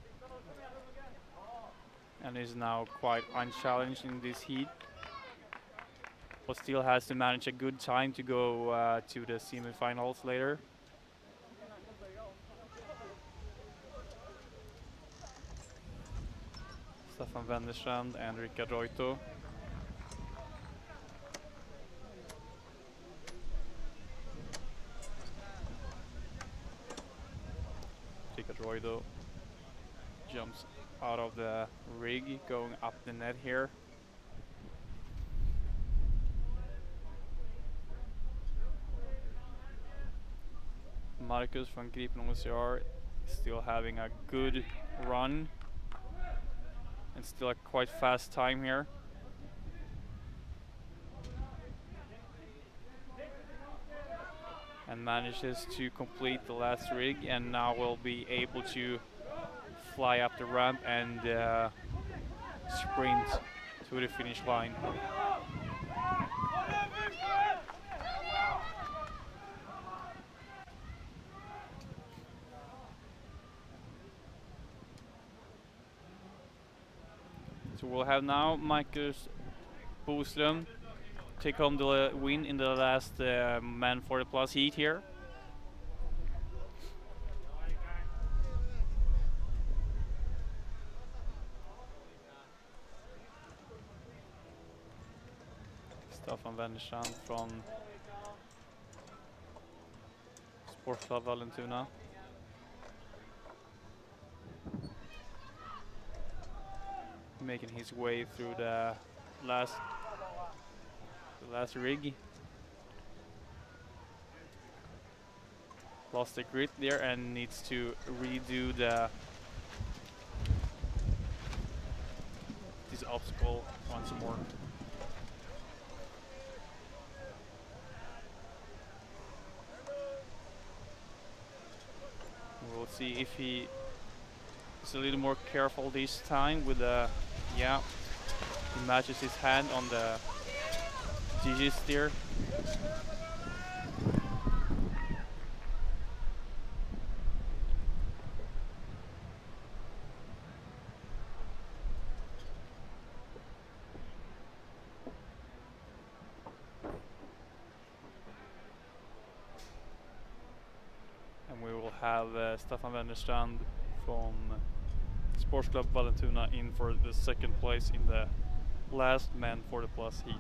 and is now quite unchallenged in this heat, but still has to manage a good time to go to the semifinals later. Stefan Wennerstrand and Rickard Reuto. Rickard Reuto jumps out of the rig, going up the net here. Marcus from Gripen OCR still having a good run and still a quite fast time here. And manages to complete the last rig, and now will be able to fly up the ramp and sprint to the finish line. So we'll have now Marcus Boström take home the win in the last man 40 plus heat here. Staffan Wennerstrand from Sportclub Vallentuna. Making his way through the last rig. Lost the grid there and needs to redo this obstacle once more. We'll see if he He's a little more careful this time with the, yeah, he matches his hand on the GG steer. And we will have Staffan Wennerstrand from Sports Club Vallentuna in for the second place in the last man for the plus heat.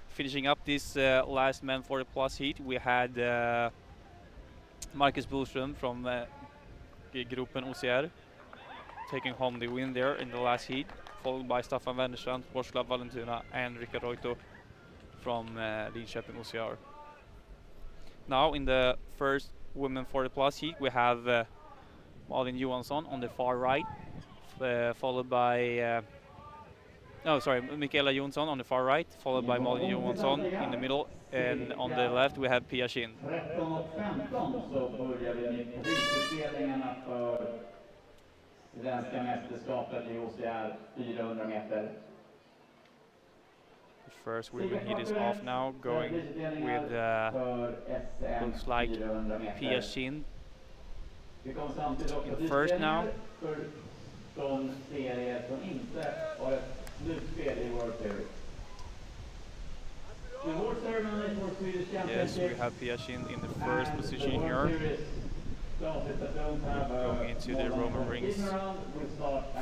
Finishing up this last man for the plus heat, we had Marcus Boström from Gruppen OCR taking home the win there in the last heat, followed by Staffan Wennerstrand, Sports Club Vallentuna, and Rickard Reuto from Linköping OCR. Now in the first women for the plus heat, we have Malin Johansson on the far right, followed by Mikaela Jonsson on the far right, followed by Malin Johansson in the middle, and on the left we have Pia Kind. 13:15 så börjar vi med prisutdelningarna för svenska mästerskapet i OCR 400 meter. The first women heat is off now, going with looks like Pia Kind in first now. De serier som inte har ett slutspel i World Series. Yes, we have Pia Kind in the first position here, going into the Roman rings,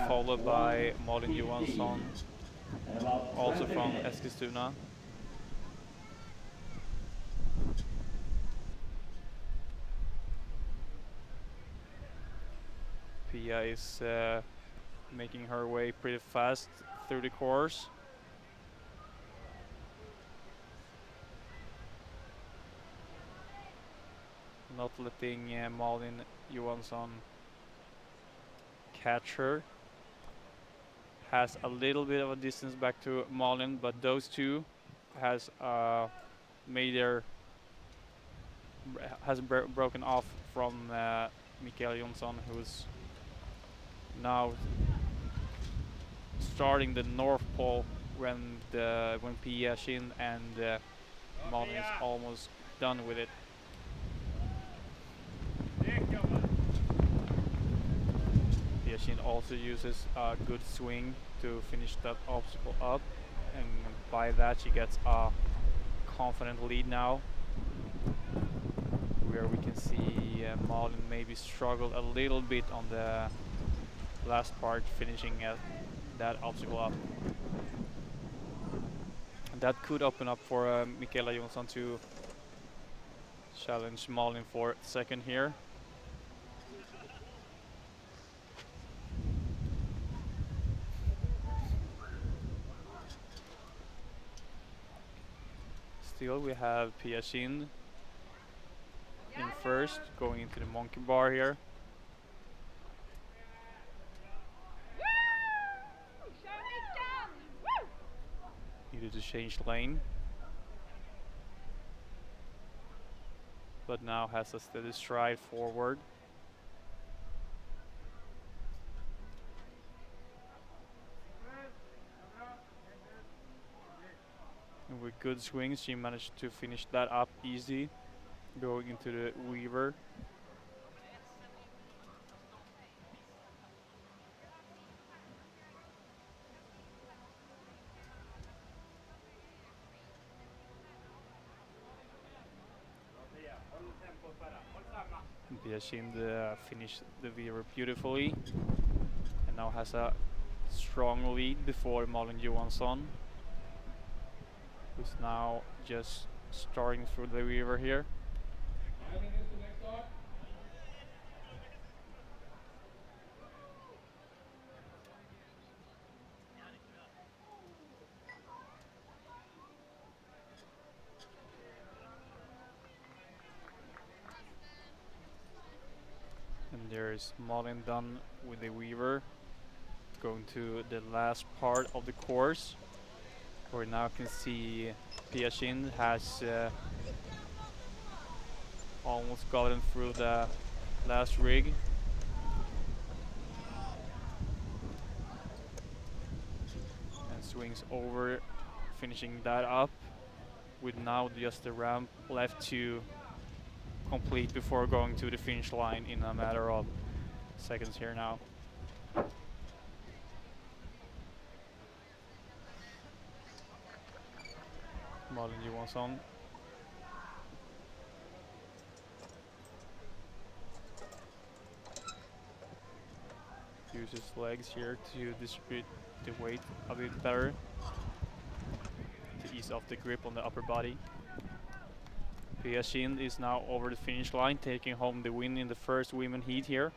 followed by Malin Johansson, also from Eskilstuna. Pia is making her way pretty fast through the course. Not letting Malin Johansson catch her. Has a little bit of a distance back to Malin, but those two has broken off from Mikaela Jonsson, who's now starting the North Pole when Pia Shin and Malin is almost done with it. Pia Shin also uses a good swing to finish that obstacle up, and by that she gets a confident lead now, where we can see Malin maybe struggled a little bit on the last part, finishing that obstacle up. And that could open up for Michaela Jonsson to challenge Malin for second here. Still, we have Pia Shin in first, going into the monkey bar here. Needed to change lane, but now has a steady stride forward. And with good swings, she managed to finish that up easy, going into the weaver. Pia Shin finished the weaver beautifully, and now has a strong lead before Malin Johansson, who's now just starting through the weaver here. And there's Malin done with the weaver, going to the last part of the course, where now can see Pia Shin has almost gotten through the last rig. And swings over, finishing that up, with now just the ramp left to complete before going to the finish line in a matter of seconds here now. Malin Johansson uses legs here to distribute the weight a bit better, to ease off the grip on the upper body. Pia Shin is now over the finish line, taking home the win in the first women heat here.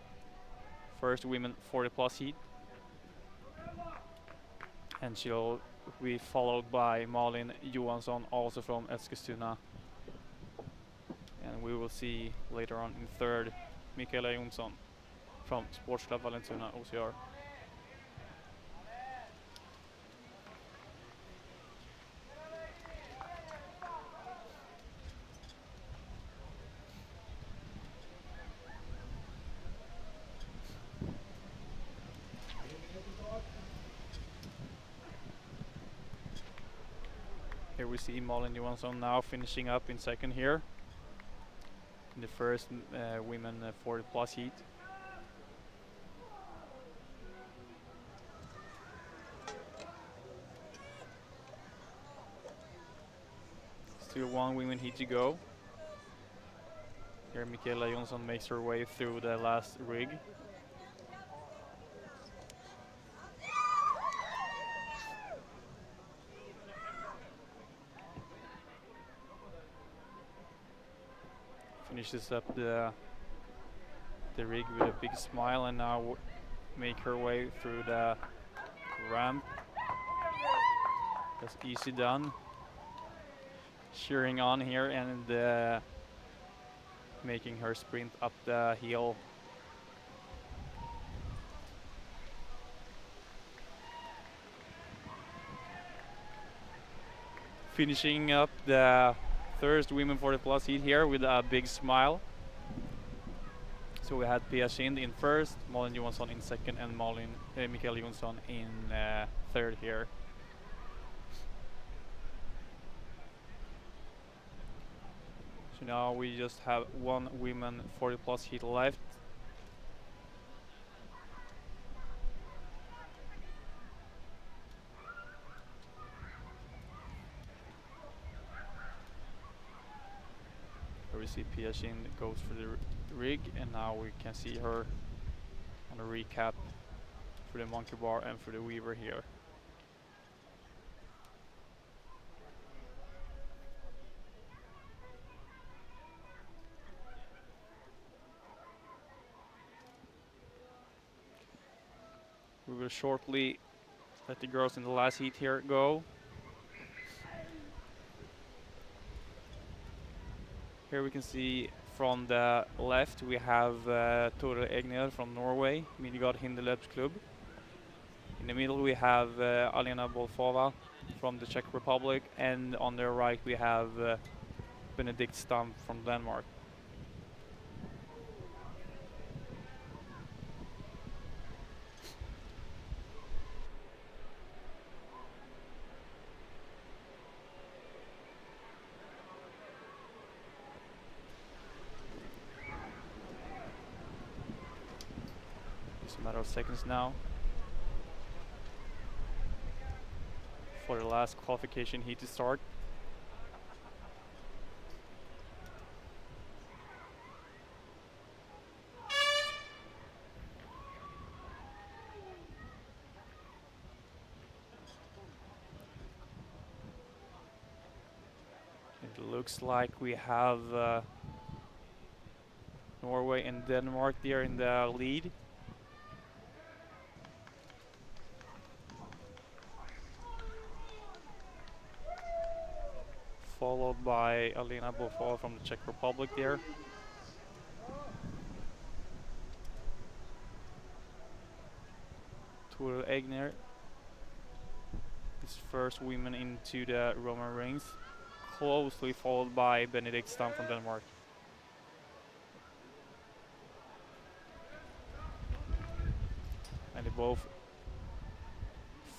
First women 40+ heat. And she'll be followed by Malin Johansson, also from Eskilstuna. And we will see later on in third, Michaela Jonsson from Sports Club Vallentuna OCR. Here we see Malin Johansson now finishing up in second here in the first women 40+ heat. Still one women heat to go. Here Michaela Jonsson makes her way through the last rig. Finishes up the rig with a big smile, and now make her way through the ramp. That's easy done. Shearing on here and making her sprint up the hill. Finishing up the third women 40+ heat here with a big smile. So we had Pia Shin in first, Malin Johansson in second, and Michaela Jonsson in third here. Now we just have one women 40 plus heat left. Here we see Pia Shin goes for the rig, and now we can see her on a recap for the monkey bar and for the weaver here. We will shortly let the girls in the last heat here go. Here we can see from the left we have Tore Egner from Norway, Midgard Hinderløpsklubb. In the middle we have Alena Bolfova from the Czech Republic, and on the right we have Benedikt Stam from Denmark. Just a matter of seconds now for the last qualification heat to start. It looks like we have Norway and Denmark there in the lead. Followed by Alena Bolfova from the Czech Republic there. Tore Egner is first woman into the Roman rings, closely followed by Benedikt Stam from Denmark. And they both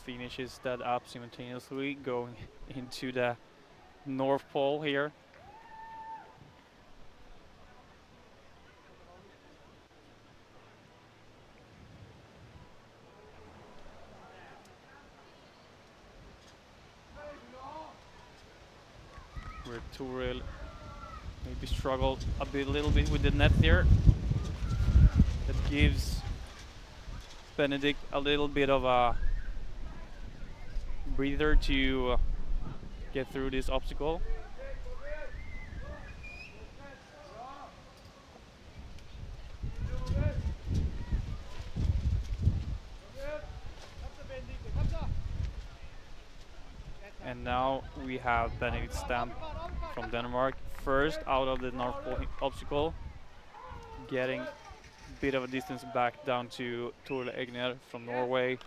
finishes that up simultaneously, going into the North Pole here. Where Toril maybe struggled a little bit with the net there. That gives Benedikt a little bit of a breather to get through this obstacle. And now we have Benedikt Stam from Denmark, first out of the North Pole obstacle, getting a bit of a distance back down to Tore Egner from Norway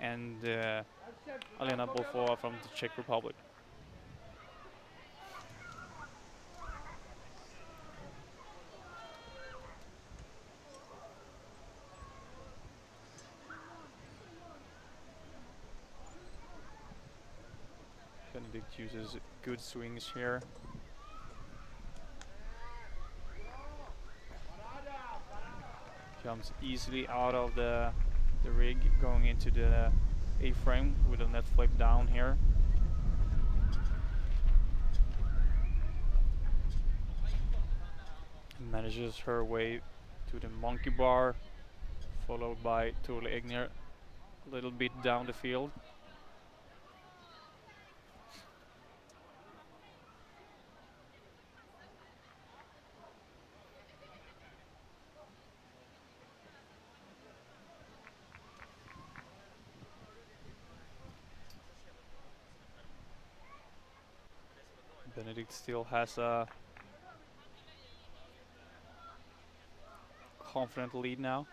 and Alena Bolfova from the Czech Republic. Benedikt uses good swings here. Comes easily out of the rig, going into the A-frame with a net flip down here. Manages her way to the monkey bar, followed by Tore Egner a little bit down the field. Benedikt still has a confident lead now.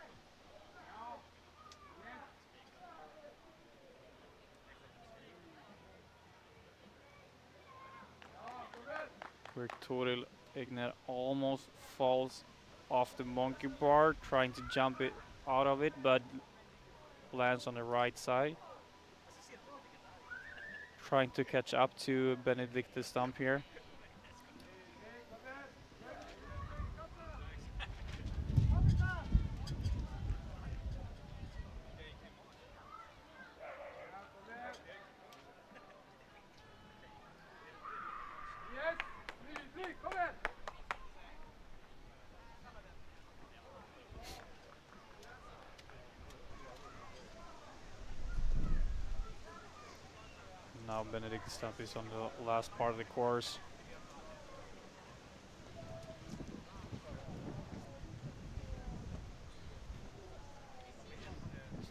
Where Tore Egner almost falls off the monkey bar, trying to jump it out of it, but lands on the right side. Trying to catch up to Benedikt Stam here. now Benedict Stamp is on the last part of the course.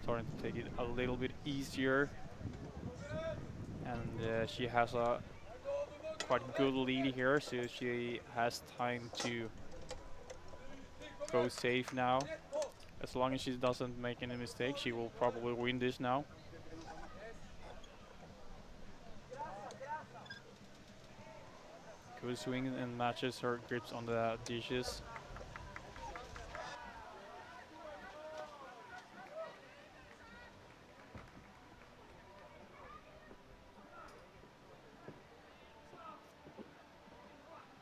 Starting to take it a little bit easier, and she has a quite good lead here, so she has time to go safe now. As long as she doesn't make any mistakes, she will probably win this now. Good swing and matches her grips on the dishes.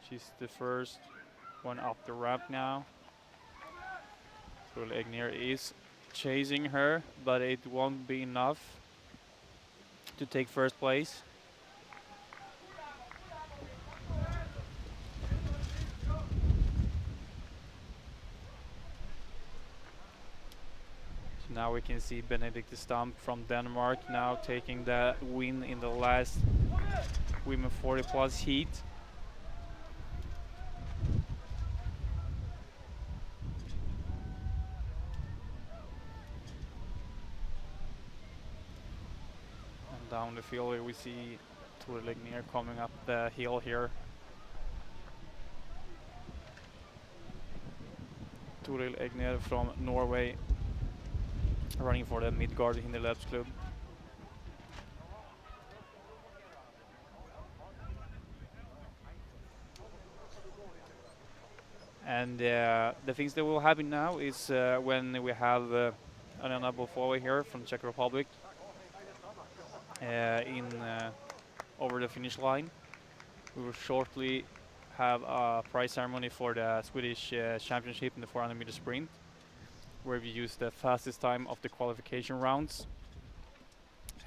She's the first one up the ramp now. Tul Egner is chasing her, but it won't be enough to take first place. So now we can see Benedict Stamp from Denmark now taking the win in the last women 40 plus heat. Down the field here we see Tul Egner coming up the hill here. Tul Egner from Norway, running for the Midgard Hinderløbsklub. And the things that will happen now is when we have Alena Bofova here from Czech Republic over the finish line. We will shortly have a prize ceremony for the Swedish championship in the 400 meter sprint, where we use the fastest time of the qualification rounds.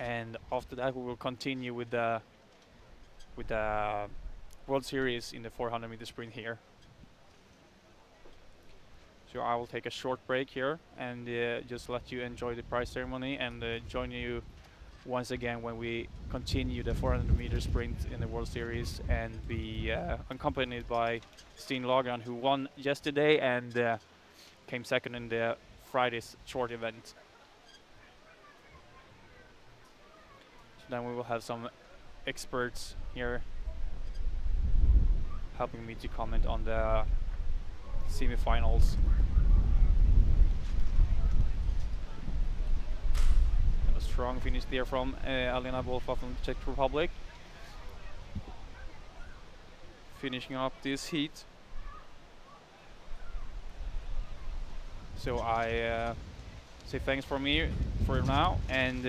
And after that we will continue with the World Series in the 400 meter sprint here. So I will take a short break here and just let you enjoy the prize ceremony, and join you once again when we continue the 400 meter sprint in the World Series, and be accompanied by Steen Lagerland, who won yesterday and came second in the Friday's short event. So then we will have some experts here helping me to comment on the semifinals. And a strong finish there from Alena Bofova from the Czech Republic, finishing up this heat. So I say thanks for me for now, and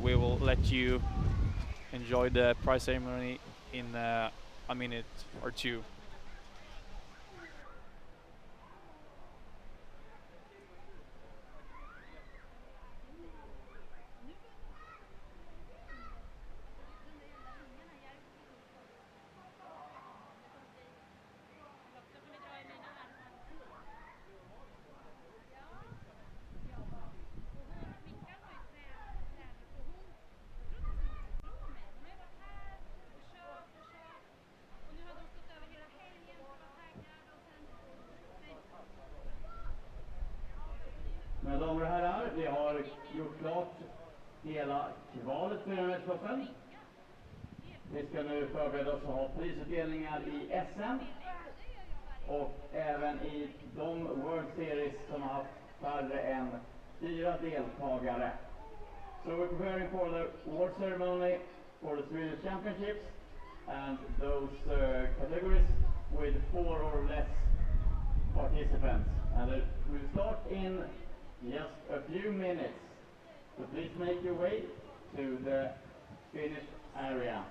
we will let you enjoy the prize ceremony in a minute or two. Mina damer och herrar, vi har gjort klart hela kvalet för järnvägsproffen. Vi ska nu förbereda oss att ha prisutdelningar i SM och även i de World Series som har haft färre än 4 deltagare. So we're preparing for the award ceremony for the Swedish Championships and those categories with 4 or less participants. And we'll start in just a few minutes. So please make your way to the finish area.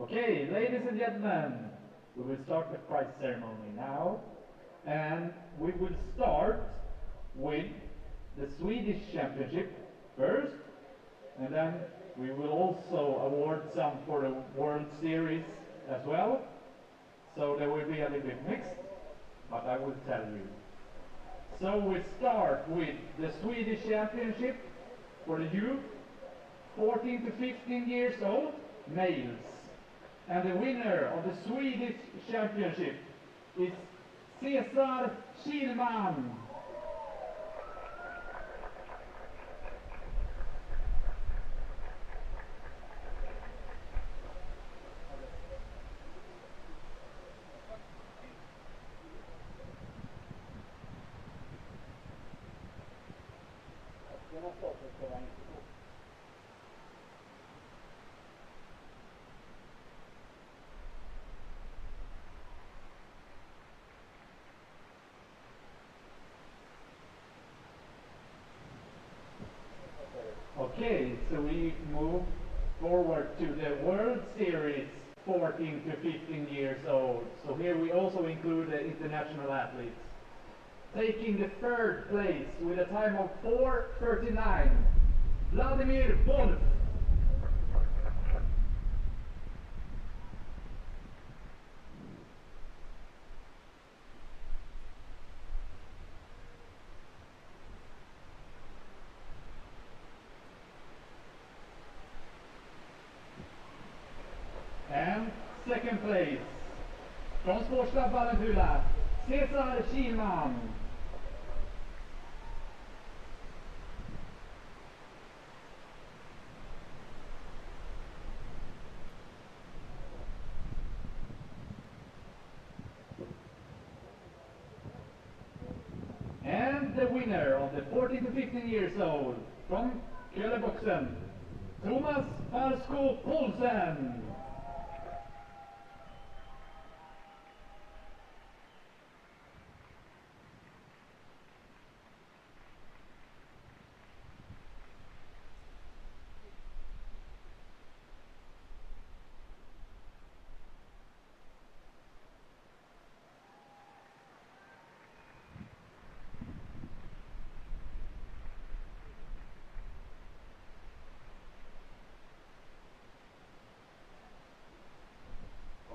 Okay, ladies and gentlemen, we will start the prize ceremony now. And we will start with the Swedish Championship first, and then we will also award some for the World Series as well. So there will be a little bit mixed, but I will tell you. So we start with the Swedish Championship for the youth, 14 to 15 years old, males. And the winner of the Swedish Championship is Cesar Kilman. Okay, so we move forward to the World Series 14 to 15 years old. So here we also include the international athletes. Taking the third place with a time of 4:39, Vladimir Wolf. And second place, from Sportstad Vallentuna, Cesar Kilman. And the winner of the 14 to 15 years old, from Kölleboxen, Thomas Falsko Poulsen.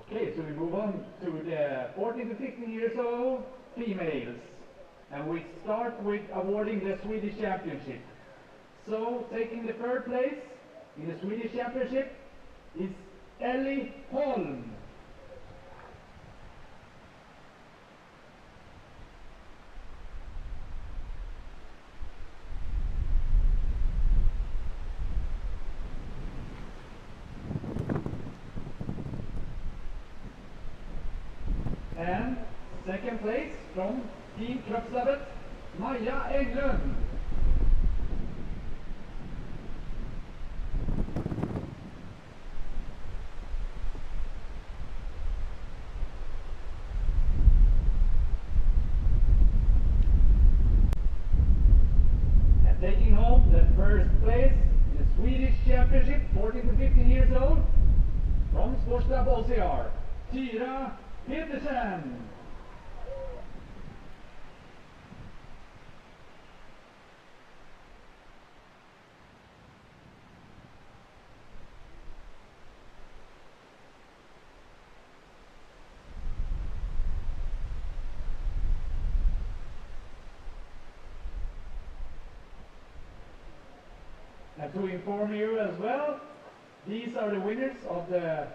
Okay, so we move on to the 14 to 15 years old females. And we start with awarding the Swedish Championship. So, taking the third place in the Swedish Championship is Ellie Holm. And second place from Team Kroppsabet, Maja Englund. And taking home the first place in the Swedish Championship, 14 to 15 years old, from Sportstad Bolsiar, Tyra Petersen. And to inform you as well, these are the winners of the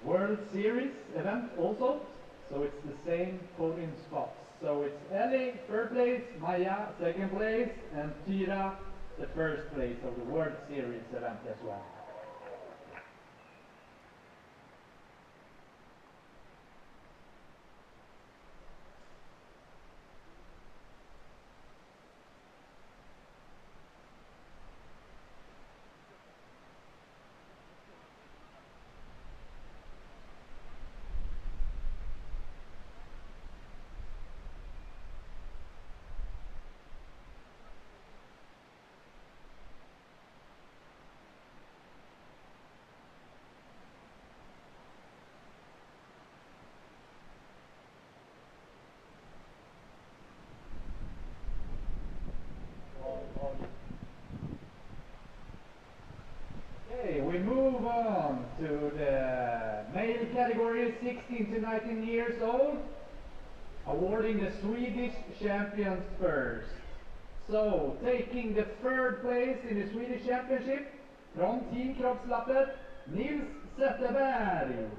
World Series event also. So it's the same podium spots. So it's Ellie, third place, Maja, second place, and Tyra, the first place of the World Series event as well. years old, awarding the Swedish champions first. So, taking the third place in the Swedish championship from Team Kroppslappet, Nils Zetterberg.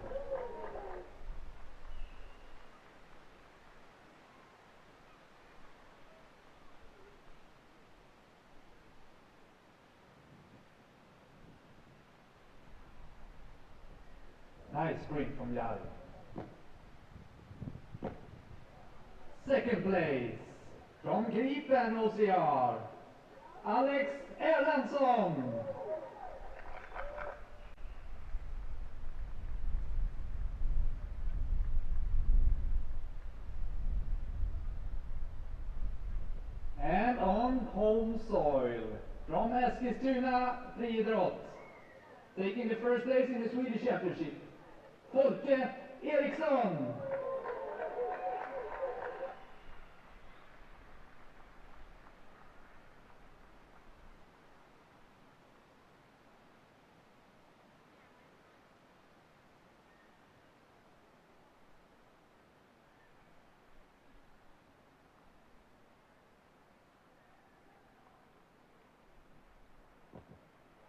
Nice sprint from Jari. Second place from Gripen OCR, Alex Erlandsson. And on home soil from Eskilstuna Friidrott, taking the first place in the Swedish Championship, Folke Eriksson.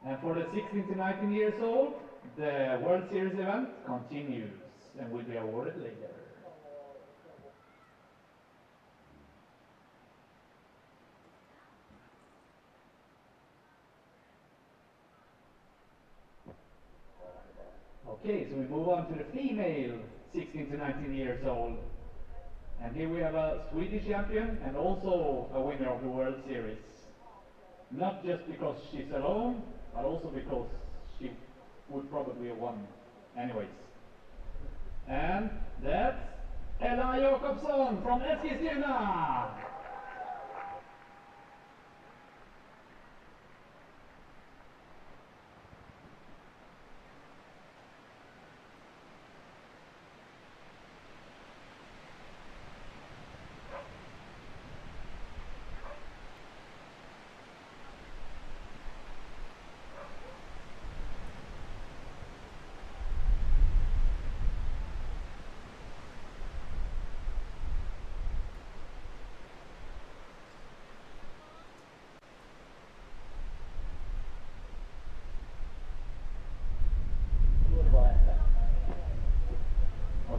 And for the 16 to 19 years old, the World Series event continues and will be awarded later. Okay, so we move on to the female 16 to 19 years old. And here we have a Swedish champion and also a winner of the World Series. Not just because she's alone, but also because she would probably have won anyways. And that's Ella Jakobsson from Eskilstuna.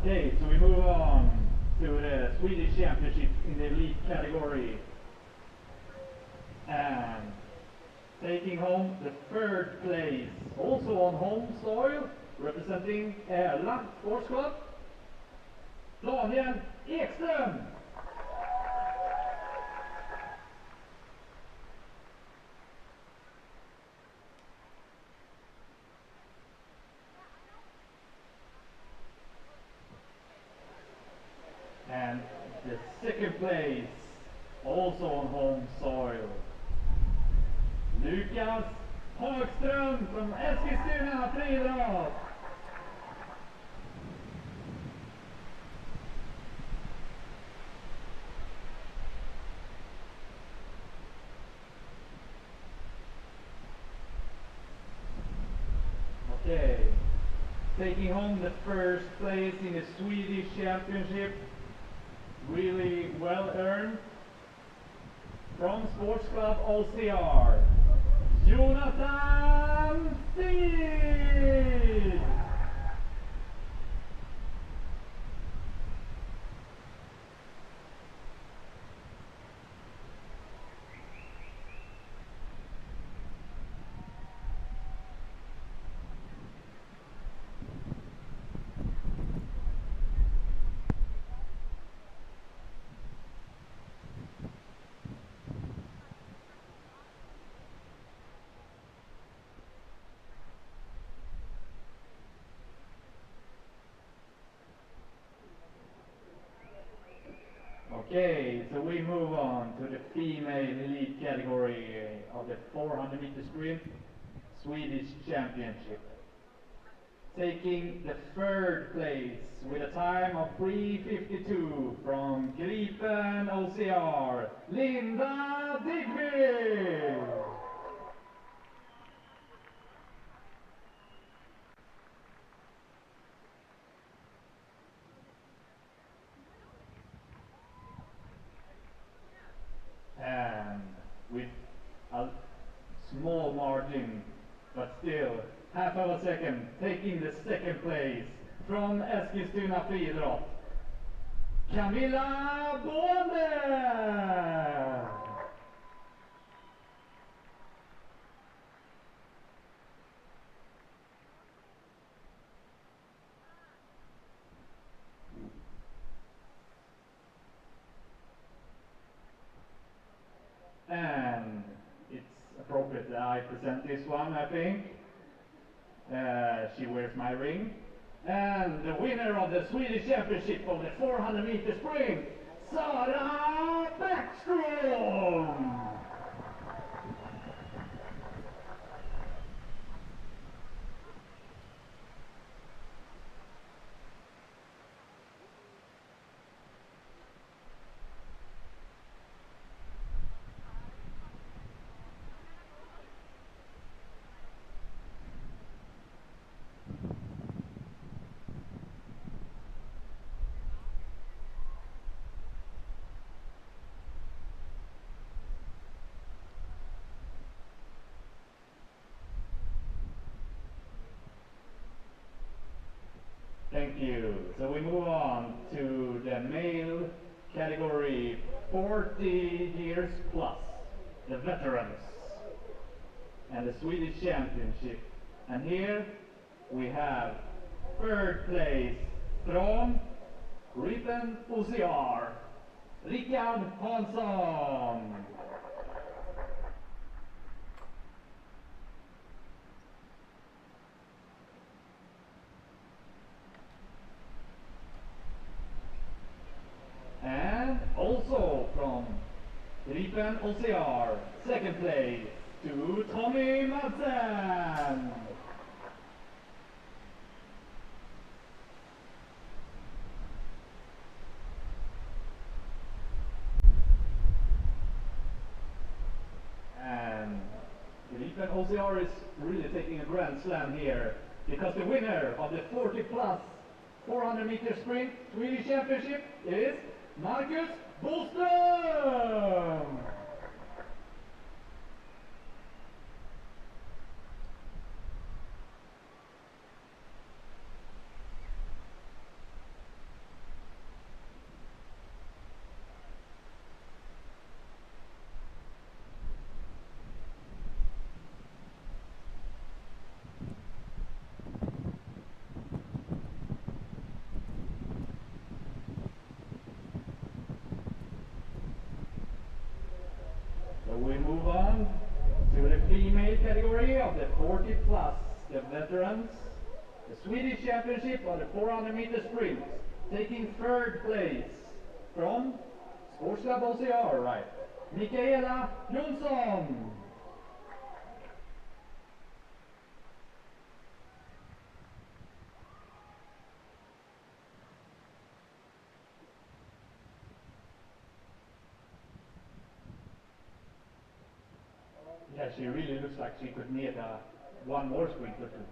Okay, so we move on to the Swedish Championship in the elite category. And taking home the third place, also on home soil, representing Erla Sports Club, Daniel Ekström. And the second place, also on home soil, Lukas Hagström from Eskilstuna Friidrott. Okay, taking home the first place in the Swedish Championship, really well earned, from Sports Club OCR, Jonathan Stig. Okay, so we move on to the female elite category of the 400 meter sprint Swedish Championship. Taking the third place with a time of 3:52 from Gripen OCR, Linda Digby. från Eskilstuna friidrott, Camilla Bonde! And it's appropriate that I present this one, I think. She wears my ring. And the winner of the Swedish Championship of the 400 meter sprint, Sara Bäckström! Thank you. So we move on to the male category 40 years plus, the veterans, and the Swedish Championship. And here we have third place from Ripen OCR, Rickard Hansson. And also from Ripen OCR, second place to Tommy Madsen. And Ripen OCR is really taking a grand slam here, because the winner of the 40 plus 400 meter sprint Swedish Championship is Marcus Boström! We move on to the female category of the 40 plus, the veterans, the Swedish Championship of the 400 meter sprint, taking third place from Sports Club OCR, right, Mikaela Jonsson. Yeah, she really looks like she could need one more sprint or two.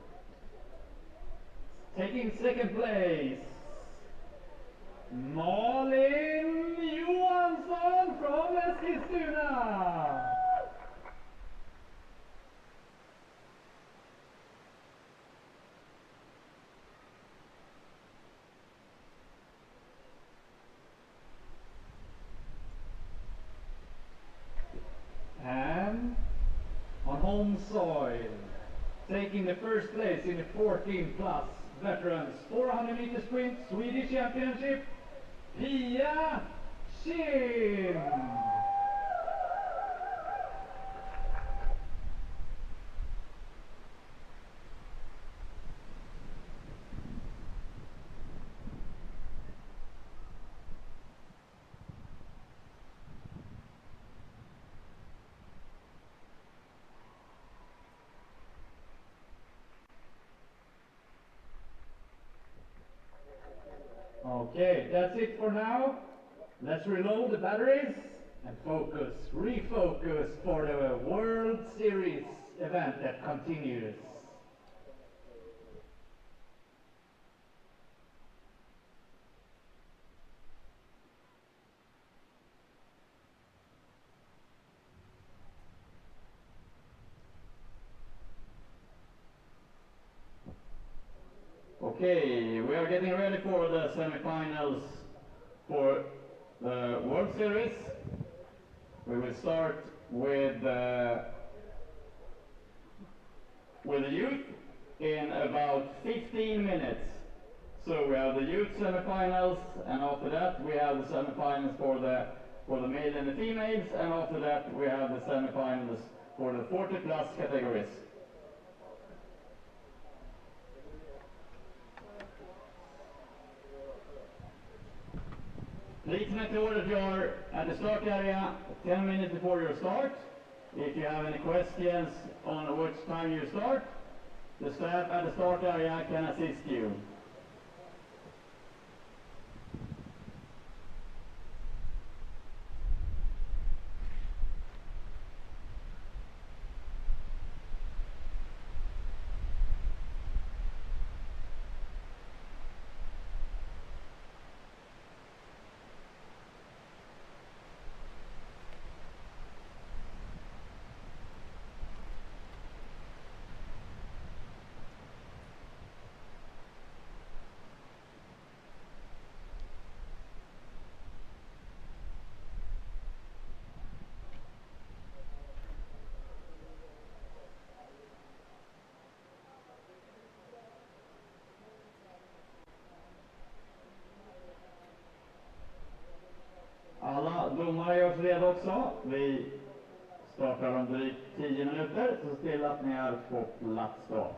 Taking second place, Malin Johansson from Eskilstuna. And on home soil, taking the first place in the 14 plus veterans 400 meter sprint Swedish Championship, Pia Shin. Okay, that's it for now. Let's reload the batteries and focus, refocus for the World Series event that continues. Okay, we are getting ready for the semifinals for the World Series. We will start with the youth in about 15 minutes. So we have the youth semifinals, and after that we have the semifinals for the male and the females, and after that we have the semifinals for the 40 plus categories. Please make sure that you are at the start area 10 minutes before your start. If you have any questions on which time you start, the staff at the start area can assist you. Alla domare görs redo också. Vi startar om drygt 10 minuter, så se till att ni är på plats då.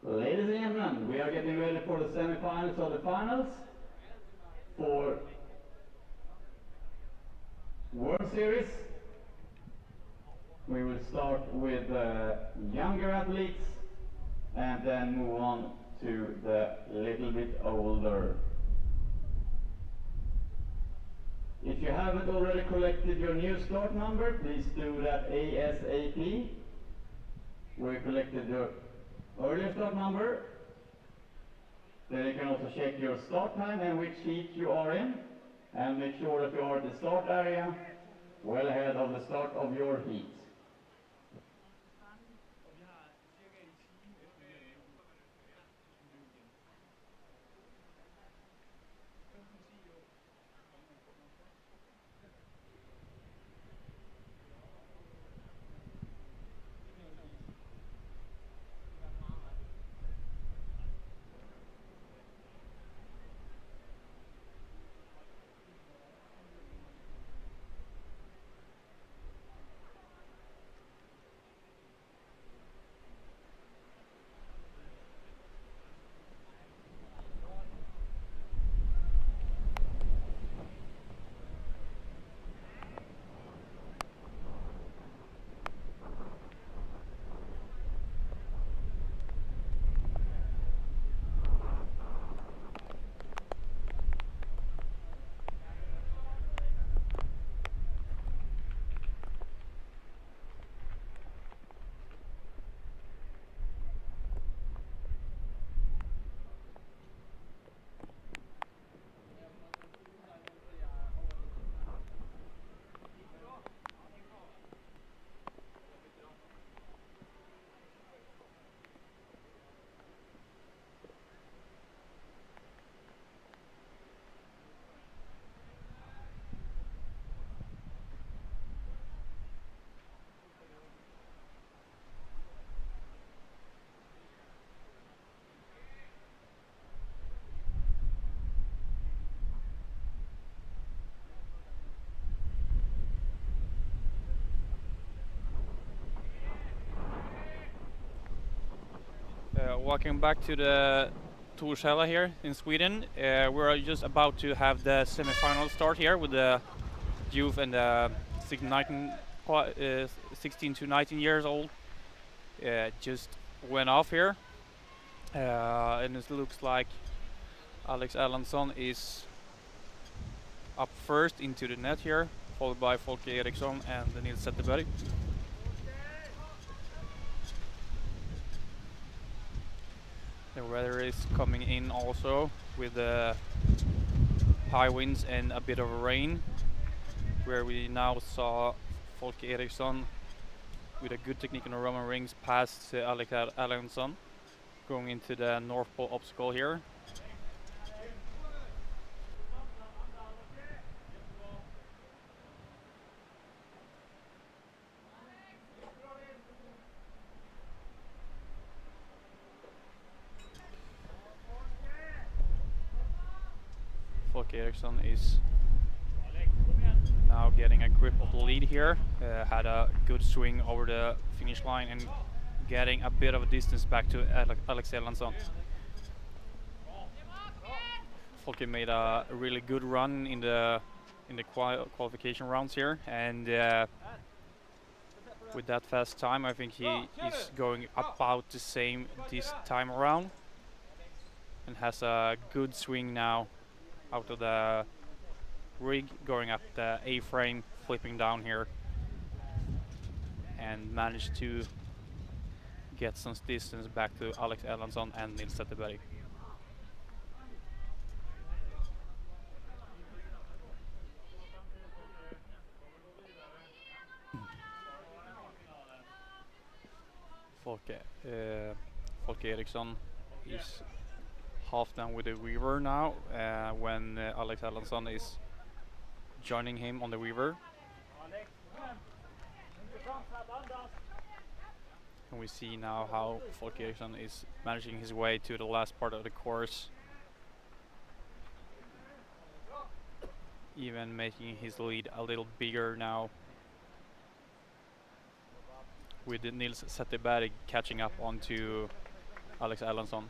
Ladies and gentlemen, we are getting ready for the semifinals of the finals for World Series. We will start with younger athletes and then move on to the little bit older. If you haven't already collected your new start number, please do that ASAP. We collected your earlier start number. Then you can also check your start time and which heat you are in, and make sure that you are at the start area well ahead of the start of your heat. Walking back to the Torshälla here in Sweden. We're just about to have the semi-final start here with the youth and the 16 to 19 years old. Just went off here. And it looks like Alex Erlandsson is up first into the net here, followed by Folke Eriksson and Nils Zetterberg. The weather is coming in also with high winds and a bit of rain, where we now saw Folke Eriksson with a good technique on the Roman rings past Alex Erlandsson going into the North Pole obstacle here. Folke Eriksson is now getting a grip of the lead here. Had a good swing over the finish line and getting a bit of a distance back to Alex Erlandsson. Folke made a really good run in the qualification rounds here, and with that fast time, I think he is going about the same this time around, and has a good swing now out of the rig, going up the A-frame, flipping down here, and managed to get some distance back to Alex Erlandsson and Nils Zetterberg. Folke Eriksson is half done with the Weaver now, when Alex Erlandsson is joining him on the Weaver. And we see now how Folke Eriksson is managing his way to the last part of the course, even making his lead a little bigger now, with Nils Zetterberg catching up onto Alex Erlandsson.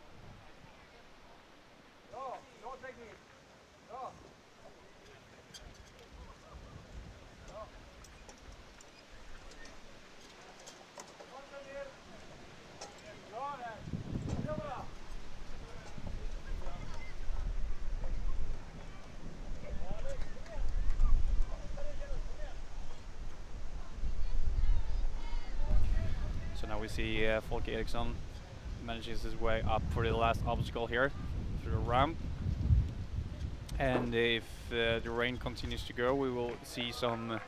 So now we see Folke Eriksson manages his way up for the last obstacle here through the ramp. And if the rain continues to go, we will see some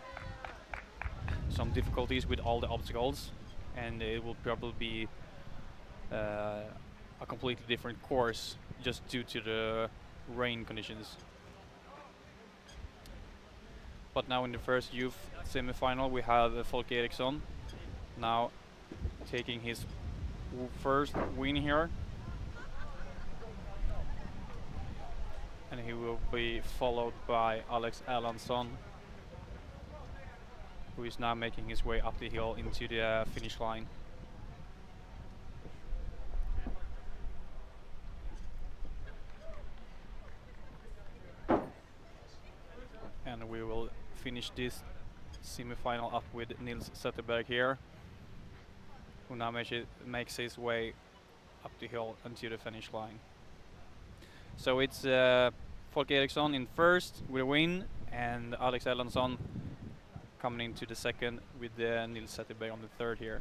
difficulties with all the obstacles, and it will probably be a completely different course just due to the rain conditions. But now in the first youth semi-final, we have Folke Eriksson now taking his first win here, and he will be followed by Alex Erlandsson, who is now making his way up the hill into the finish line. And we will finish this semi-final up with Nils Zetterberg here, who now makes his way up the hill until the finish line. So it's Folke Eriksson in first with a win, and Alex Erlandsson coming into the second with Nils Zetterberg on the third here.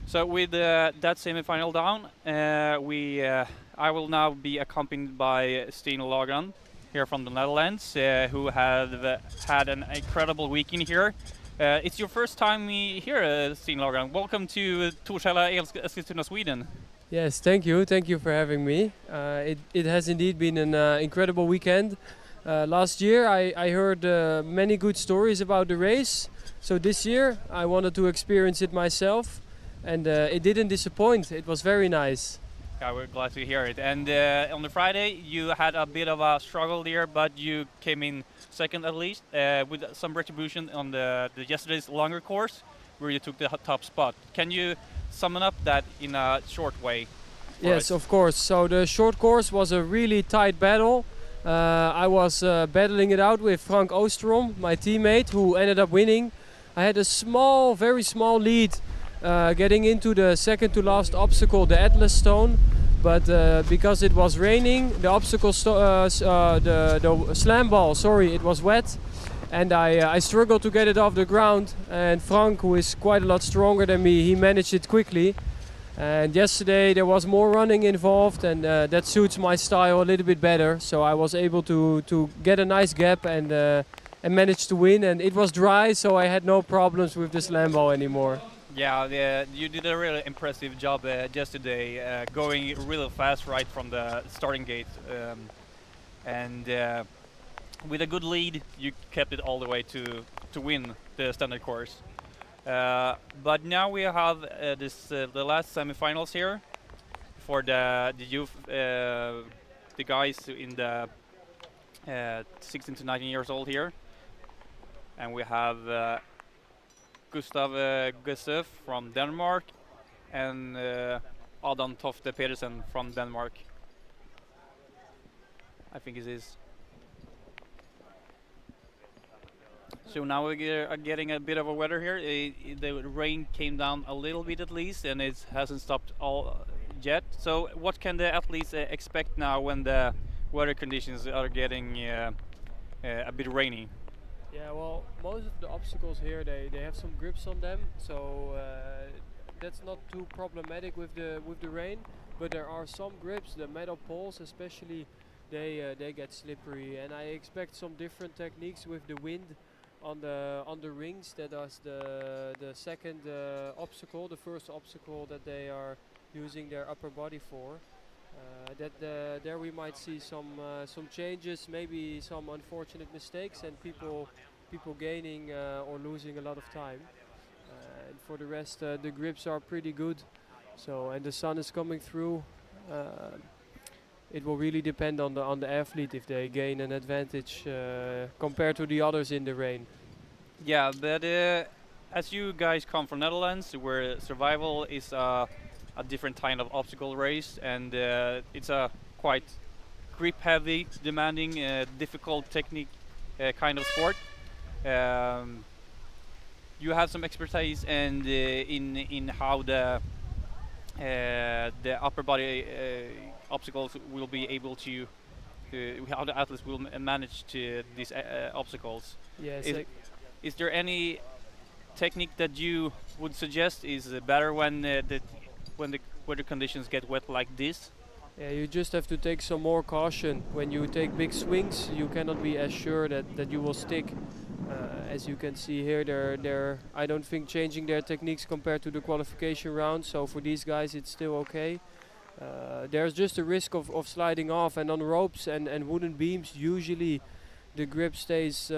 So with that semi-final down, I will now be accompanied by Stine Lagran here from the Netherlands, who have had an incredible weekend here. It's your first time here, Stine Lagran. Welcome to Torshälla Eskilstuna, Sweden. Yes, thank you. Thank you for having me. It has indeed been an incredible weekend. Last year I heard many good stories about the race. So this year I wanted to experience it myself. And it didn't disappoint. It was very nice. Yeah, we're glad to hear it. And on the Friday, you had a bit of a struggle there, but you came in second at least, with some retribution on the yesterday's longer course, where you took the top spot. Can you sum up that in a short way? Yes, us? of course. So the short course was a really tight battle. I was battling it out with Frank Oosterom, my teammate, who ended up winning. I had a small, very small lead getting into the second to last obstacle, the Atlas Stone. But because it was raining, the obstacle, the slam ball, sorry, it was wet. And I struggled to get it off the ground. And Frank, who is quite a lot stronger than me, he managed it quickly. And yesterday there was more running involved, and that suits my style a little bit better. So I was able to get a nice gap and managed to win. And it was dry, so I had no problems with the slam ball anymore. Yeah, you did a really impressive job yesterday, going really fast right from the starting gate, and with a good lead, you kept it all the way to win the standard course. But now we have the last semifinals here for the youth, the guys in the 16 to 19 years old here, and we have Gustav Gusev from Denmark and Adam Tofte Pedersen from Denmark. I think it is. So now we are getting a bit of a weather here. The rain came down a little bit at least, and it hasn't stopped all yet. So what can the athletes expect now when the weather conditions are getting a bit rainy? Yeah, well, most of the obstacles here they have some grips on them, so that's not too problematic with the rain. But there are some grips, the metal poles especially, they get slippery, and I expect some different techniques with the wind on the rings. That is the second obstacle, the first obstacle that they are using their upper body for. There we might see some changes, maybe some unfortunate mistakes, and people gaining or losing a lot of time. And for the rest, the grips are pretty good. So, and the sun is coming through. It will really depend on the athlete if they gain an advantage compared to the others in the rain. Yeah, but as you guys come from Netherlands, where survival is a different kind of obstacle race, and it's a quite grip-heavy, demanding, difficult technique kind of sport. You have some expertise and in how the upper body obstacles will be able to how the athletes will manage to these obstacles. Yes. Is there any technique that you would suggest is better when the weather conditions get wet like this? Yeah, you just have to take some more caution. When you take big swings, you cannot be as sure that you will stick. As you can see here, they're I don't think changing their techniques compared to the qualification round. So for these guys, it's still okay. There's just a risk of sliding off, and on ropes and wooden beams, usually the grip stays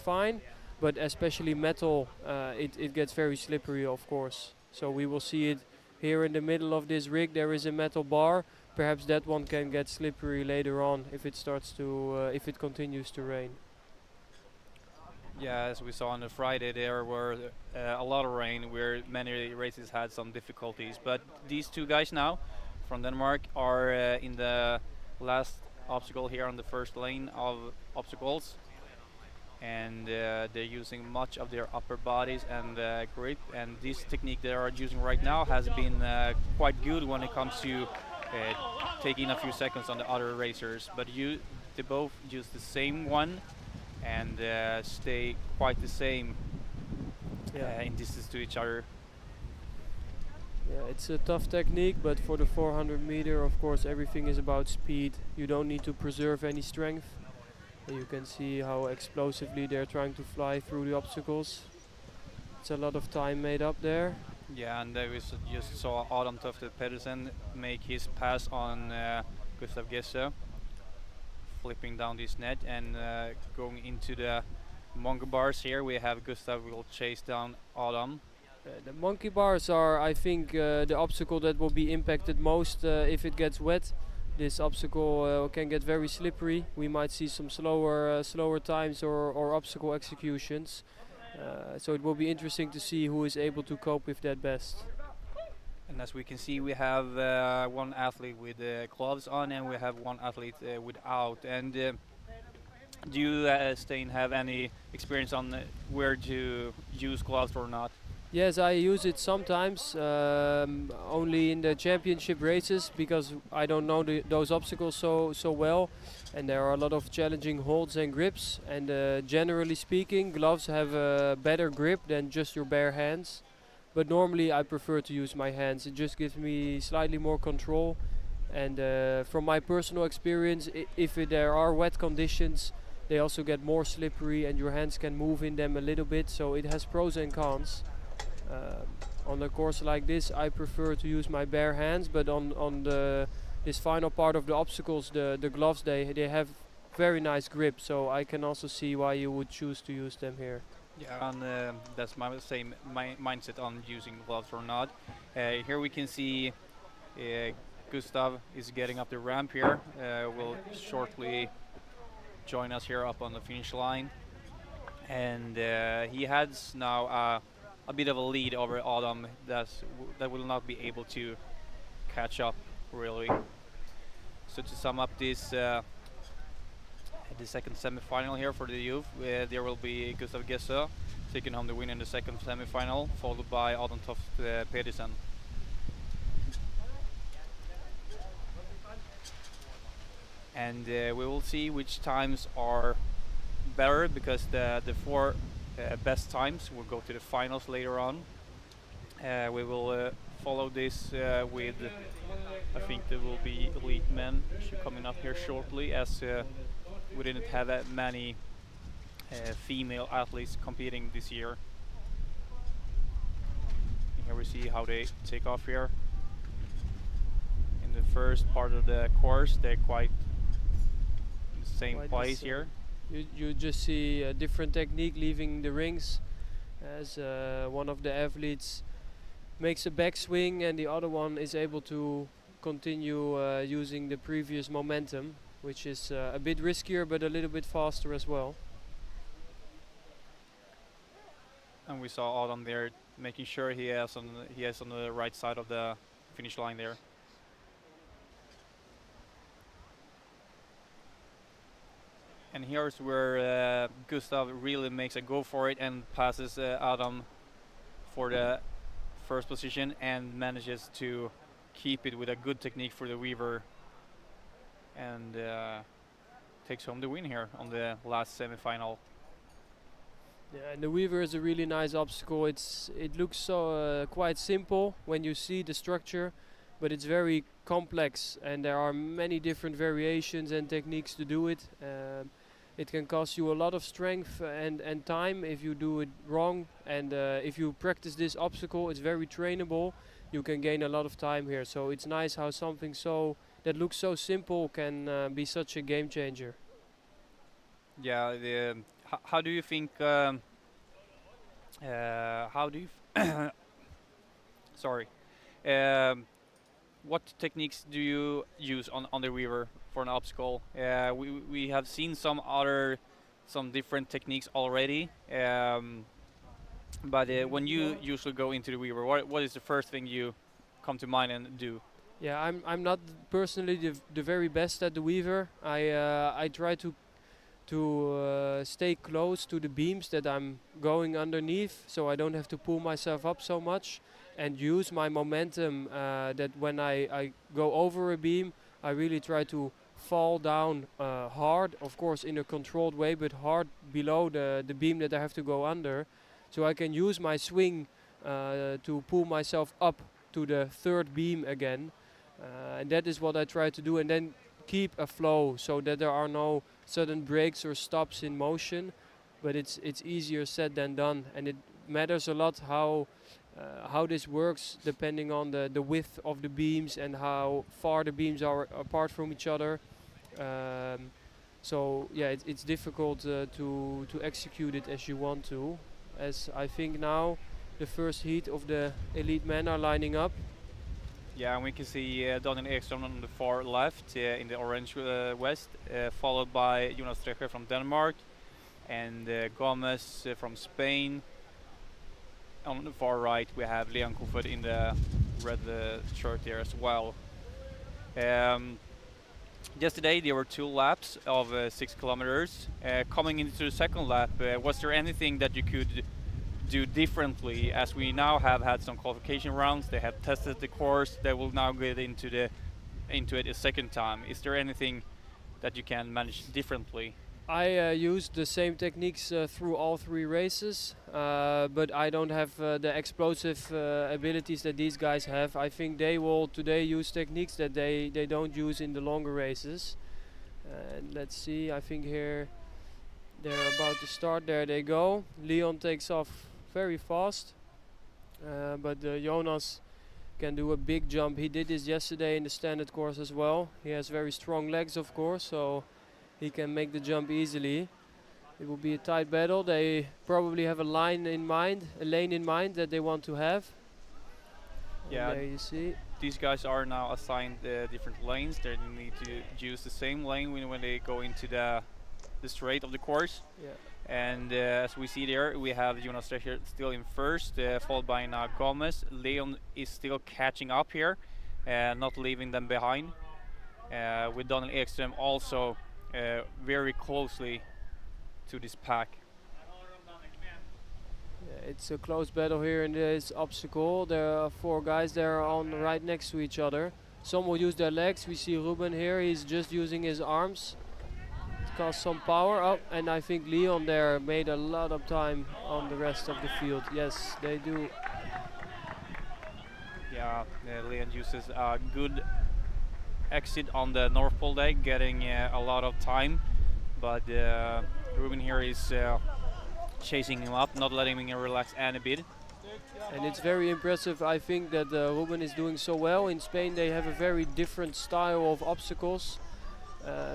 fine. But especially metal, it gets very slippery, of course. So we will see it here in the middle of this rig. There is a metal bar. Perhaps that one can get slippery later on if it starts to if it continues to rain. Yeah, as we saw on the Friday, there were a lot of rain where many races had some difficulties. But these two guys now from Denmark are in the last obstacle here on the first lane of obstacles. And they're using much of their upper bodies and grip. And this technique they are using right now has been quite good when it comes to taking a few seconds on the other racers. But they both use the same one and stay quite the same in distance to each other. Yeah, it's a tough technique, but for the 400 meter, of course, everything is about speed. You don't need to preserve any strength. You can see how explosively they're trying to fly through the obstacles. It's a lot of time made up there. Yeah, and we just saw Adam Tofte Pedersen make his pass on Gustav Gesse, flipping down this net and going into the monkey bars here. We have Gustav will chase down Adam. The monkey bars are, I think, the obstacle that will be impacted most if it gets wet. This obstacle can get very slippery. We might see some slower times or obstacle executions. So it will be interesting to see who is able to cope with that best. And as we can see, we have one athlete with gloves on, and we have one athlete without. And do you, Stein, have any experience on where to use gloves or not? Yes, I use it sometimes, only in the championship races because I don't know those obstacles so well, and there are a lot of challenging holds and grips. And generally speaking, gloves have a better grip than just your bare hands. But normally, I prefer to use my hands. It just gives me slightly more control. And from my personal experience, if there are wet conditions, they also get more slippery, and your hands can move in them a little bit. So it has pros and cons. On a course like this, I prefer to use my bare hands, but on this final part of the obstacles, the gloves, they have very nice grip, so I can also see why you would choose to use them here. Yeah, and that's my same mindset on using gloves or not. Here we can see Gustav is getting up the ramp here. Will shortly join us here up on the finish line, and he has now a bit of a lead over Adam that will not be able to catch up really. So to sum up this the second semi-final here for the youth, there will be Gustav Gesse taking home the win in the second semi-final, followed by Adam Toft Pedersen. And we will see which times are better, because the four best times will go to the finals later on. We will follow this with, I think there will be elite men coming up here shortly, as we didn't have that many female athletes competing this year. And here we see how they take off here. In the first part of the course, they're quite in the same place here. You just see a different technique leaving the rings, as one of the athletes makes a backswing and the other one is able to continue using the previous momentum, which is a bit riskier but a little bit faster as well. And we saw Adam there making sure he is on the right side of the finish line there. And here's where Gustav really makes a go for it and passes Adam for the first position, and manages to keep it with a good technique for the weaver, and takes home the win here on the last semi-final. Yeah, and the weaver is a really nice obstacle. It looks so quite simple when you see the structure, but it's very complex, and there are many different variations and techniques to do it. It can cost you a lot of strength and time if you do it wrong, and if you practice this obstacle, it's very trainable. You can gain a lot of time here, so it's nice how something that looks so simple can be such a game changer. Yeah, how do you think? How do you? Sorry. What techniques do you use on the weaver for an obstacle? We have seen some different techniques already. But when you usually go into the weaver, what is the first thing you come to mind and do? Yeah, I'm not personally the very best at the weaver. I try to stay close to the beams that I'm going underneath, so I don't have to pull myself up so much, and use my momentum that when I go over a beam, I really try to fall down hard, of course in a controlled way, but hard below the beam that I have to go under, so I can use my swing to pull myself up to the third beam again, and that is what I try to do, and then keep a flow so that there are no sudden breaks or stops in motion. But it's easier said than done, and it matters a lot how this works depending on the width of the beams and how far the beams are apart from each other. So yeah, it's difficult to execute it as you want to, as I think now the first heat of the elite men are lining up. Yeah, and we can see Daniel Ekström on the far left in the orange vest, followed by Jonas Strecher from Denmark, and Gomez from Spain. On the far right we have Leon Kofod in the red shirt there as well. Yesterday there were 2 laps of 6 kilometers. Coming into the second lap, was there anything that you could do differently? As we now have had some qualification rounds, they have tested the course, they will now get into it a second time. Is there anything that you can manage differently? I used the same techniques through all 3 races, but I don't have the explosive abilities that these guys have. I think they will today use techniques that they don't use in the longer races. And let's see, I think here they're about to start. There they go. Leon takes off very fast, but Jonas can do a big jump. He did this yesterday in the standard course as well. He has very strong legs, of course, so he can make the jump easily. It will be a tight battle. They probably have a lane in mind that they want to have. Yeah, and there you see. These guys are now assigned different lanes. They need to use the same lane when they go into the straight of the course. Yeah. And as we see there, we have Jonas Strecher still in first, followed by now Gomez. Leon is still catching up here, not leaving them behind. With Daniel Ekström also very closely to this pack. Yeah, it's a close battle here in this obstacle. There are 4 guys there on right next to each other. Some will use their legs. We see Ruben here, he's just using his arms. It costs some power up, and I think Leon there made a lot of time on the rest of the field. Yes, they do. Yeah, Leon uses a good exit on the North Pole day, getting a lot of time, but Ruben here is chasing him up, not letting him relax any bit. And it's very impressive, I think, that Ruben is doing so well. In Spain they have a very different style of obstacles,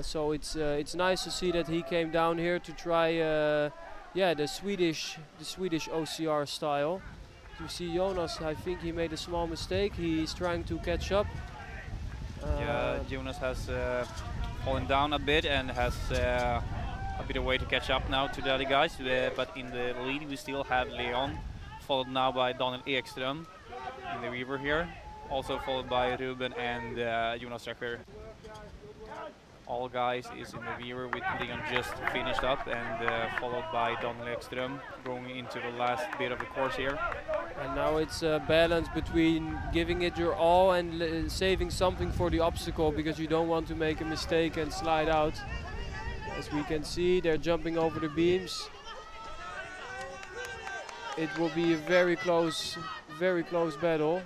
so it's nice to see that he came down here to try the Swedish OCR style. You see Jonas, I think he made a small mistake. He's trying to catch up. Yeah, Jonas has fallen down a bit and has a bit of way to catch up now to the other guys. But in the lead we still have Leon, followed now by Daniel Ekström in the Weaver here. Also followed by Ruben and Jonas Strecher. All guys is in the Weaver with Leon just finished up, and followed by Daniel Ekström going into the last bit of the course here. And now it's a balance between giving it your all and saving something for the obstacle, because you don't want to make a mistake and slide out. As we can see, they're jumping over the beams. It will be a very close battle.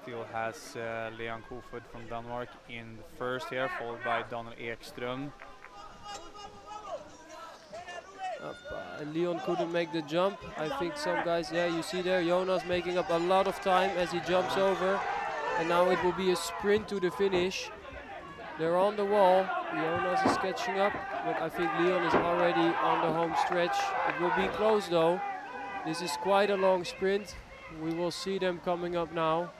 Still has Leon Kofod from Denmark in the first here, followed by Daniel Ekström. And Leon couldn't make the jump. I think some guys, yeah, you see there, Jonas making up a lot of time as he jumps over. And now it will be a sprint to the finish. They're on the wall. Jonas is catching up, but I think Leon is already on the home stretch. It will be close though. This is quite a long sprint. We will see them coming up now.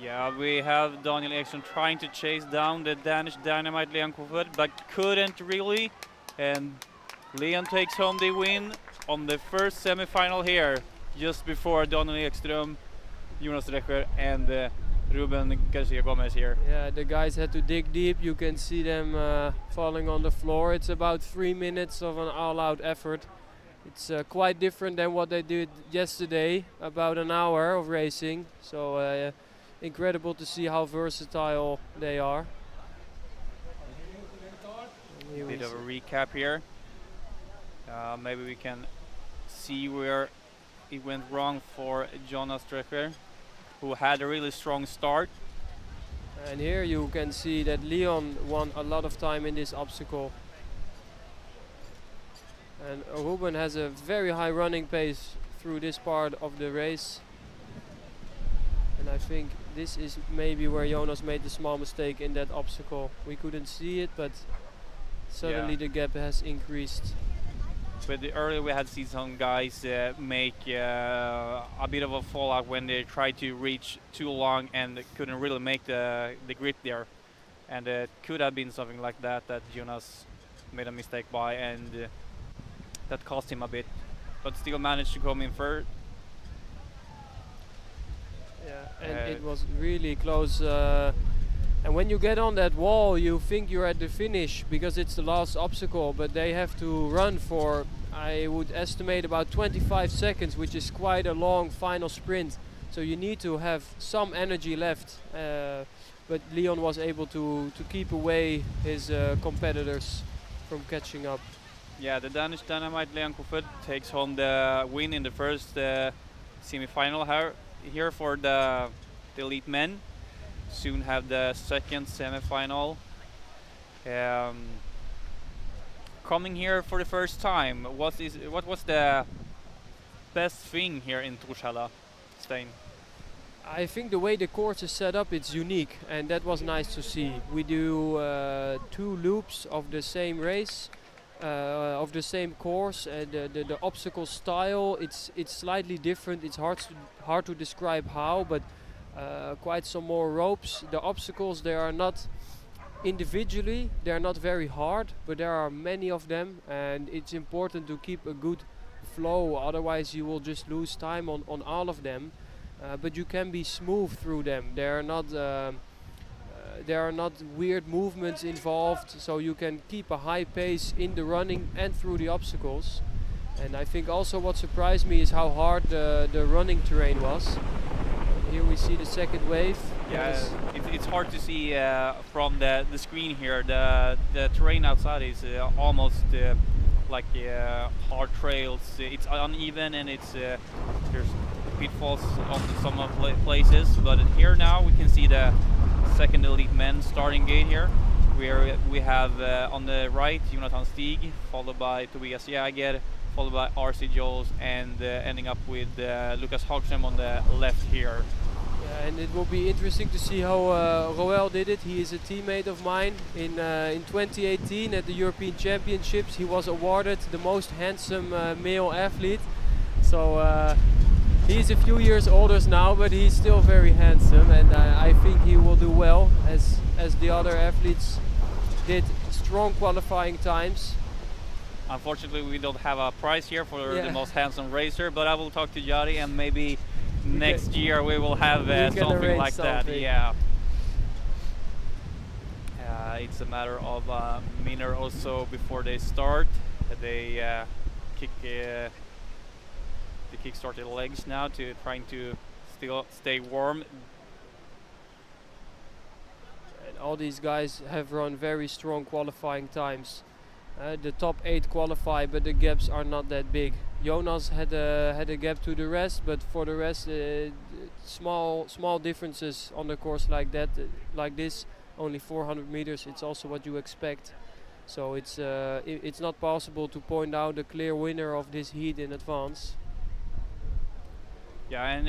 Yeah, we have Daniel Ekström trying to chase down the Danish dynamite Leon Kofod, but couldn't really. And Leon takes home the win on the first semi-final here, just before Daniel Ekström, Jonas Strecher and Ruben Garcia Gomez here. Yeah, the guys had to dig deep. You can see them falling on the floor. It's about 3 minutes of an all-out effort. It's quite different than what they did yesterday, about an hour of racing. So incredible to see how versatile they are. Bit of a recap here. Maybe we can see where it went wrong for Jonas Strecher, who had a really strong start. And here you can see that Leon won a lot of time in this obstacle. And Ruben has a very high running pace through this part of the race. And I think this is maybe where Jonas made the small mistake in that obstacle. We couldn't see it, but suddenly the gap has increased. But earlier we had seen some guys make a bit of a fallout when they tried to reach too long and couldn't really make the grip there. And it could have been something like that Jonas made a mistake by, and that cost him a bit. But still managed to come in first. Yeah, and it was really close. And when you get on that wall, you think you're at the finish because it's the last obstacle, but they have to run for, I would estimate, about 25 seconds, which is quite a long final sprint. So you need to have some energy left. But Leon was able to keep away his competitors from catching up. Yeah, the Danish dynamite Leon Kofod takes home the win in the first semi-final here for the elite men. Soon have the second semi-final. Coming here for the first time, what was the best thing here in Torshälla, Stein? I think the way the course is set up, it's unique, and that was nice to see. We do 2 loops of the same race, of the same course, and the obstacle style, it's slightly different. It's hard to describe how, but quite some more ropes. The obstacles, they are not individually, they are not very hard, but there are many of them, and it's important to keep a good flow, otherwise you will just lose time on all of them. But you can be smooth through them. There are not weird movements involved, so you can keep a high pace in the running and through the obstacles. And I think also what surprised me is how hard the running terrain was. Here we see the second wave. Yeah, it's hard to see from the screen here. The terrain outside is almost like hard trails. It's uneven and it's there's pitfalls on some of places. But here now we can see the second elite men starting gate here. We have on the right Jonathan Stig, followed by Tobias Jäger, followed by RC Jols, and ending up with Lucas Hagström on the left here. Yeah, and it will be interesting to see how Roel did it. He is a teammate of mine. In 2018 at the European Championships, he was awarded the most handsome male athlete. So he's a few years older now, but he's still very handsome, and I think he will do well, as the other athletes did strong qualifying times. Unfortunately, we don't have a prize here for the most handsome racer, but I will talk to Jari, and maybe next year we will have something like that. Yeah. It's a matter of minute or so before they start. They kickstart the legs now to trying to still stay warm. And all these guys have run very strong qualifying times. The top 8 qualify, but the gaps are not that big. Jonas had a gap to the rest, but for the rest, small differences on the course like that, like this, only 400 meters. It's also what you expect. So it's not possible to point out a clear winner of this heat in advance. Yeah, and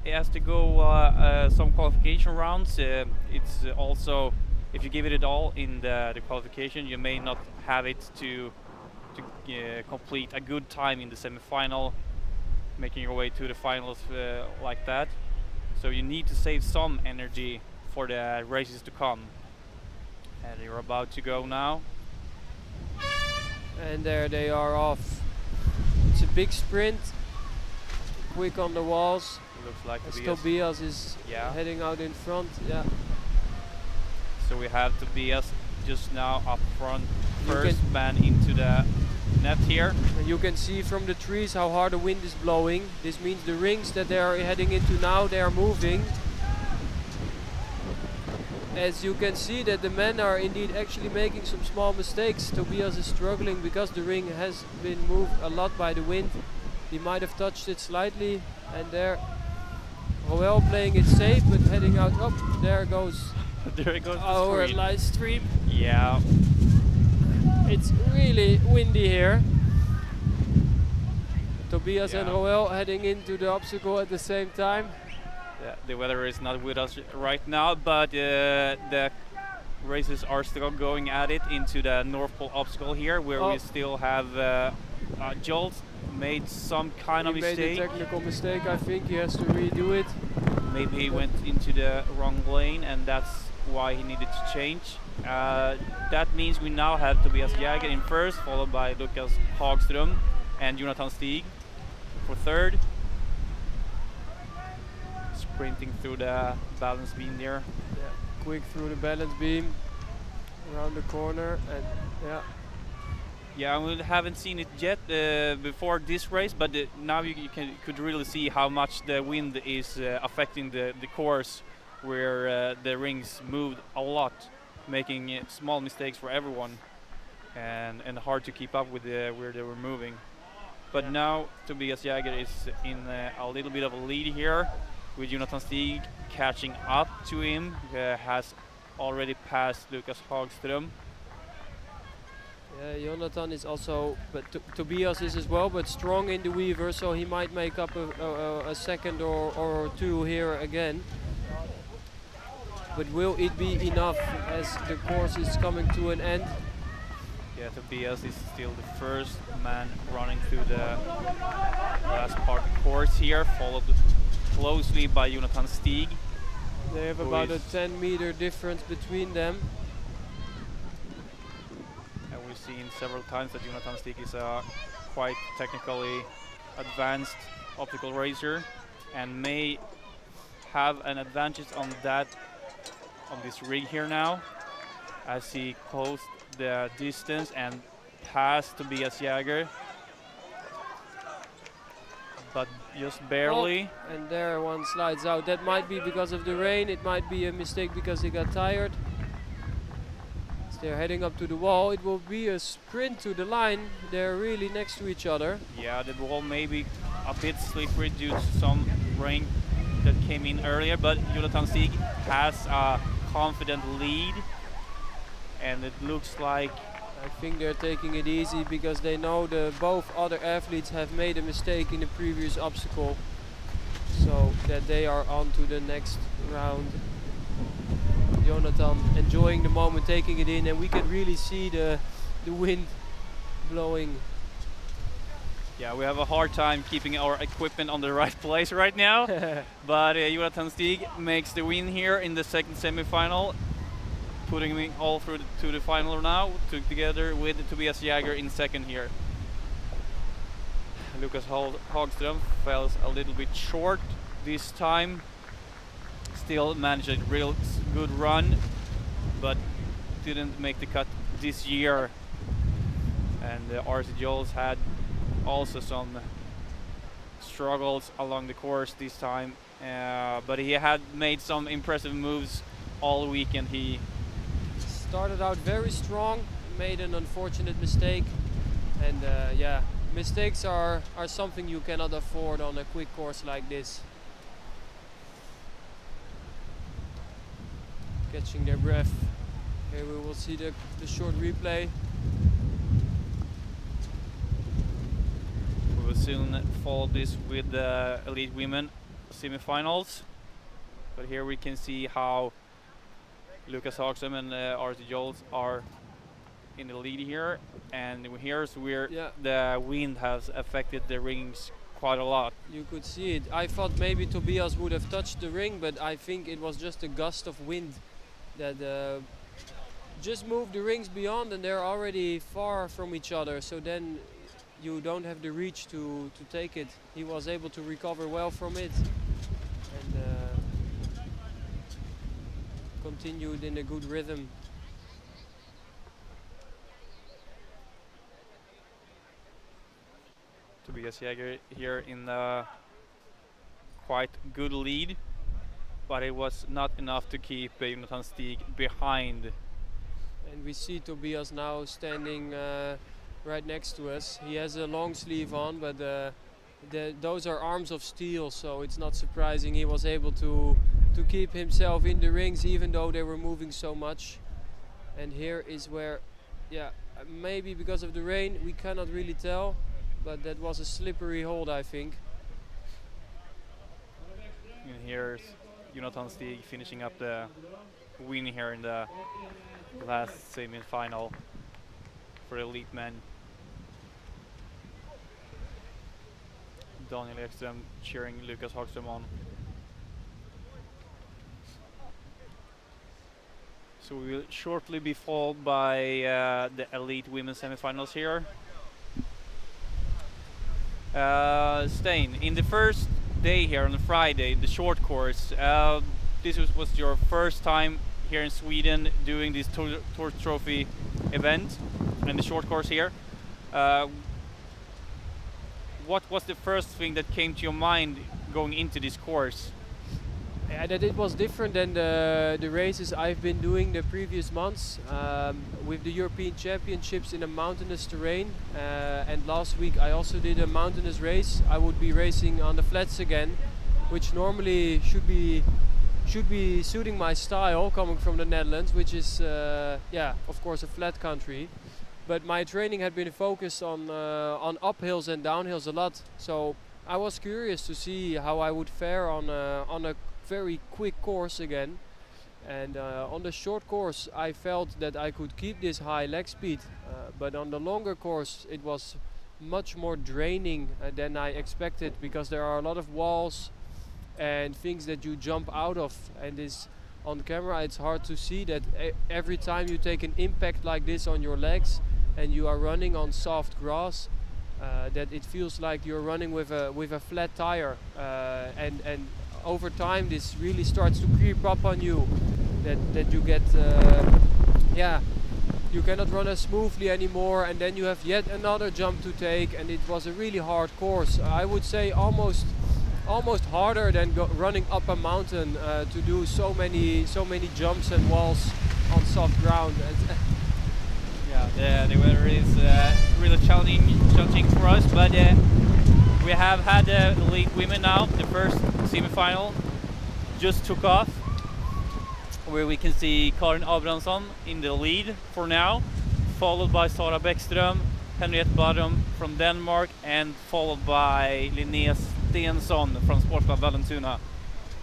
as to go some qualification rounds, it's also, if you give it all in the qualification, you may not have it to complete a good time in the semi-final, making your way to the finals like that. So you need to save some energy for the races to come. And you're about to go now. And there they are off. It's a big sprint, quick on the walls. Looks like Tobias is heading out in front. Yeah. So we have Tobias just now up front, first man into the net here. And you can see from the trees how hard the wind is blowing. This means the rings that they are heading into now, they are moving. As you can see that the men are indeed actually making some small mistakes. Tobias is struggling because the ring has been moved a lot by the wind. He might have touched it slightly, and there Roel playing it safe but heading out. Oh, there goes there it goes our live stream. Yeah. It's really windy here. Tobias and Roel heading into the obstacle at the same time. Yeah, the weather is not with us right now, but the races are still going at it into the North Pole obstacle here, where we still have Jolt made some kind of mistake. He made a technical mistake, I think. He has to redo it. Maybe he went into the wrong lane, and that's why he needed to change. That means we now have Tobias Jäger in first, followed by Lucas Hagström and Jonathan Stig for third. sprinting through the balance beam there. Yeah, quick through the balance beam, around the corner, and yeah. Yeah, we haven't seen it yet before this race, but now you could really see how much the wind is affecting the course, where the rings moved a lot, making small mistakes for everyone, and hard to keep up with where they were moving. But Yeah. now Tobias Jäger is in a little bit of a lead here, with Jonathan Stig catching up to him. Has already passed Lucas Hagström. Yeah, Jonathan is also, but Tobias is as well, but strong in the weaver, so he might make up a second or two here again. But will it be enough as the course is coming to an end? Yeah, Tobias is still the first man running through the last part of the course here, followed closely by Jonathan Stig. They have about a 10-meter difference between them. And we've seen several times that Jonathan Stig is a quite technically advanced optical racer and may have an advantage on this rig here now, as he closed the distance and passed Tobias Jäger, but just barely. Oh, and there one slides out. That might be because of the rain, it might be a mistake because he got tired. As they're heading up to the wall, it will be a sprint to the line. They're really next to each other. Yeah, the wall may be a bit slippery due to some rain that came in earlier, but Jonathan Stig has a confident lead, and it looks like I think they're taking it easy because they know both other athletes have made a mistake in the previous obstacle, so that they are on to the next round. Jonathan enjoying the moment, taking it in, and we can really see the wind blowing. yeah, we have a hard time keeping our equipment on the right place right now. But Jonathan Stig makes the win here in the second semi-final, putting me all through to the final now, together with Tobias Jäger in second here. Lucas Hagström fell a little bit short this time. Still managed a real good run, but didn't make the cut this year. And RC Joels had also some struggles along the course this time, but he had made some impressive moves all weekend. He Started out very strong, made an unfortunate mistake, and yeah, mistakes are something you cannot afford on a quick course like this. Catching their breath. Here we will see the short replay. We will soon follow this with the elite women semifinals, but here we can see how Lucas Hagström and RC Joels are in the lead here, and here's where the wind has affected the rings quite a lot. You could see it. I thought maybe Tobias would have touched the ring, but I think it was just a gust of wind that just moved the rings beyond, and they're already far from each other, so then you don't have the reach to take it. He was able to recover well from it, and continued in a good rhythm. Tobias Jäger here in the quite good lead, but it was not enough to keep Jonathan Stig behind. And we see Tobias now standing right next to us. He has a long sleeve on, but those are arms of steel, so it's not surprising he was able to keep himself in the rings even though they were moving so much. And here is where, yeah, maybe because of the rain we cannot really tell, but that was a slippery hold, I think. And here's Jonathan Stig finishing up the win here in the last semi-final for the elite men. Daniel Ekström cheering Lucas Hagström on. So we will shortly be followed by the elite women's semifinals here. Stein, in the first day here on the Friday, the short course. This was your first time here in Sweden doing this Tour Trophy event and the short course here. What was the first thing that came to your mind going into this course? Yeah, that it was different than the races I've been doing the previous months, with the European Championships in a mountainous terrain, and last week I also did a mountainous race. I would be racing on the flats again, which normally should be suiting my style, coming from the Netherlands, which is yeah, of course, a flat country. But my training had been focused on uphills and downhills a lot, so I was curious to see how I would fare on a very quick course again. And on the short course I felt that I could keep this high leg speed, but on the longer course it was much more draining than I expected, because there are a lot of walls and things that you jump out of, and this on camera it's hard to see that every time you take an impact like this on your legs and you are running on soft grass, that it feels like you're running with a flat tire, and over time this really starts to creep up on you, that you get yeah, you cannot run as smoothly anymore, and then you have yet another jump to take, and it was a really hard course. I would say almost harder than running up a mountain, to do so many jumps and walls on soft ground. Yeah, the weather is really challenging for us, but we have had the elite women now. The first semi-final just took off, where we can see Karin Abrahamsson in the lead for now, followed by Sara Bäckström, Henriette Badum from Denmark, and followed by Linnea Stensson from Sportclub Vallentuna.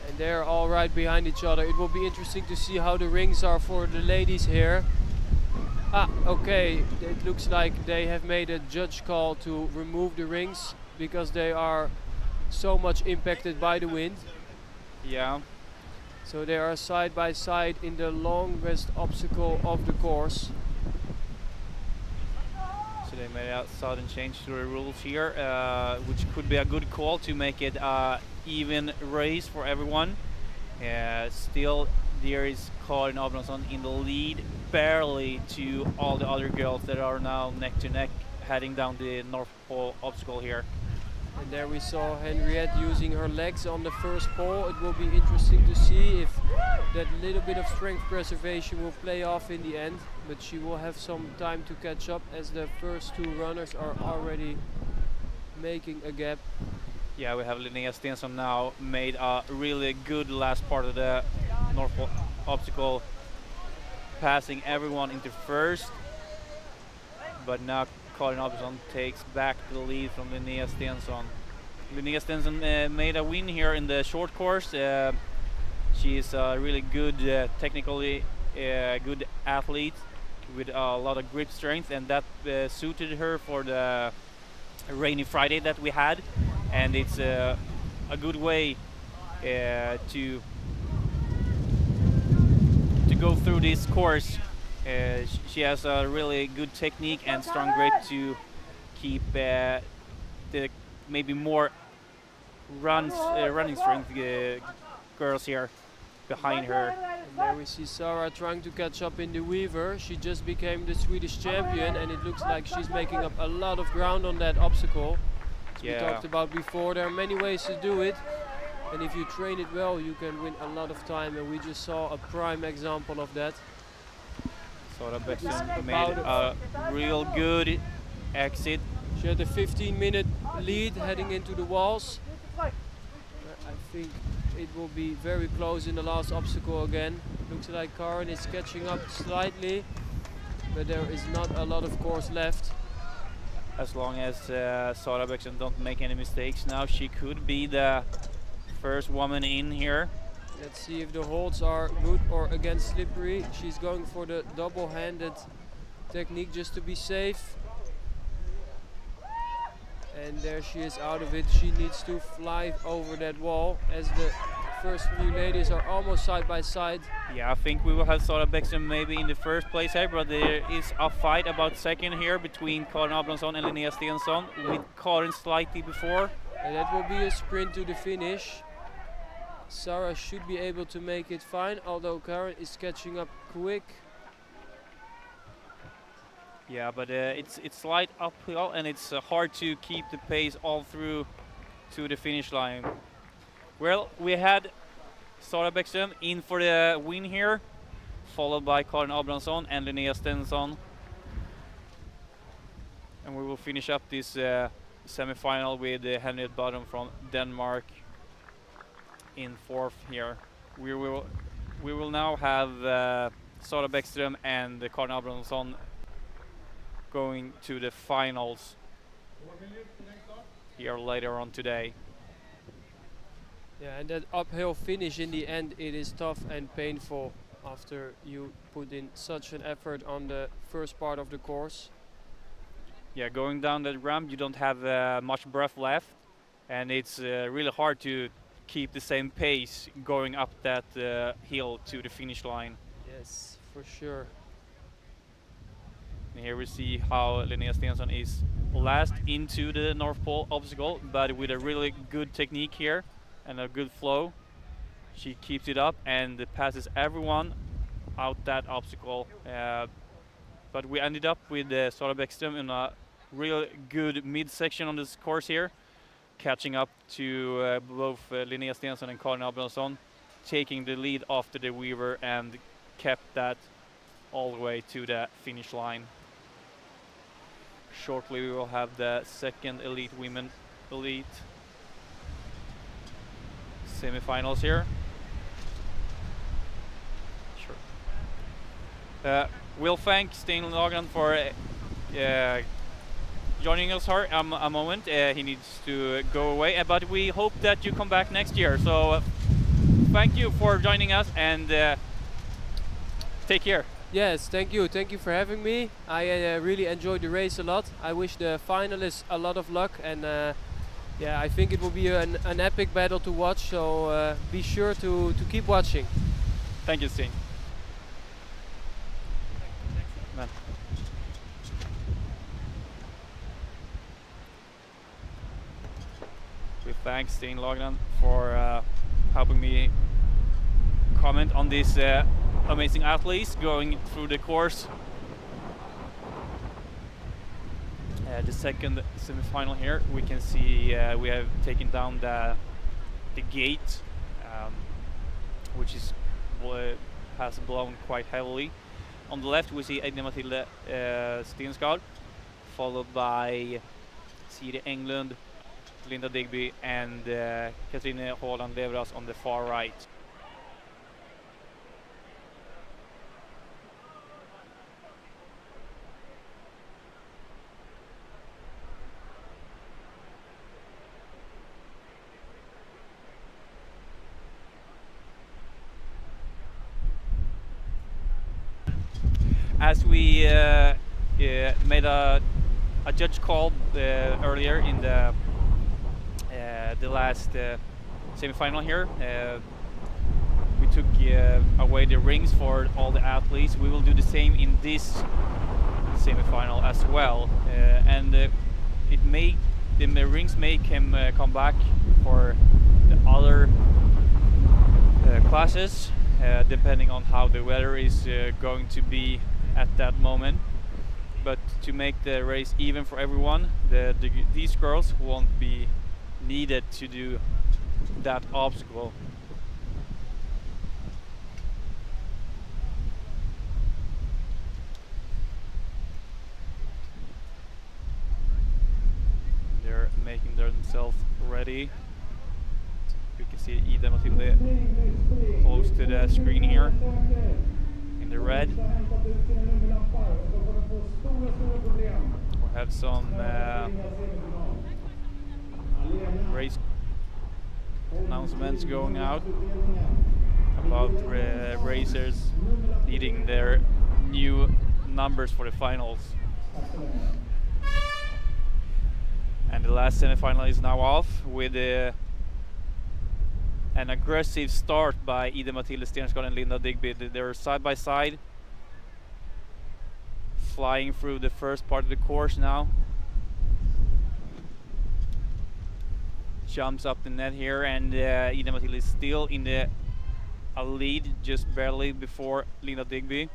And they're all right behind each other. It will be interesting to see how the rings are for the ladies here. Okay, it looks like they have made a judge call to remove the rings because they are so much impacted by the wind. Yeah. So they are side by side in the longest obstacle of the course. So they made a sudden change to the rules here, which could be a good call to make it an even race for everyone. Still, there is Karin Abrahamsson in the lead, barely to all the other girls that are now neck to neck heading down the North Pole obstacle here. And there we saw Henriette using her legs on the first pole. It will be interesting to see if that little bit of strength preservation will play off in the end, but she will have some time to catch up, as the first two runners are already making a gap. Yeah, we have Linnea Stensson now made a really good last part of the North Pole obstacle, passing everyone into first, but now Karin Abrahamsson takes back the lead from Linnea Stensson. Linnea Stensson made a win here in the short course. She is a really good, technically good athlete with a lot of grip strength, and that suited her for the rainy Friday that we had. And it's a good way to go through this course. She has a really good technique and strong grip to keep the maybe more running strength girls here behind her. And there we see Sara trying to catch up in the Weaver. She just became the Swedish champion, and it looks like she's making up a lot of ground on that obstacle. As we talked about before, there are many ways to do it, and if you train it well, you can win a lot of time, and we just saw a prime example of that. Sara Bäckström made a real good exit. She had a 15-minute lead heading into the walls. I think it will be very close in the last obstacle again. Looks like Karin is catching up slightly, but there is not a lot of course left. As long as Sara Bäckström don't make any mistakes now, she could be the first woman in here. Let's see if the holds are good or again slippery. She's going for the double-handed technique just to be safe. And there she is out of it. She needs to fly over that wall, as the first three ladies are almost side by side. Yeah, I think we will have Sara Bäckström maybe in the first place here, but there is a fight about second here between Karin Abrahamsson and Linnea Stensson, with Karin slightly before. And that will be a sprint to the finish. Sarah should be able to make it fine, although Karen is catching up quick. Yeah, but it's slight uphill and it's hard to keep the pace all through to the finish line. Well, we had Sara Bäckström in for the win here, followed by Karin Abrahamsson and Linnea Stensson. And we will finish up this semi-final with Henriette Bottom from Denmark in fourth here. We will now have Sara Bäckström and Karin Abrahamsson going to the finals here later on today. Yeah, and that uphill finish in the end, it is tough and painful after you put in such an effort on the first part of the course. Yeah, going down that ramp, you don't have much breath left, and it's really hard to keep the same pace going up that hill to the finish line. Yes, for sure. And here we see how Linnea Stensson is last into the North Pole obstacle, but with a really good technique here and a good flow. She keeps it up and passes everyone out that obstacle. But we ended up with Sara Bäckström in a real good mid-section on this course here, catching up to both Linnea Stensson and Karin Abrahamsson, taking the lead after the Weaver and kept that all the way to the finish line. Shortly we will have the second elite women elite semi-finals here. Sure. We'll thank Sten Lagerlund for joining us here a moment. He needs to go away, but we hope that you come back next year. So thank you for joining us and take care. Yes, thank you. Thank you for having me. I really enjoyed the race a lot. I wish the finalists a lot of luck, and yeah, I think it will be an epic battle to watch. So be sure to keep watching. Thank you, Sten. Man. We thank Sten Lagerlund for helping me comment on these amazing athletes going through the course. The second semi-final here, we can see we have taken down the gate, which is has blown quite heavily. On the left we see Ida Mathilde Stensgaard, followed by Siri Englund, Linda Digby and Katrine Håland Levras on the far right. As we made a judge call earlier in the last semi-final here, we took away the rings for all the athletes. We will do the same in this semi-final as well, and the rings may come back for the other classes, depending on how the weather is going to be at that moment. But to make the race even for everyone, these girls won't be needed to do that obstacle. They're making themselves ready. We can see Ida Mathilde close to the screen here in the red. We'll have some race announcements going out about racers needing their new numbers for the finals. And the last semi-final is now off with an aggressive start by Ida Mathilde Stensgaard and Linda Digby. They're side by side, flying through the first part of the course now. jumps up the net here, and Ida Matilda is still in the a lead, just barely before Linda Digby.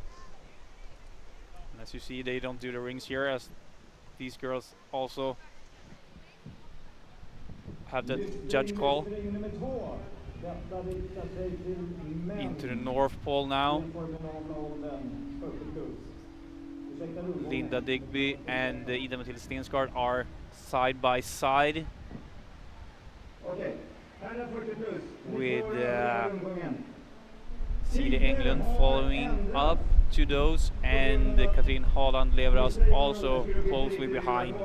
And as you see, they don't do the rings here, as these girls also have the judge call. Into the North Pole now. Linda Digby and Ida Matilda Stensgaard are side by side. With Cide England following up to those, and Katrin Haaland Leveras also closely behind.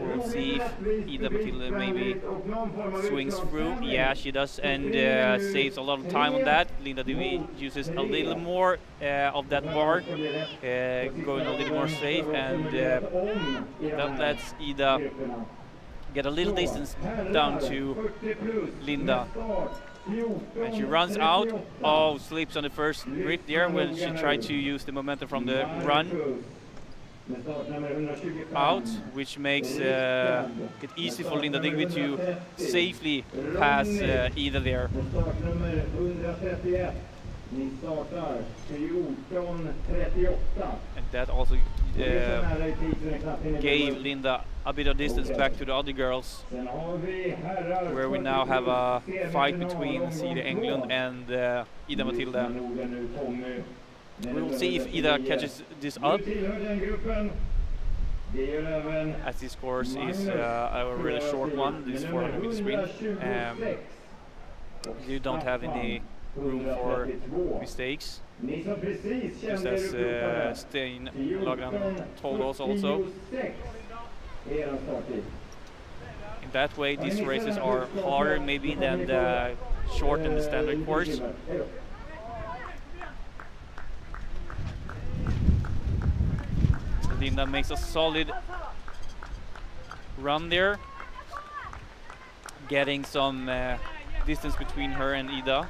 We'll see if Ida Matilda maybe swings through. Yeah, she does, and saves a lot of time on that. Linda Digby uses a little more of that bar, going a little more safe, and that lets Ida get a little distance down to Linda. And she runs out. Oh, slips on the first grip there when she tried to use the momentum from the run out, which makes it easy for Linda Digby to safely pass Ida there. And that also gave Linda a bit of distance back to the other girls, where we now have a fight between Cide England and Ida Matilda. We will see if Ida catches this up, as this course is a really short one, this 400-meter sprint. You don't have any room for mistakes, just as Stein Lagan told us also. In that way, these races are harder maybe than the short and the standard course. Linda makes a solid run there, getting some distance between her and Ida.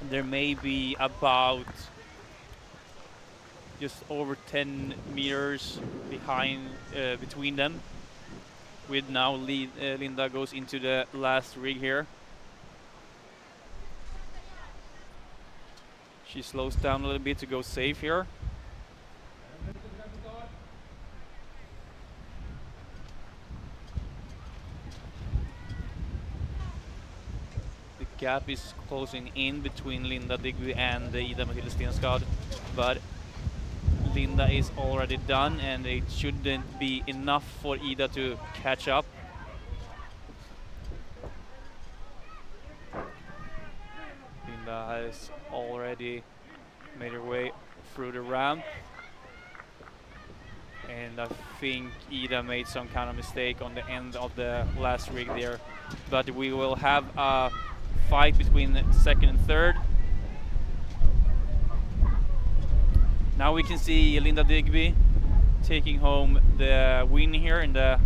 There may be about just over 10 meters behind between them. With now Linda goes into the last rig here. She slows down a little bit to go safe here. The gap is closing in between Linda Digby and Ida Matilda Stensgaard, but Linda is already done, and it shouldn't be enough for Ida to catch up. Linda has already made her way through the ramp, and I think Ida made some kind of mistake on the end of the last rig there. But we will have a fight between second and third. Now we can see Linda Digby taking home the win here in the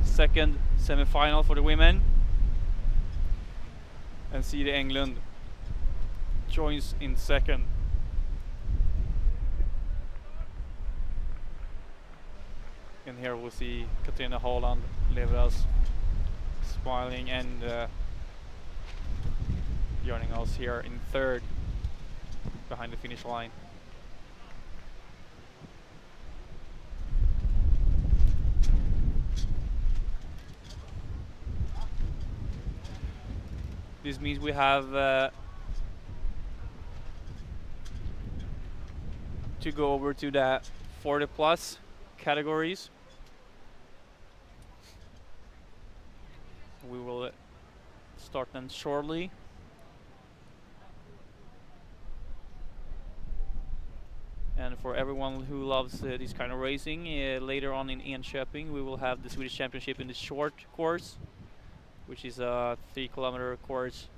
second semi-final for the women. And Cide England joins in second. And here we'll see Katrina Haaland Leveras smiling and joining us here in third behind the finish line. This means we have to go over to the 40 plus categories. We will start them shortly. And for everyone who loves this kind of racing, later on in Enköping we will have the Swedish Championship in the short course, which is a 3-kilometer course.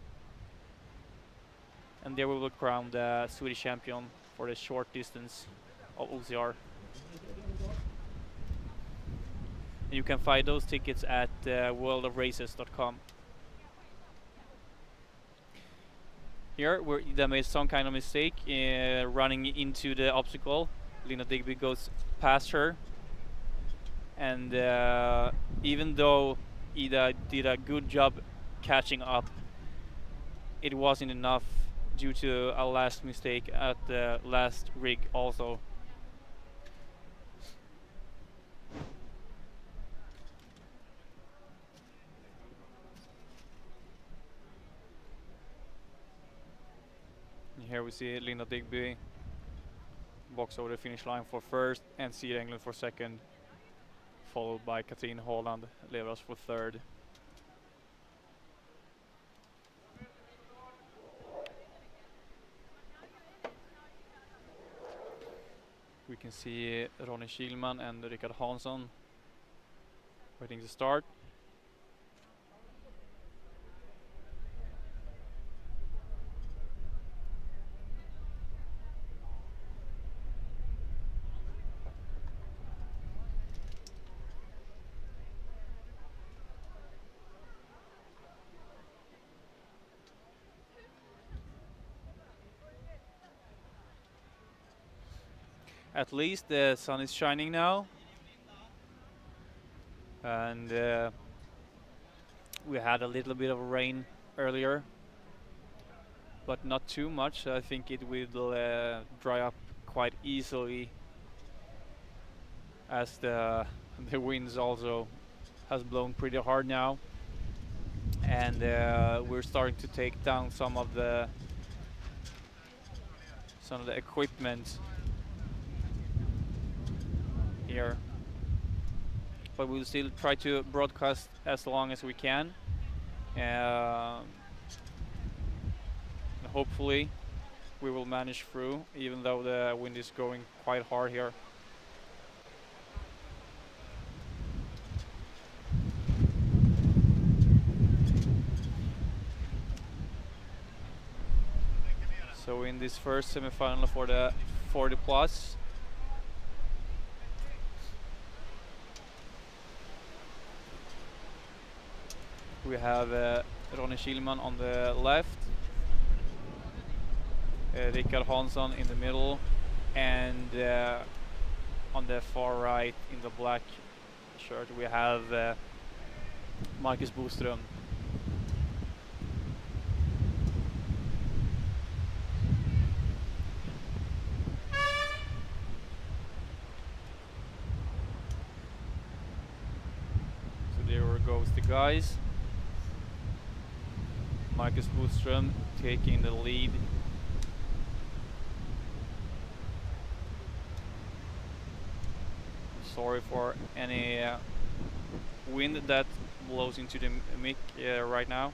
And there we will crown the Swedish champion for the short distance of OCR. And you can find those tickets at worldofraces.com. Here, where Ida made some kind of mistake running into the obstacle. Linda Digby goes past her. and even though Ida did a good job catching up, it wasn't enough due to a last mistake at the last rig also. And here we see Linda Digby box over the finish line for first and Sia England for second, followed by Katrin Holland Leveras for third. We can see Ronny Kihlman and Rickard Hansson waiting to start. At least the sun is shining now, and we had a little bit of rain earlier, but not too much. I think it will dry up quite easily, as the winds also has blown pretty hard now, and we're starting to take down some of the equipment here, but we'll still try to broadcast as long as we can. Hopefully we will manage through, even though the wind is going quite hard here. So in this first semifinal for the 40 plus, we have Ronny Kihlman on the left, Rickard Hansson in the middle, and on the far right in the black shirt we have Marcus Boström. So there goes the guys. Marcus Boström taking the lead. Sorry for any wind that blows into the mic right now.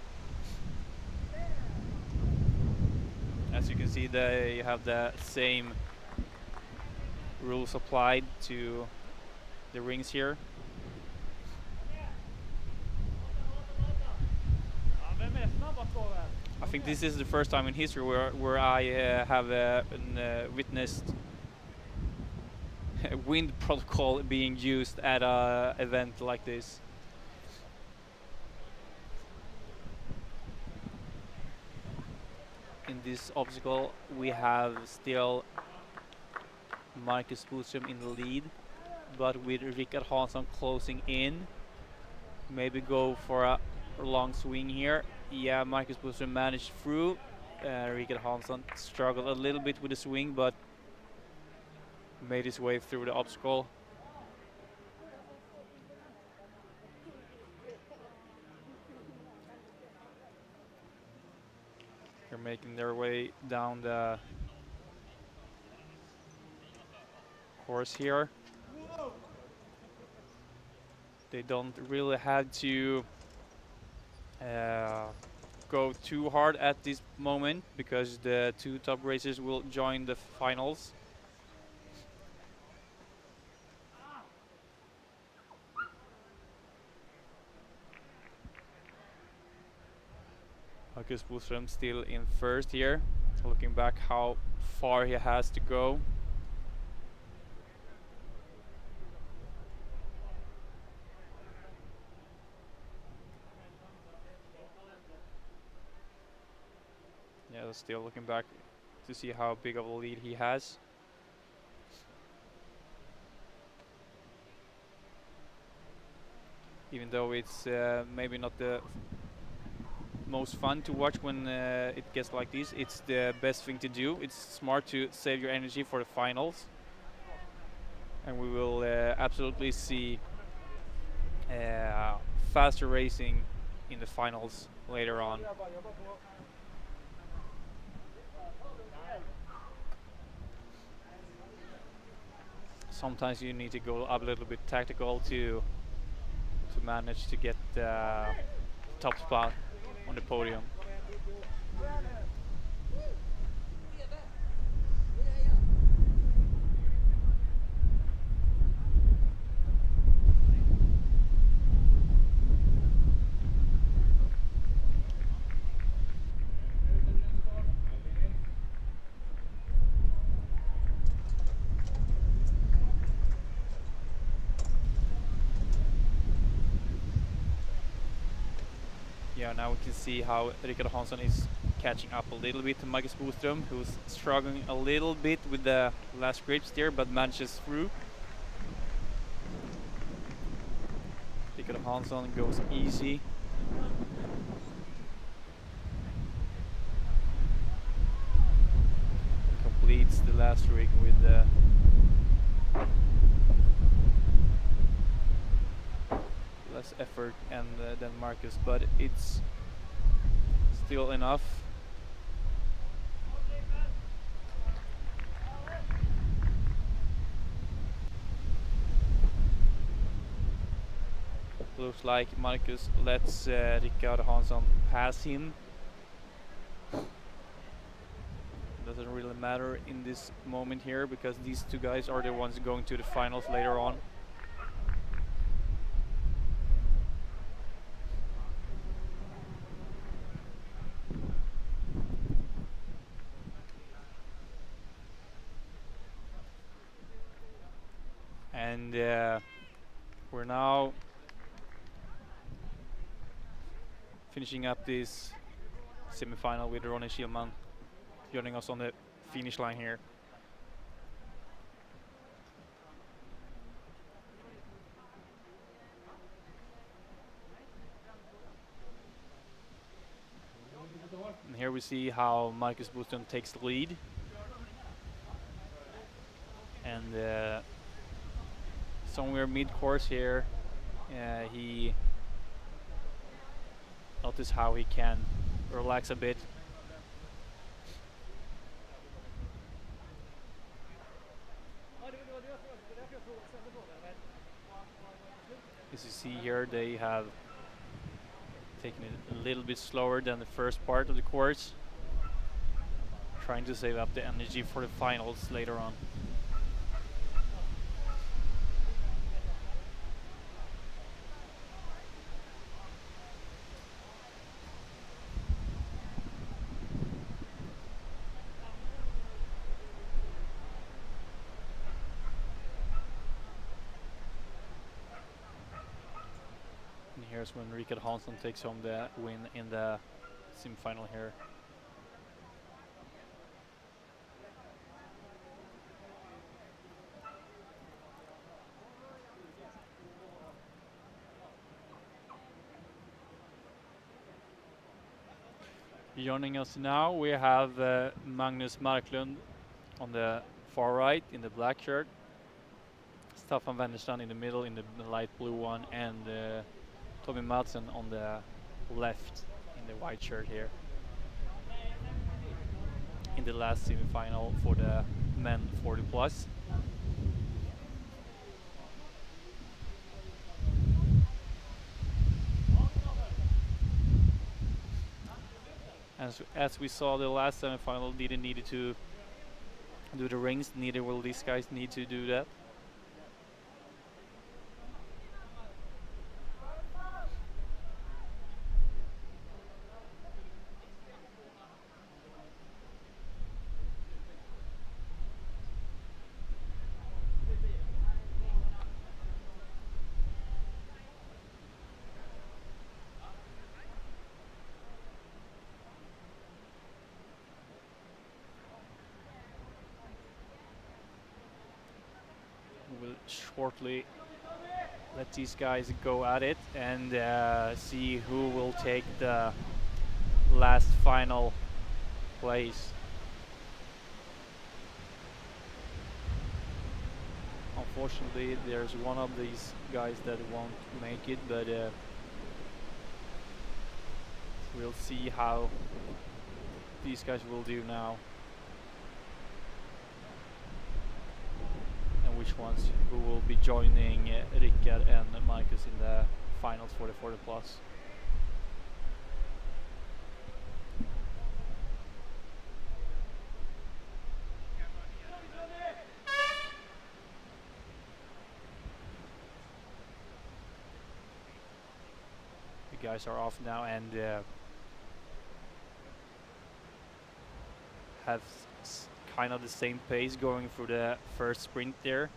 As you can see, they have the same rules applied to the rings here. I think this is the first time in history where I have witnessed wind protocol being used at an event like this. In this obstacle we have still Marcus Boström in the lead, but with Rickard Hansson closing in. Maybe go for a long swing here. Yeah, Marcus Boström managed through. Rickard Hansson struggled a little bit with the swing, but made his way through the obstacle. They're making their way down the course here. They don't really have to go too hard at this moment, because the two top racers will join the finals. Marcus Boström still in first here, looking back how far he has to go. Yeah, still looking back to see how big of a lead he has. even though it's maybe not the most fun to watch when it gets like this. It's the best thing to do. It's smart to save your energy for the finals, and we will absolutely see faster racing in the finals later on. Sometimes you need to go up a little bit tactical to manage to get top spot on the podium. Yeah, now we can see how Rickard Hansson is catching up a little bit to Marcus Boström, who's struggling a little bit with the last grips there, but manages through. Rickard Hansson goes easy. Completes the last rig with less effort and than Marcus, but it's still enough. Looks like Marcus lets Rickard Hansson pass him. Doesn't really matter in this moment here because these two guys are the ones going to the finals later on. And we're now finishing up this semi-final with Ronny Schillman joining us on the finish line here. And here we see how Marcus Boström takes the lead. And somewhere mid-course here, he notice how he can relax a bit. As you see here, they have taken it a little bit slower than the first part of the course, trying to save up the energy for the finals later on. Here's when Rickard Hansson takes home the win in the semi-final here. Joining us now, we have Magnus Marklund on the far right in the black shirt, Staffan Wennerstrand in the middle in the light blue one, and Tommy Madsen on the left in the white shirt here. In the last semi-final for the men 40 plus. As we saw the last semi-final, didn't need to do the rings, neither will these guys need to do that. Will shortly let these guys go at it and see who will take the last final place. Unfortunately, there's one of these guys that won't make it, but we'll see how these guys will do now, and which ones who will be joining Rickard and Marcus in the finals for the 40 plus. The guys are off now and have kind of the same pace going through the first sprint there.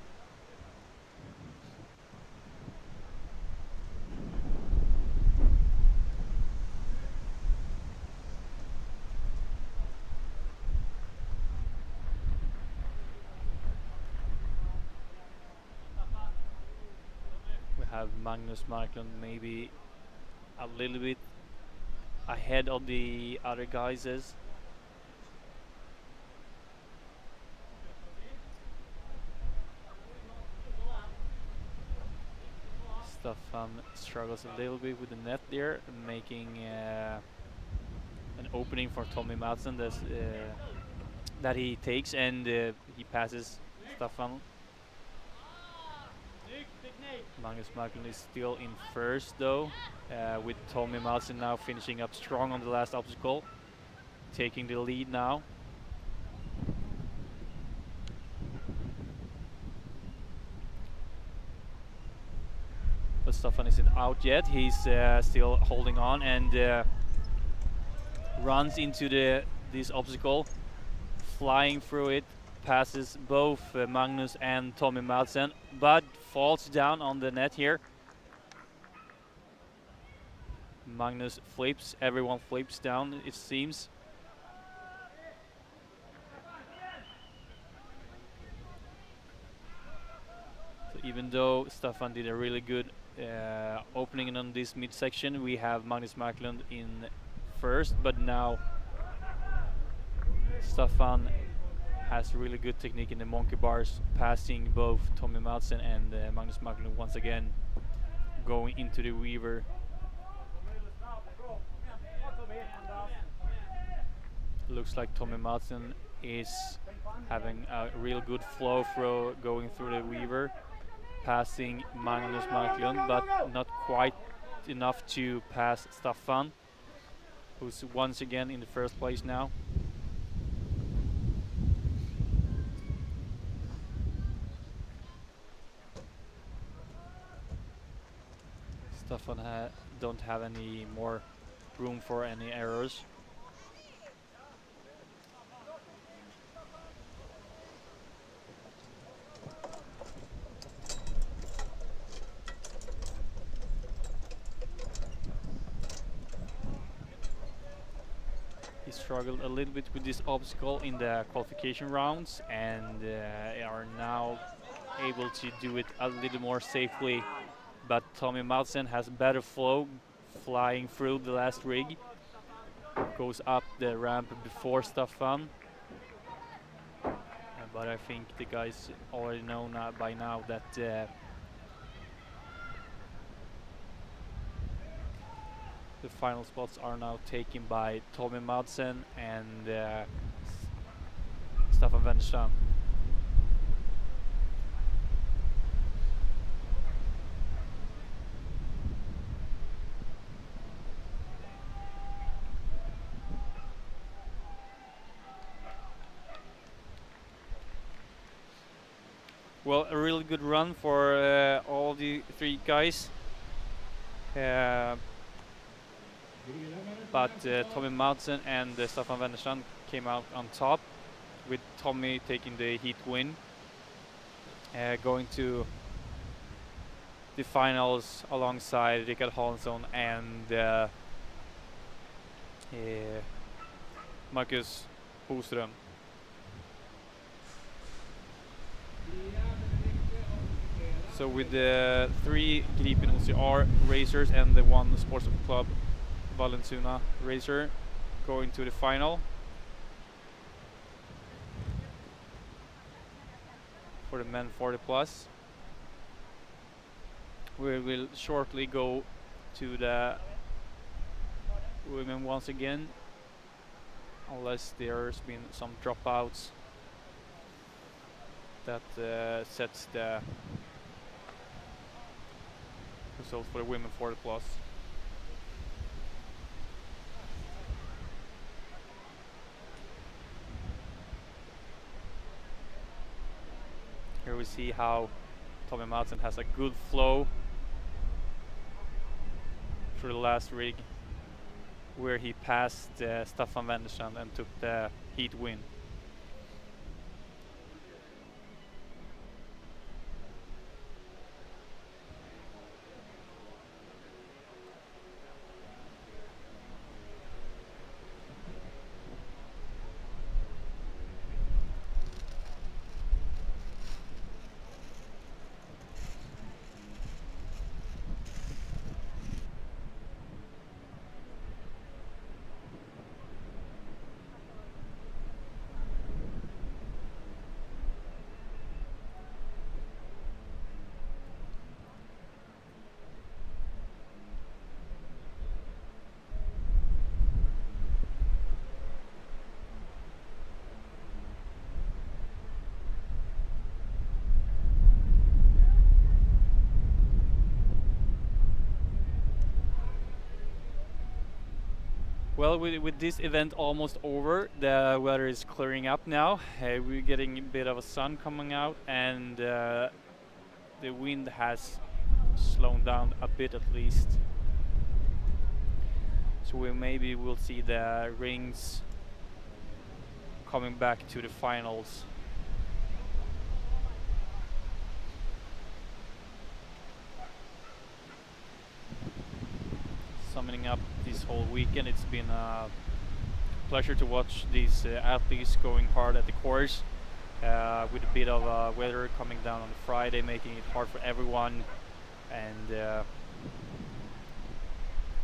We have Magnus Marklund maybe a little bit ahead of the other guys. Staffan struggles a little bit with the net there, making an opening for Tommy Madsen that he takes, and he passes Staffan. Magnus Marklund is still in first though, with Tommy Madsen now finishing up strong on the last obstacle, taking the lead now. But Staffan isn't out yet. He's still holding on and runs into this obstacle, flying through it, passes both Magnus and Tommy Madsen, but falls down on the net here. Magnus flips, everyone flips down it seems. So even though Staffan did a really good opening on this midsection, we have Magnus Marklund in first, but now Staffan has really good technique in the monkey bars, passing both Tommy Madsen and Magnus Marklund once again, going into the Weaver. Looks like Tommy Madsen is having a real good flow through going through the Weaver, passing Magnus Marklund, but not quite enough to pass Staffan, who's once again in the first place now. Staffan don't have any more room for any errors. He struggled a little bit with this obstacle in the qualification rounds and are now able to do it a little more safely. But Tommy Madsen has better flow, flying through the last rig, goes up the ramp before Staffan. But I think the guys already know by now that the final spots are now taken by Tommy Madsen and Staffan Wennerstrand. Well, a really good run for all the three guys. But Tommy Madsen and Staffan Wennerstrand came out on top, with Tommy taking the heat win, going to the finals alongside Rickard Hansson and Marcus Boström. So with the 3 Gripen OCR racers and the 1 Sports Club Vallentuna racer going to the final for the men 40 plus. We will shortly go to the women once again, unless there's been some dropouts that sets the result for the women 40 plus. Here we see how Tommy Madsen has a good flow through the last rig, where he passed Staffan Wennerstrand and took the heat win. Well, with this event almost over, the weather is clearing up now. We're getting a bit of a sun coming out, and the wind has slowed down a bit at least. So we maybe will see the rings coming back to the finals. Summing up this whole weekend, it's been a pleasure to watch these athletes going hard at the course, with a bit of weather coming down on Friday, making it hard for everyone, and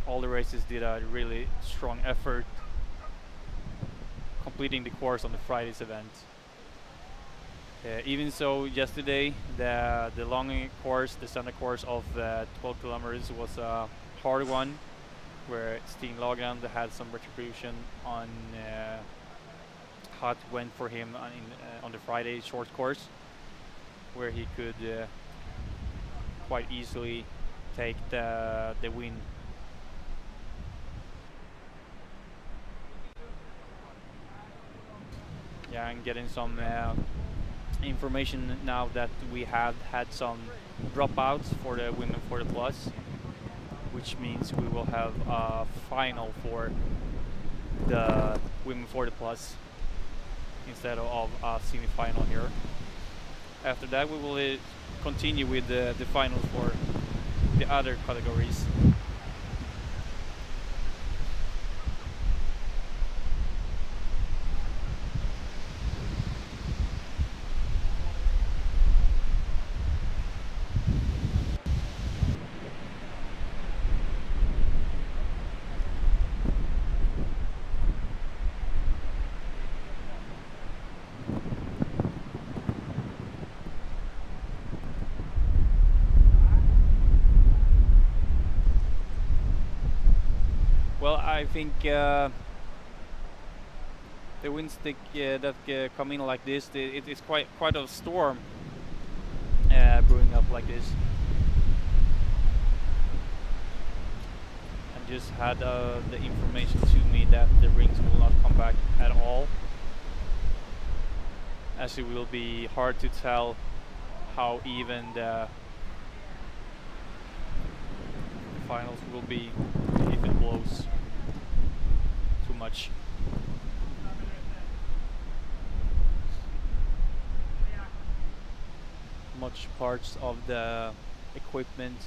all the races did a really strong effort completing the course on the Friday's event. Even so, yesterday the long course, the Söndag course of 12 kilometers was a hard one, where Steen Lagerland had some retribution on how it went for him on the Friday short course, where he could quite easily take the win. Yeah, I'm getting some information now that we have had some dropouts for the women 40 plus, which means we will have a final for the women 40 plus instead of a semi-final here. After that, we will continue with the finals for the other categories. Well, I think the winds that come in like this, it is quite a storm brewing up like this. And just had the information to me that the rings will not come back at all, as it will be hard to tell how even the finals will be if it blows too much. Much parts of the equipment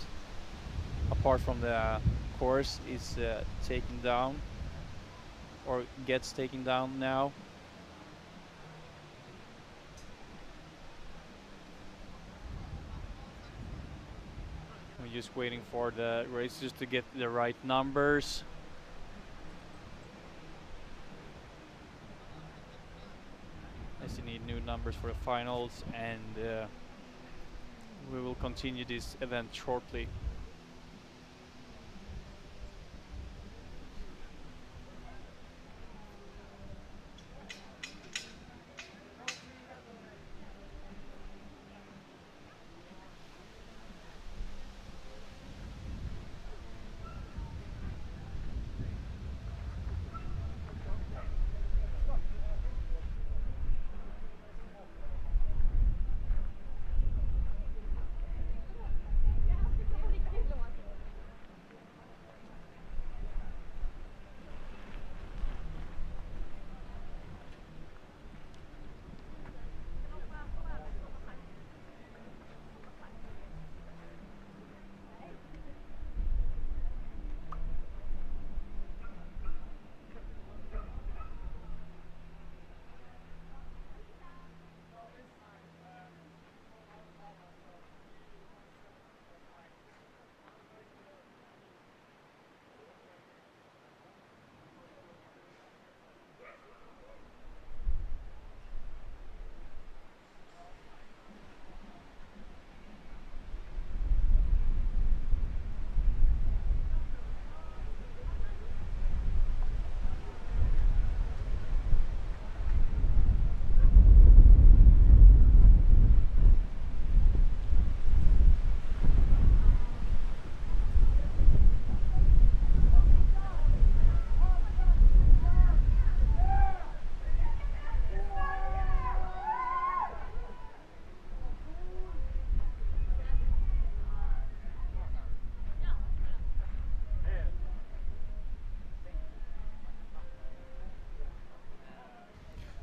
apart from the course is taken down or gets taken down now. I'm just waiting for the racers to get the right numbers. As you need new numbers for the finals, and we will continue this event shortly.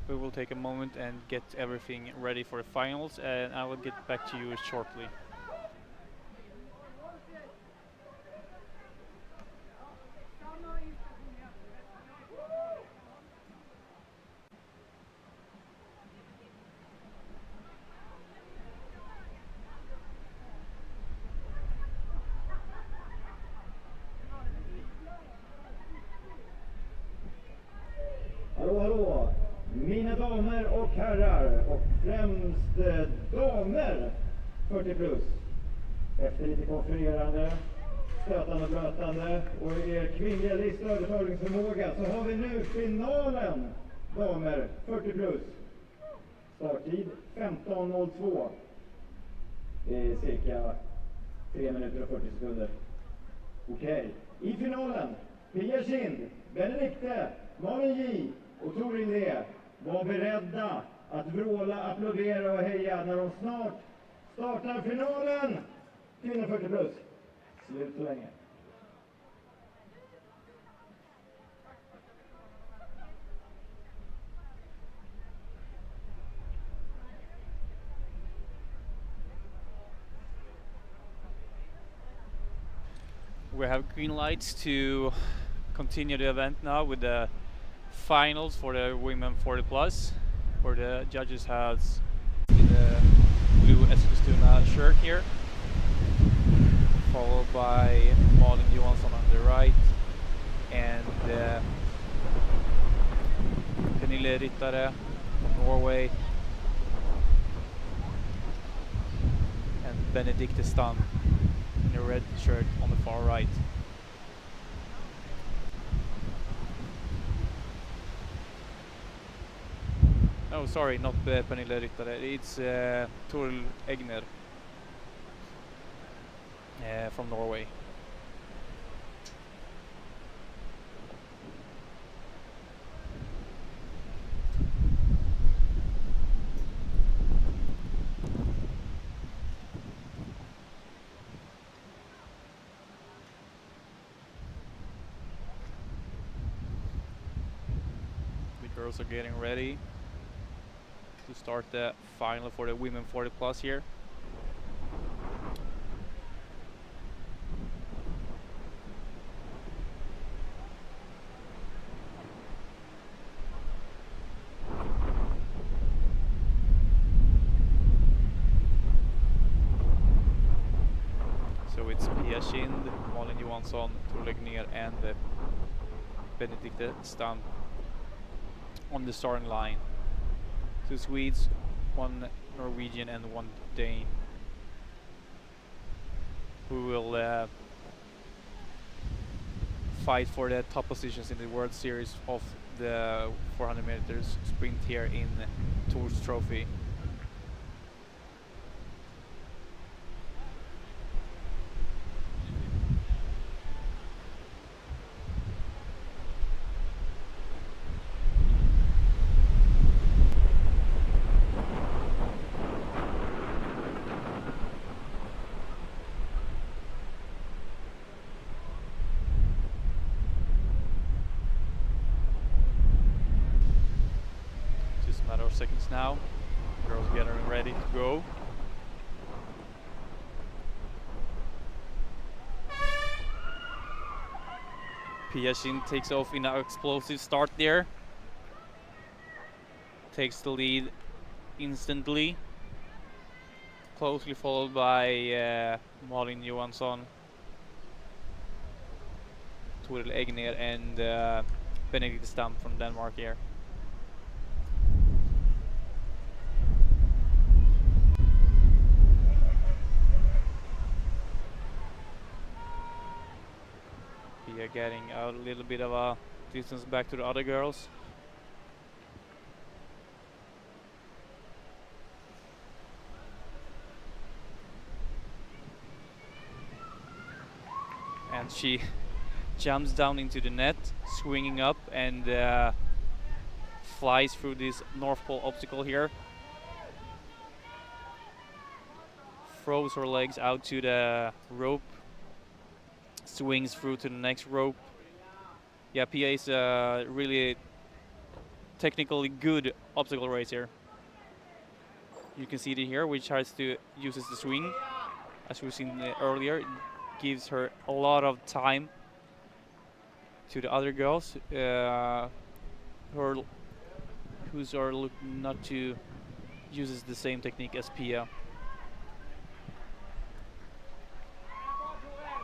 We will take a moment and get everything ready for the finals, and I will get back to you shortly. Hallå, hallå! Mina damer och herrar, och främst damer 40 plus. Efter lite konfererande, stötande och blötande och er kvinnliga lista övertagningsförmåga så har vi nu finalen, damer 40 plus. Starttid 15.02. Det är cirka 3 minuter och 40 sekunder. Okej. I finalen, Pia Kind, Benedikte, Malin J och Torin D var beredda att vråla, applådera och heja när de snart startar finalen. Kvinnor 40 plus. Slut så länge. We have green lights to continue the event now with the finals for the women 40 plus, where the judges has the blue Eskilstuna shirt here, followed by Malin Johansson on the right, and Pernille Ryttare from Norway, and Benedikte Stam in a red shirt on the far right. Oh, sorry, not Pernille Ryttare. It's Toril Egner from Norway. The girls are getting ready to start the final for the women 40 plus here. So we it's Pia Kind, Malin Johansson, Tor Legnér and Benedikte Stam on the starting line. 2 Swedes, 1 Norwegian and 1 Dane, who will fight for the top positions in the World Series of the 400 meters sprint here in Tours Trophy. Seconds now. Girls getting ready to go. Pia Kind takes off in an explosive start there. Takes the lead instantly. Closely followed by Malin Johansson, Tor Legnér and Benedikte Stam from Denmark here. Pia getting a little bit of a distance back to the other girls. And she jumps down into the net, swinging up and flies through this North Pole obstacle here. Throws her legs out to the rope, swings through to the next rope. Yeah, Pia is a really technically good obstacle racer. You can see it here, which tries to uses the swing, as we've seen earlier. It gives her a lot of time to the other girls, who's are not to uses the same technique as Pia.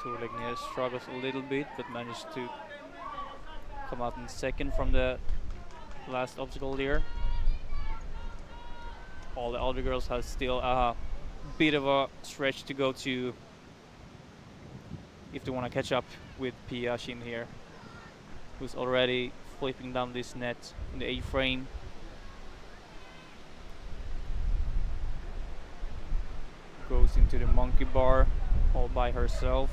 Tor Legnér struggles a little bit, but managed to come out in second from the last obstacle there. All the other girls have still a bit of a stretch to go to if they want to catch up with Pia Kind here, who's already flipping down this net in the A-frame. Goes into the monkey bar all by herself.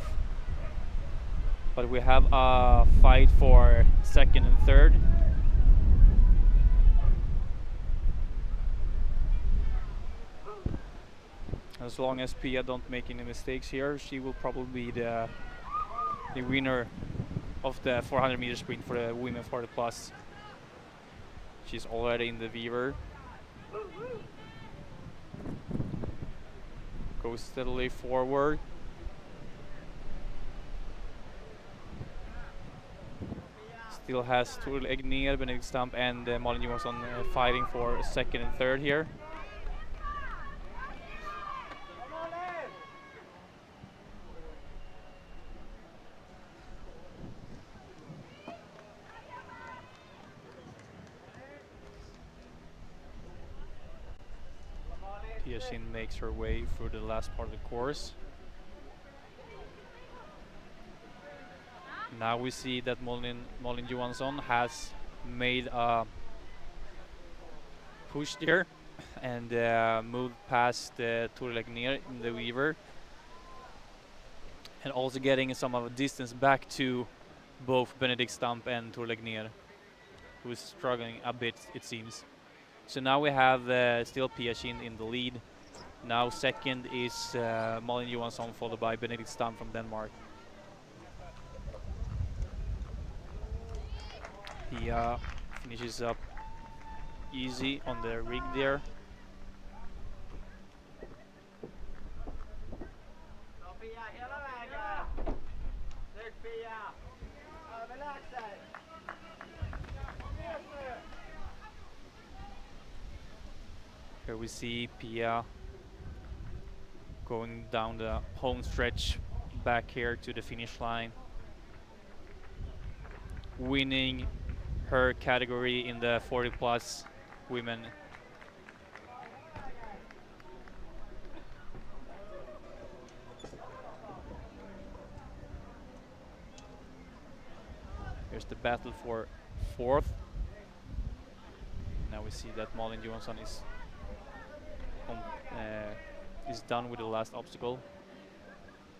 But we have a fight for second and third. As long as Pia don't make any mistakes here, she will probably be the winner of the 400 meter sprint for the women 40 plus. She's already in the Weaver. Goes steadily forward. Still has Tor Legnér, Benedikte Stam and Malin Johansson fighting for second and third here. Pia Kind makes her way through the last part of the course. Now we see that Malin Johansson has made a push there and moved past Tor Legnér in the Weaver, and also getting some of a distance back to both Benedikte Stam and Tor Legnér, who is struggling a bit, it seems. So now we have still Pia Kind in the lead. Now second is Malin Johansson, followed by Benedikte Stam from Denmark. He finishes up easy on the rig there. Here we see Pia going down the home stretch back here to the finish line, winning her category in the 40 plus women. Here's the battle for fourth. Now we see that Malin Johansson is done with the last obstacle,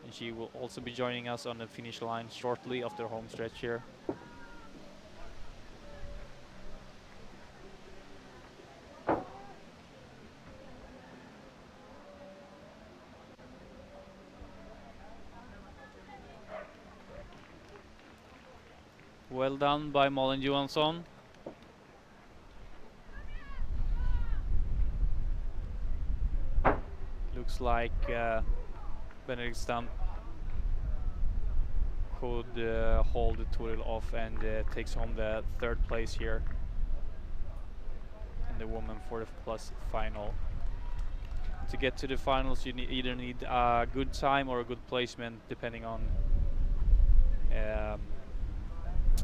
and she will also be joining us on the finish line shortly after home stretch here. Well done by Malin Johansson. Looks like Benedikt Stam could hold the total off and takes home the third place here in the women 40 plus final. To get to the finals, you either need a good time or a good placement, depending on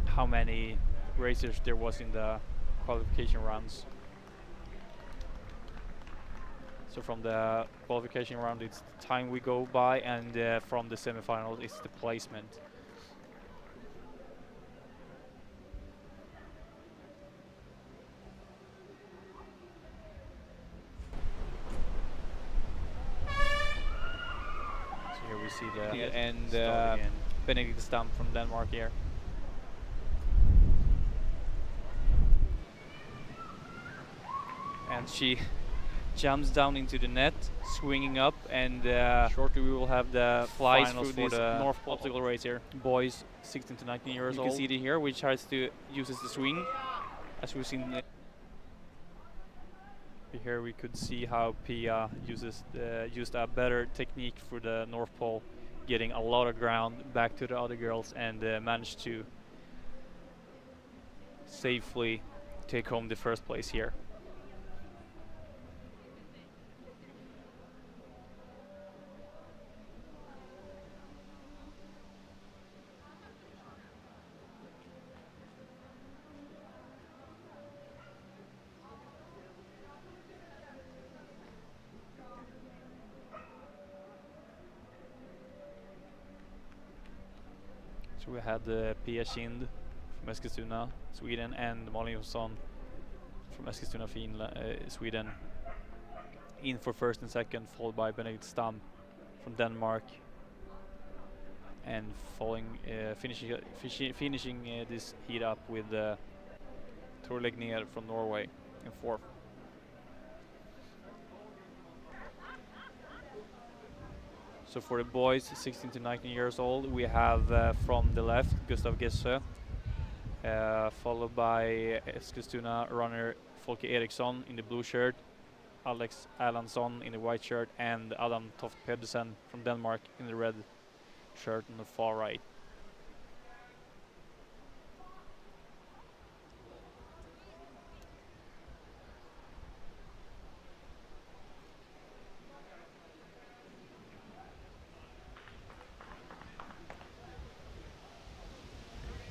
how many racers there was in the qualification rounds. So from the qualification round, it's the time we go by, and from the semifinals, it's the placement. So here we see the and Benedikt Stam from Denmark here. And she jumps down into the net, swinging up, and shortly we will have the flies through this North obstacle race here. Boys 16 to 19 years old. You can see it here, which uses the swing, as we've seen. Here we could see how Pia used a better technique for the North Pole, getting a lot of ground back to the other girls, and managed to safely take home the first place here. So we had Pia Kind from Eskilstuna, Sweden, and Malin Johansson from Eskilstuna, Sweden, in for first and second, followed by Benedikt Stam from Denmark, and finishing this heat up with Tor Legner from Norway in fourth. So for the boys 16 to 19 years old, we have from the left Gustav Gessö, followed by Eskilstuna runner Folke Eriksson in the blue shirt, Alex Erlandsson in the white shirt, and Adam Toft Pedersen from Denmark in the red shirt on the far right.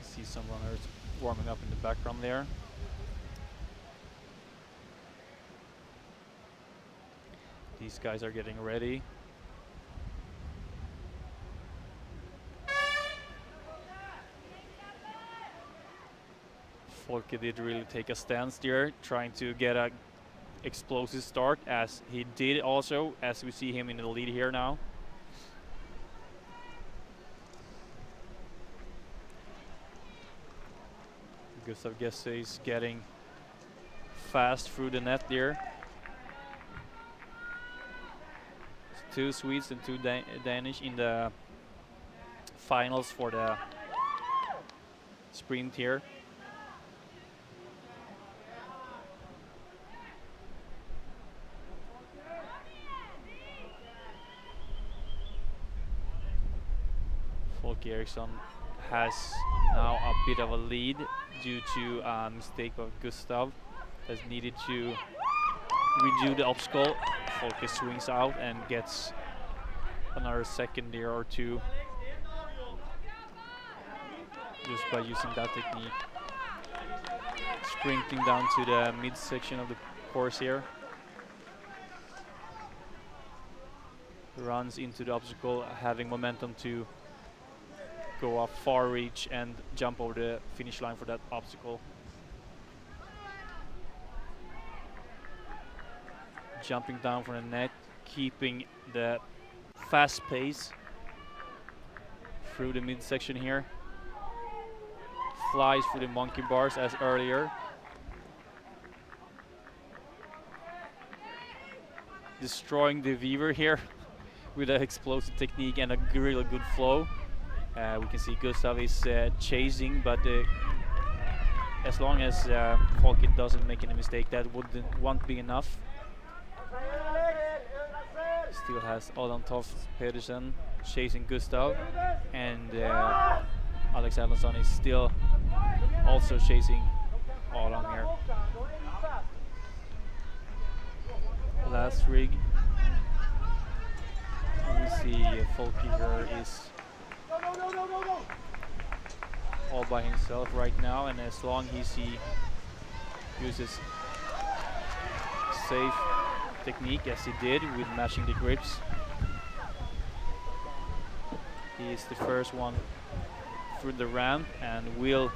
See some runners warming up in the background there. These guys are getting ready. Folke did really take a stance there, trying to get a explosive start, as he did also, as we see him in the lead here now. Gustav Gessö is getting fast through the net there. Two Swedes and two Danish in the finals for the sprint here. Folke Eriksson has now a bit of a lead due to a mistake of Gustav, has needed to redo the obstacle. Folke swings out and gets another second there or two just by using that technique. Sprinting down to the midsection of the course here. Runs into the obstacle, having momentum to go off far reach and jump over the finish line for that obstacle. Jumping down from the net, keeping the fast pace through the midsection here. Flies through the monkey bars as earlier. Destroying the Weaver here with an explosive technique and a really good flow. We can see Gustav is chasing, but as long as Folke doesn't make any mistake, that won't be enough. Still has Adam Toft Pedersen chasing Gustav, and Alex Adamson is still also chasing Adam here. Last rig, we see Folke here is all by himself right now, and as long as he uses safe technique as he did with matching the grips, he is the first one through the ramp and will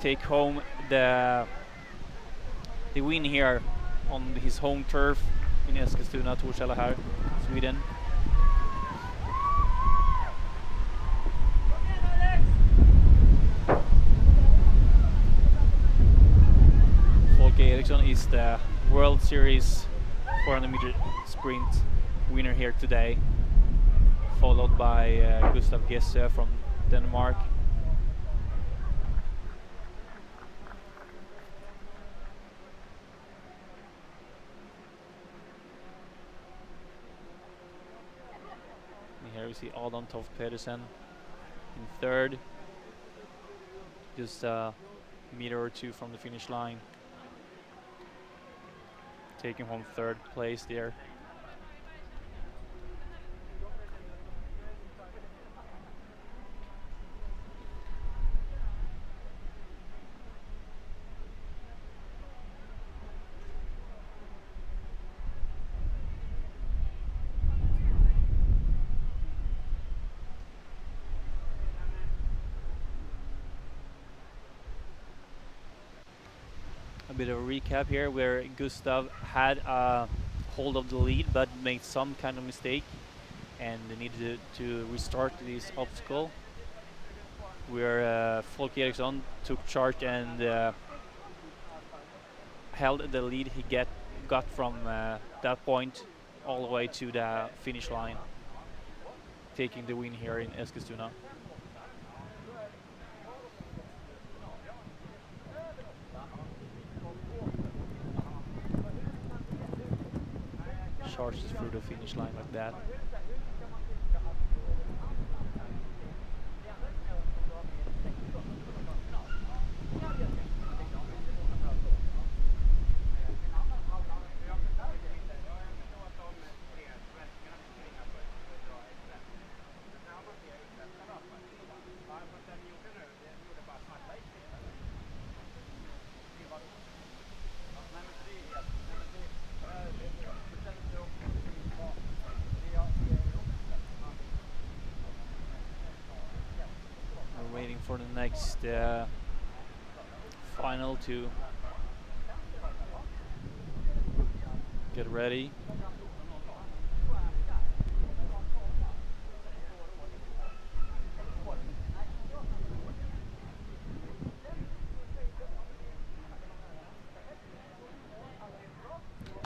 take home the win here on his home turf in Eskilstuna, Torshälla här, Sweden. Folke Eriksson is the World Series 400-meter sprint winner here today, followed by Gustav Gesse from Denmark. And here we see Adam Toft Pedersen in third, just a meter or two from the finish line, taking home third place there. A bit of a recap here where Gustav had a hold of the lead but made some kind of mistake and needed to restart this obstacle, where Folke Eriksson took charge and held the lead he got from that point all the way to the finish line, taking the win here in Eskilstuna. Charges through the finish line like that. For the next final to get ready.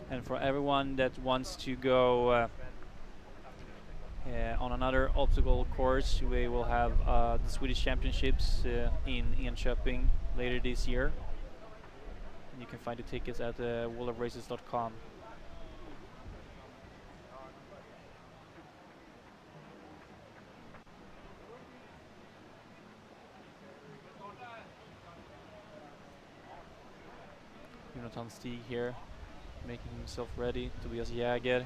And for everyone that wants to go on another obstacle course, we will have the Swedish Championships in Enköping later this year. And you can find the tickets at wallofraces.com. Jonathan Stig here, making himself ready. Tobias Jäger.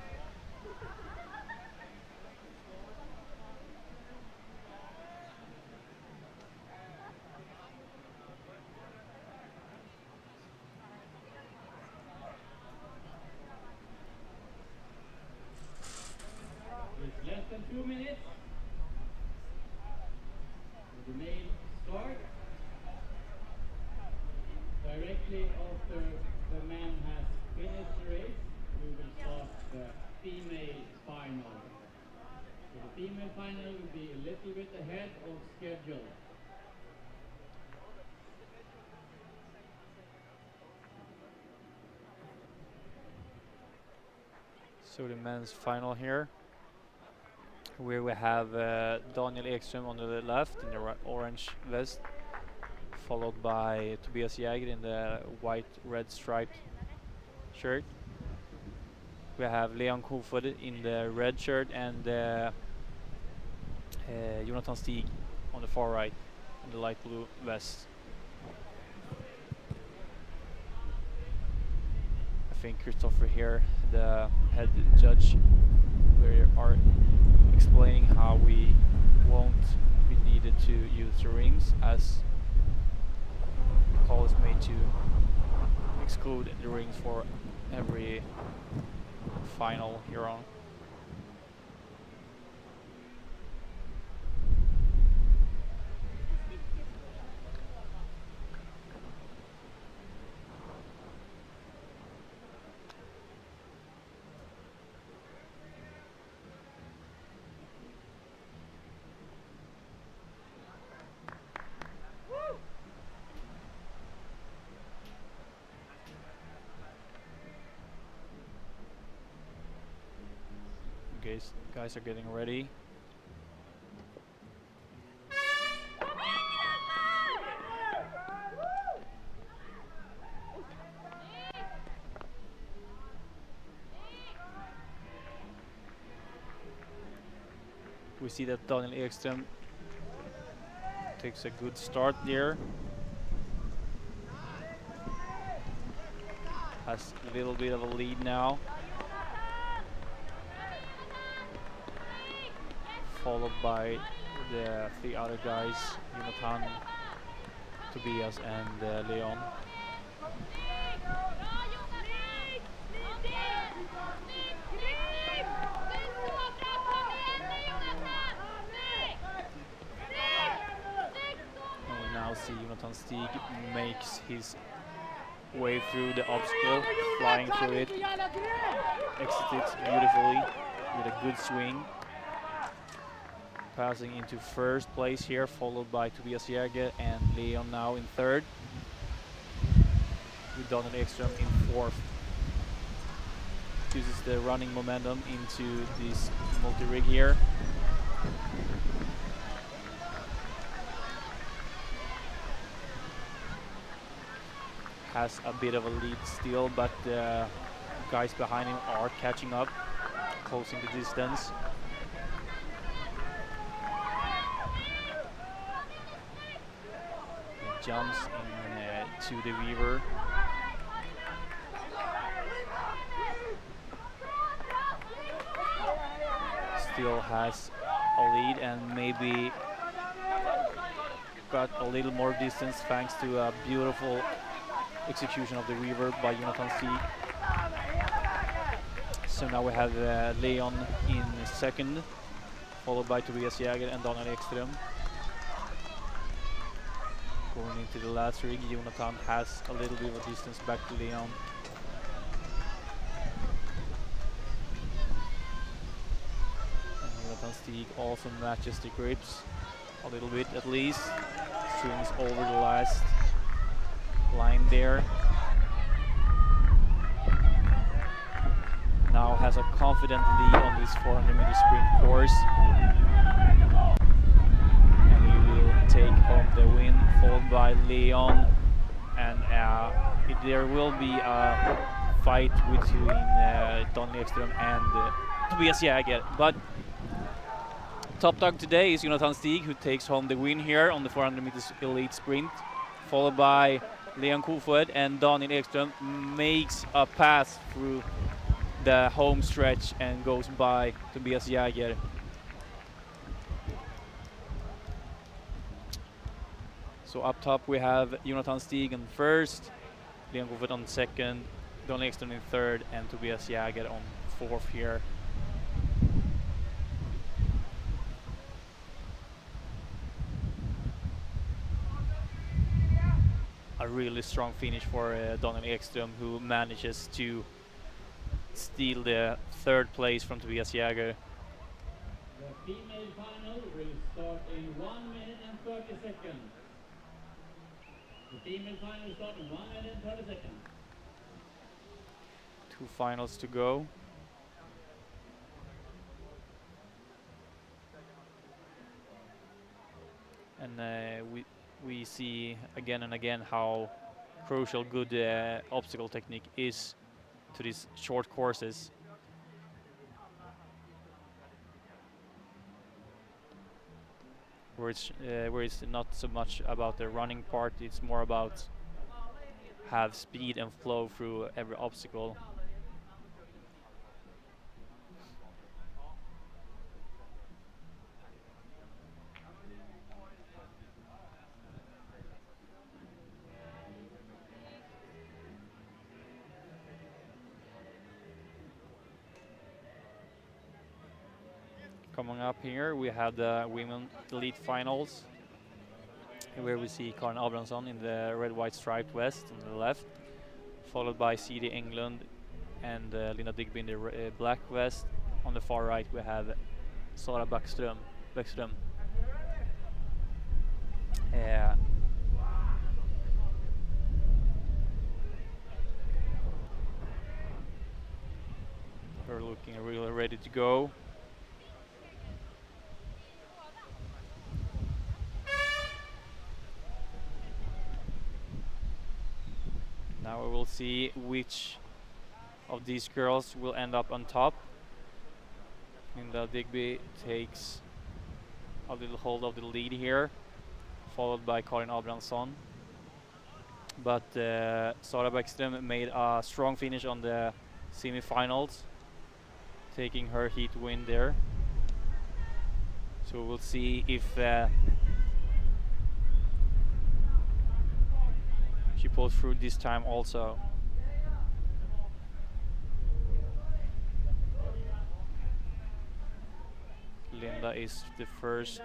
Directly after the man has finished the race, we will start the female final. So the female final will be a little bit ahead of schedule. So the men's final here, where we have Daniel Ekström on the left in the orange vest, followed by Tobias Jäger in the white-red striped shirt. We have Leon Kofod in the red shirt and Jonathan Stig on the far right in the light blue vest. I think Christopher here, the head judge, we are explaining how we won't be needed to use the rings, as the call is made to exclude the rings for every final here on. Guys are getting ready. We see that Daniel Ekström takes a good start there. Has a little bit of a lead now. Followed by the three other guys, Jonathan, Tobias and Leon. And we now see Jonathan Stig makes his way through the obstacle, flying through it, exits beautifully with a good swing. Passing into first place here, followed by Tobias Jäger and Leon now in third, with Daniel Ekström in fourth. Uses the running momentum into this multi-rig here. Has a bit of a lead still, but the guys behind him are catching up, closing the distance. Jumps in to the Weaver. Still has a lead and maybe got a little more distance thanks to a beautiful execution of the Weaver by Jonathan Stig. So now we have Leon in second, followed by Tobias Jäger and Daniel Ekström. Going into the last rig, Jonathan has a little bit of a distance back to Leon. And Jonathan Stig also matches the grips a little bit at least. Swings over the last line there. Now has a confident lead on this 400-meter sprint course. Take home the win, followed by Leon, and there will be a fight between Daniel Ekström and Tobias Jäger. But top dog today is Jonathan Stig, who takes home the win here on the 400 meters elite sprint, followed by Leon Kofod, and Daniel Ekström makes a pass through the home stretch and goes by Tobias Jäger. So up top we have Jonathan Stig on first, Leon Kofod on second, Daniel Ekström in third, and Tobias Jäger on fourth here. A really strong finish for Daniel Ekström, who manages to steal the third place from Tobias Jäger. The female final will start in 1 minute and 30 seconds. The female final will start in 1 minute and 30 seconds. 2 finals to go. And we see again and again how crucial good obstacle technique is to these short courses. Where it's not so much about the running part, it's more about have speed and flow through every obstacle. Coming up here, we have the women elite finals, where we see Karin Abrahamsson in the red-white striped vest on the left, followed by CD England and Linda Digby in the black vest. On the far right, we have Sara Bäckström. We're looking really ready to go. Now we will see which of these girls will end up on top. Linda Digby takes a little hold of the lead here, followed by Karin Abrahamsson. But Sara Bäckström made a strong finish on the semifinals, taking her heat win there. So we'll see if she pulls through this time also. Linda is the first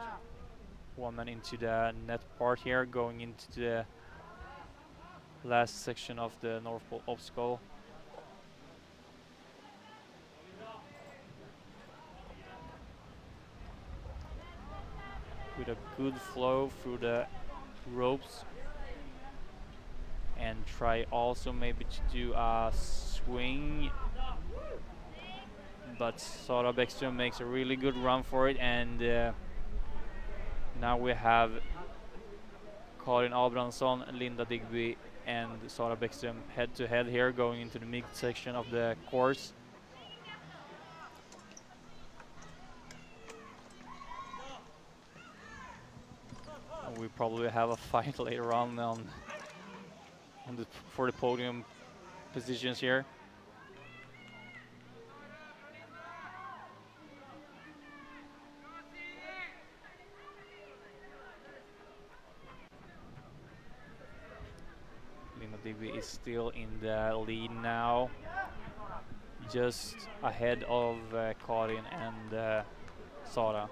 woman into the net part here, going into the last section of the North Pole obstacle. With a good flow through the ropes, and try also maybe to do a swing, but Sara Bäckström makes a really good run for it, and now we have Karin Abrahamsson, Linda Digby and Sara Bäckström head to head here, going into the mid section of the course. And we probably have a fight later on for the podium positions here. Linda Digby is still in the lead now, just ahead of Karin and Sara.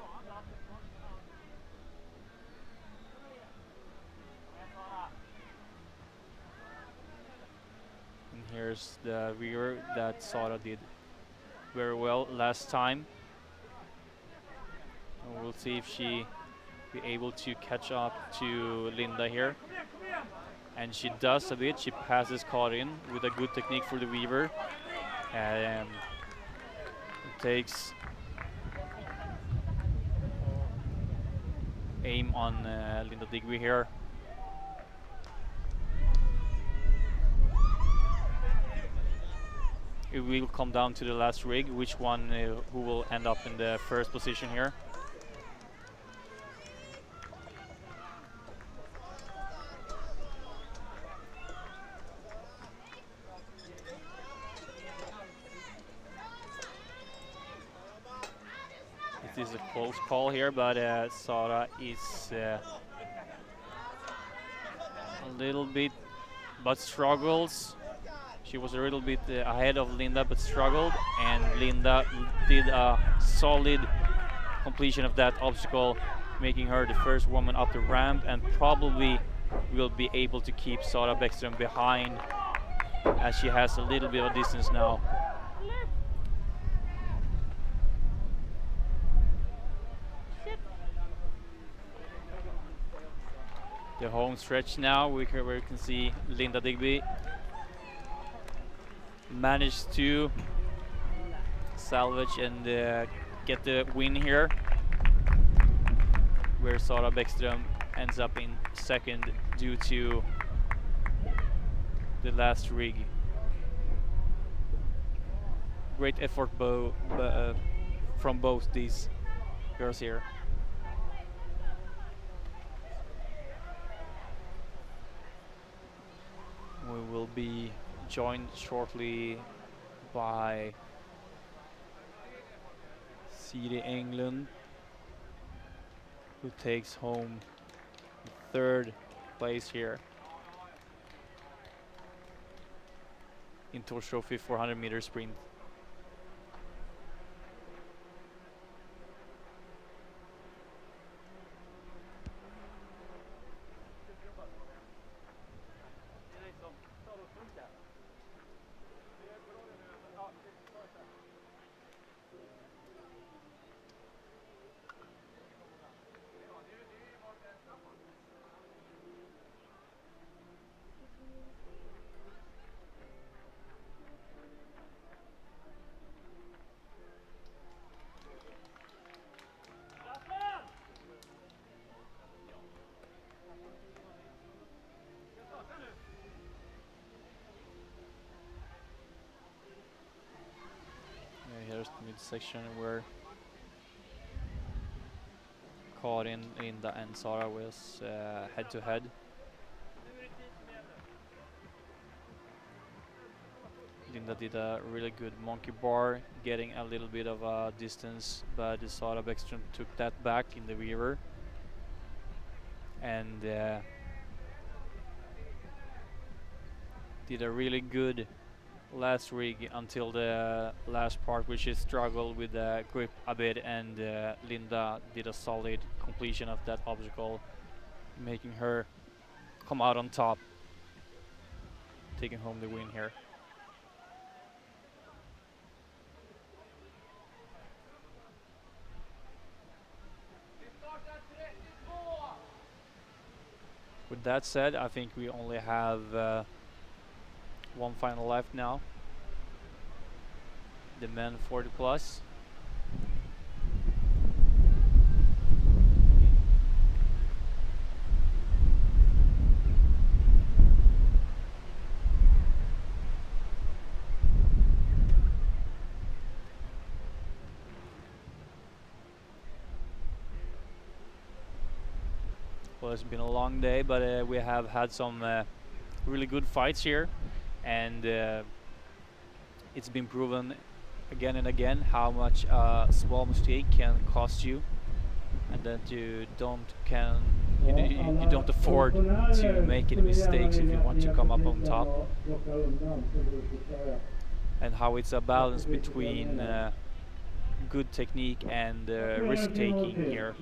Here's the rear that Sara did very well last time. And we'll see if she be able to catch up to Linda here. And she does a bit. She passes Karin with a good technique for the weaver. And takes aim on Linda Digby here. It will come down to the last rig, which one who will end up in the first position here. It is a close call here, but Sara is a little bit, but struggles. She was a little bit ahead of Linda, but struggled, and Linda did a solid completion of that obstacle, making her the first woman up the ramp and probably will be able to keep Sara Bäckström behind, as she has a little bit of distance now. The home stretch now, where we can see Linda Digby managed to salvage and get the win here, where Sara Bäckström ends up in second due to the last rig. Great effort from both these girls here. We will be joined shortly by Siri Englund, who takes home third place here in Torch Trophy 400-meter sprint. Here's the midsection where Karin, Linda and Sara was head to head. Linda did a really good monkey bar, getting a little bit of a distance, but Sara Bäckström took that back in the rear and did a really good last rig until the last part, which she struggled with the grip a bit, and Linda did a solid completion of that obstacle, making her come out on top, taking home the win here. With that said, I think we only have one final left now. The men 40 plus. Well, it's been a long day, but we have had some really good fights here, and it's been proven again and again how much a small mistake can cost you, and that you don't afford to make any mistakes if you want to come up on top, and how it's a balance between good technique and risk taking here,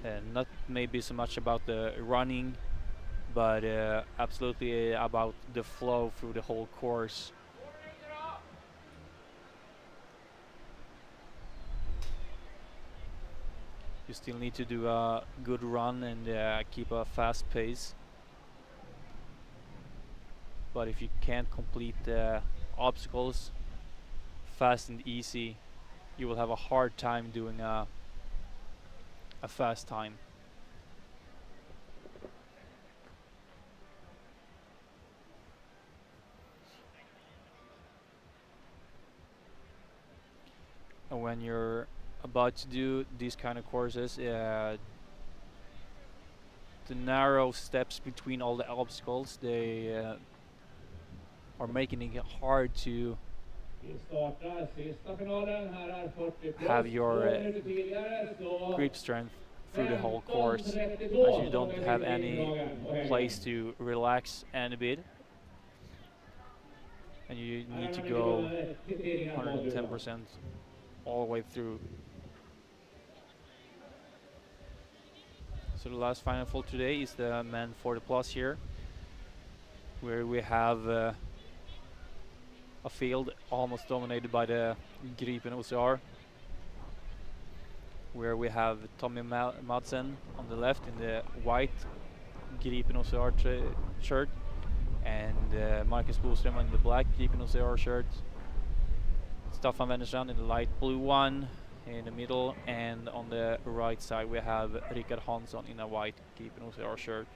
and not maybe so much about the running, but absolutely about the flow through the whole course. You still need to do a good run and keep a fast pace, but if you can't complete the obstacles fast and easy, you will have a hard time doing a fast time. And when you're about to do these kind of courses, the narrow steps between all the obstacles, they are making it hard to have your grip strength through the whole course, as you don't have any place to relax any bit, and you need to go 110% all the way through. So the last final for today is the men 40 plus here, where we have a field almost dominated by the Gripen OCR, where we have Tommy Madsen on the left in the white Gripen OCR shirt, and Marcus Boström in the black Gripen OCR shirt. Staffan Wennerstrand in the light blue one in the middle, and on the right side we have Rickard Hansson in a white Gripen OCR shirt.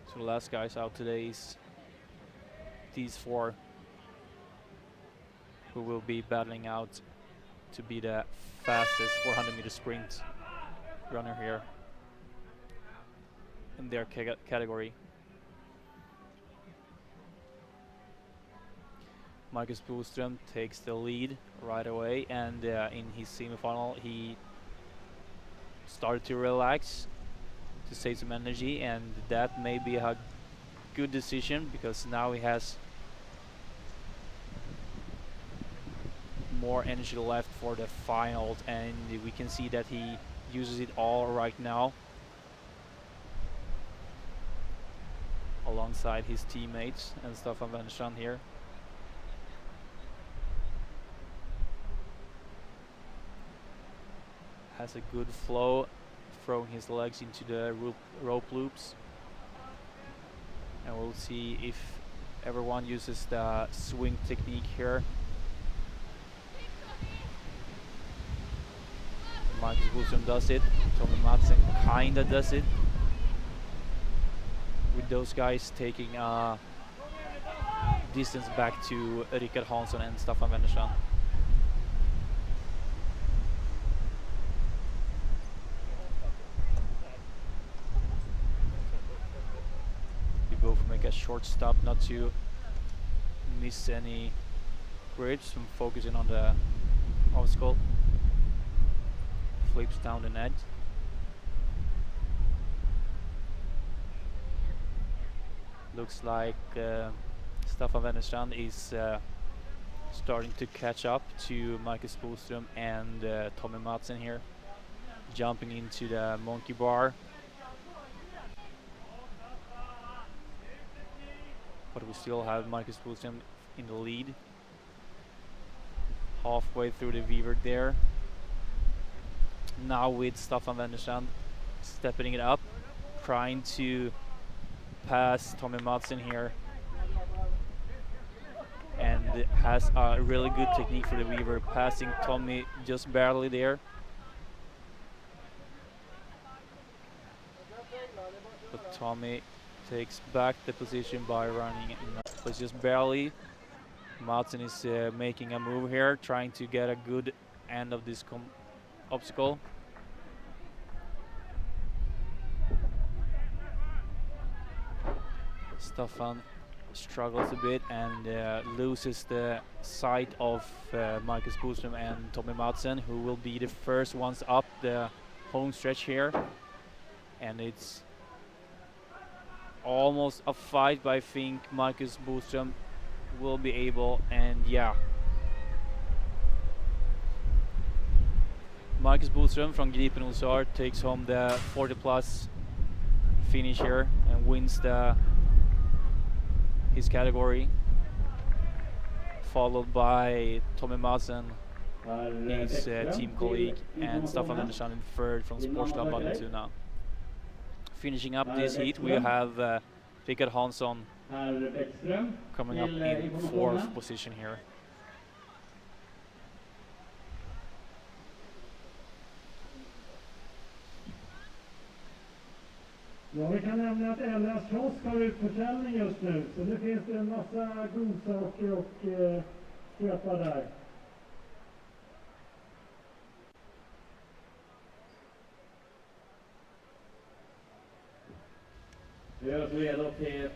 So the last guys out today is these four, who will be battling out to be the fastest 400-meter sprint runner here in their category. Marcus Boström takes the lead right away, and in his semifinal he started to relax to save some energy, and that may be a good decision because now he has more energy left for the finals, and we can see that he uses it all right now alongside his teammates and Staffan Wennerstrand here. Has a good flow, throwing his legs into the rope loops, and we'll see if everyone uses the swing technique here. Marcus Boström does it, Tommy Madsen kinda does it, with those guys taking distance back to Rickard Hansson and Staffan Wennerstrand. Both make a short stop not to miss any grips from focusing on the obstacle. Flips down the net. Looks like Staffan Wennerstrand is starting to catch up to Marcus Boström and Tommy Madsen here, jumping into the monkey bar. But we still have Marcus Boström in the lead, halfway through the Weaver there. Now with Staffan Wennerstrand stepping it up, trying to pass Tommy Madsen here, and has a really good technique for the Weaver, passing Tommy just barely there. But Tommy takes back the position by running, but just barely. Madsen is making a move here, trying to get a good end of this obstacle. Staffan struggles a bit and loses the sight of Marcus Boström and Tommy Madsen, who will be the first ones up the home stretch here. And it's almost a fight, but I think Marcus Boström will be able, and yeah. Marcus Boström from Gripen OCR takes home the 40 plus finish here and wins his category, followed by Tommy Madsen, his team colleague, and Staffan Wennerstrand in third from Sports Club Vallentuna. Finishing up this heat, we have Rickard Hansson coming up in fourth position here. Ja, vi kan nämna att Elras kiosk har utförsäljning just nu, så nu finns det en massa godsaker och köpa där.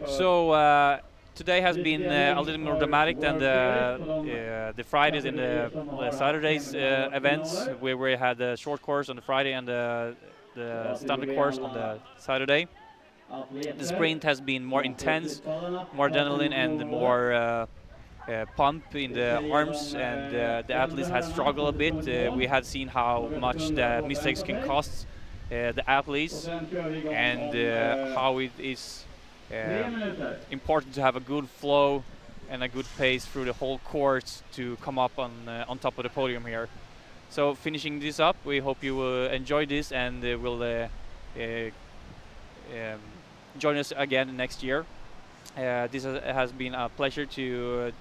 So today has been a little more dramatic than the Fridays and the Saturdays events, where we had the short course on the Friday and the standard course on the Saturday. The sprint has been more intense, more adrenaline, and more pump in the arms, and the athletes had struggled a bit. We had seen how much the mistakes can cost the athletes, and how it is important to have a good flow and a good pace through the whole course to come up on top of the podium here. So finishing this up, we hope you will enjoy this and will join us again next year. This has been a pleasure to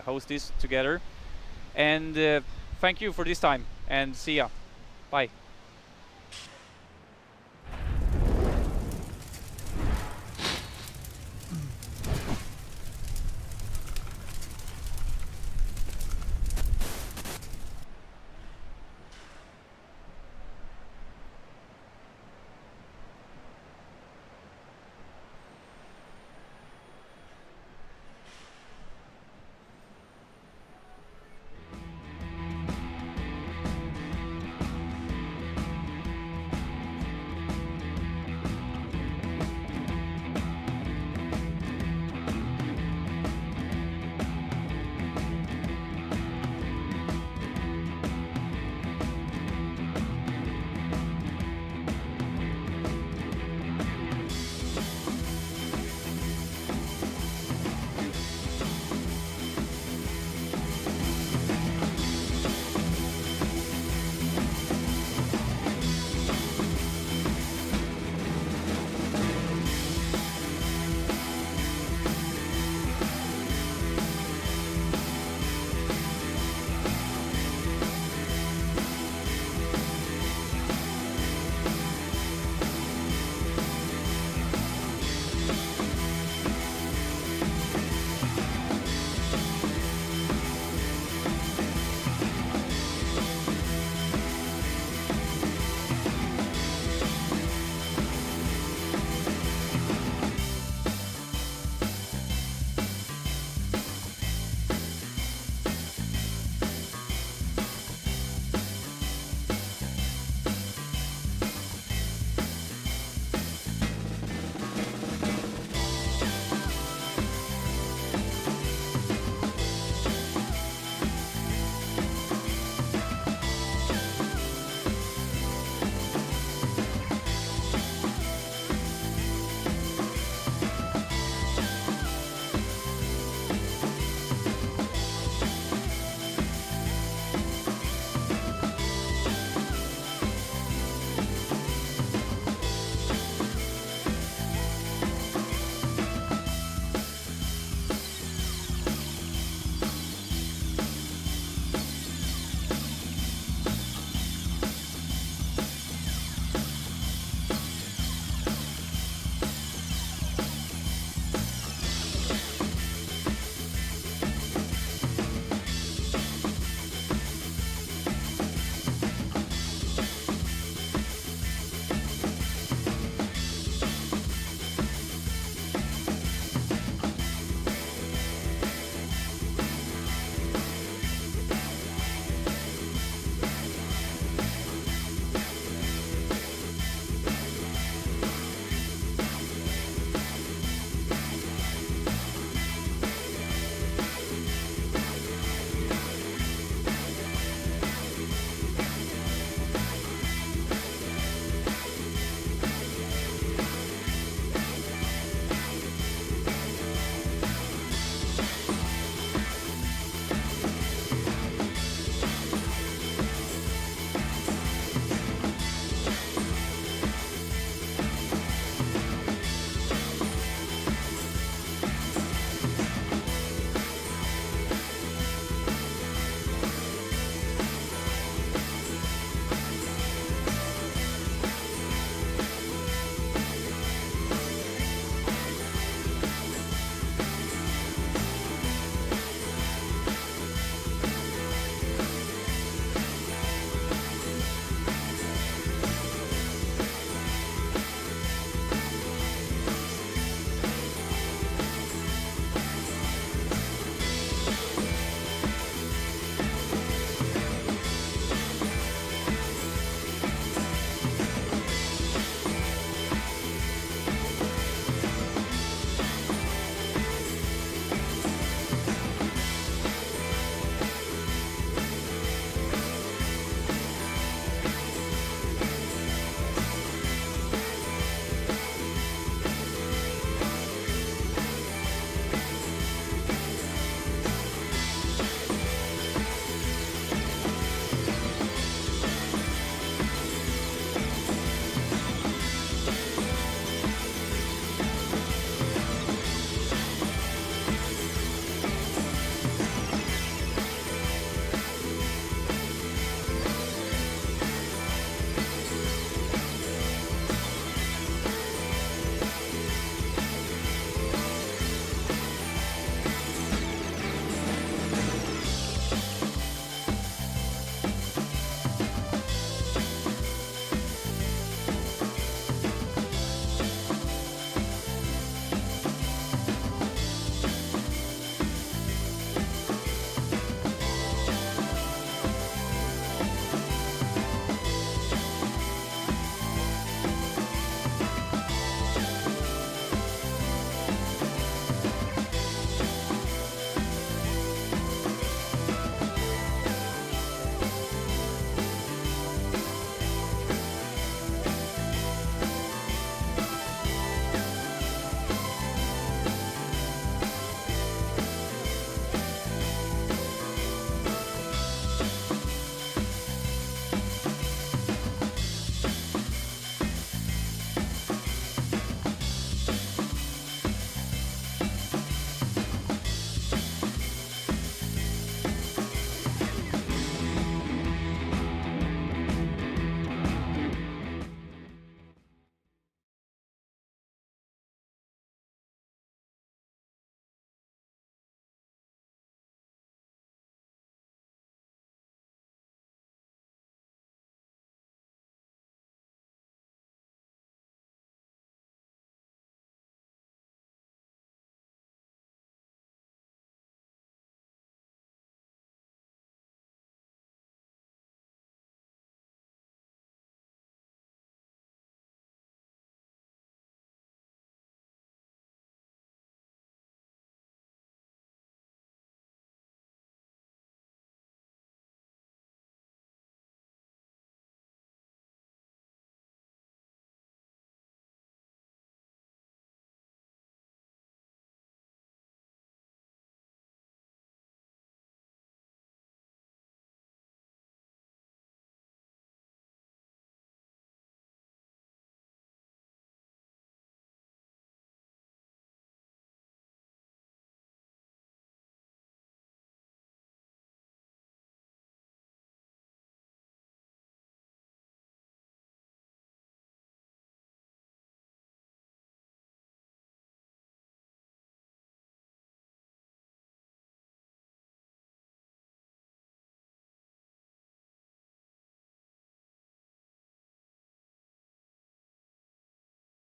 host this together, and thank you for this time, and see ya. Bye.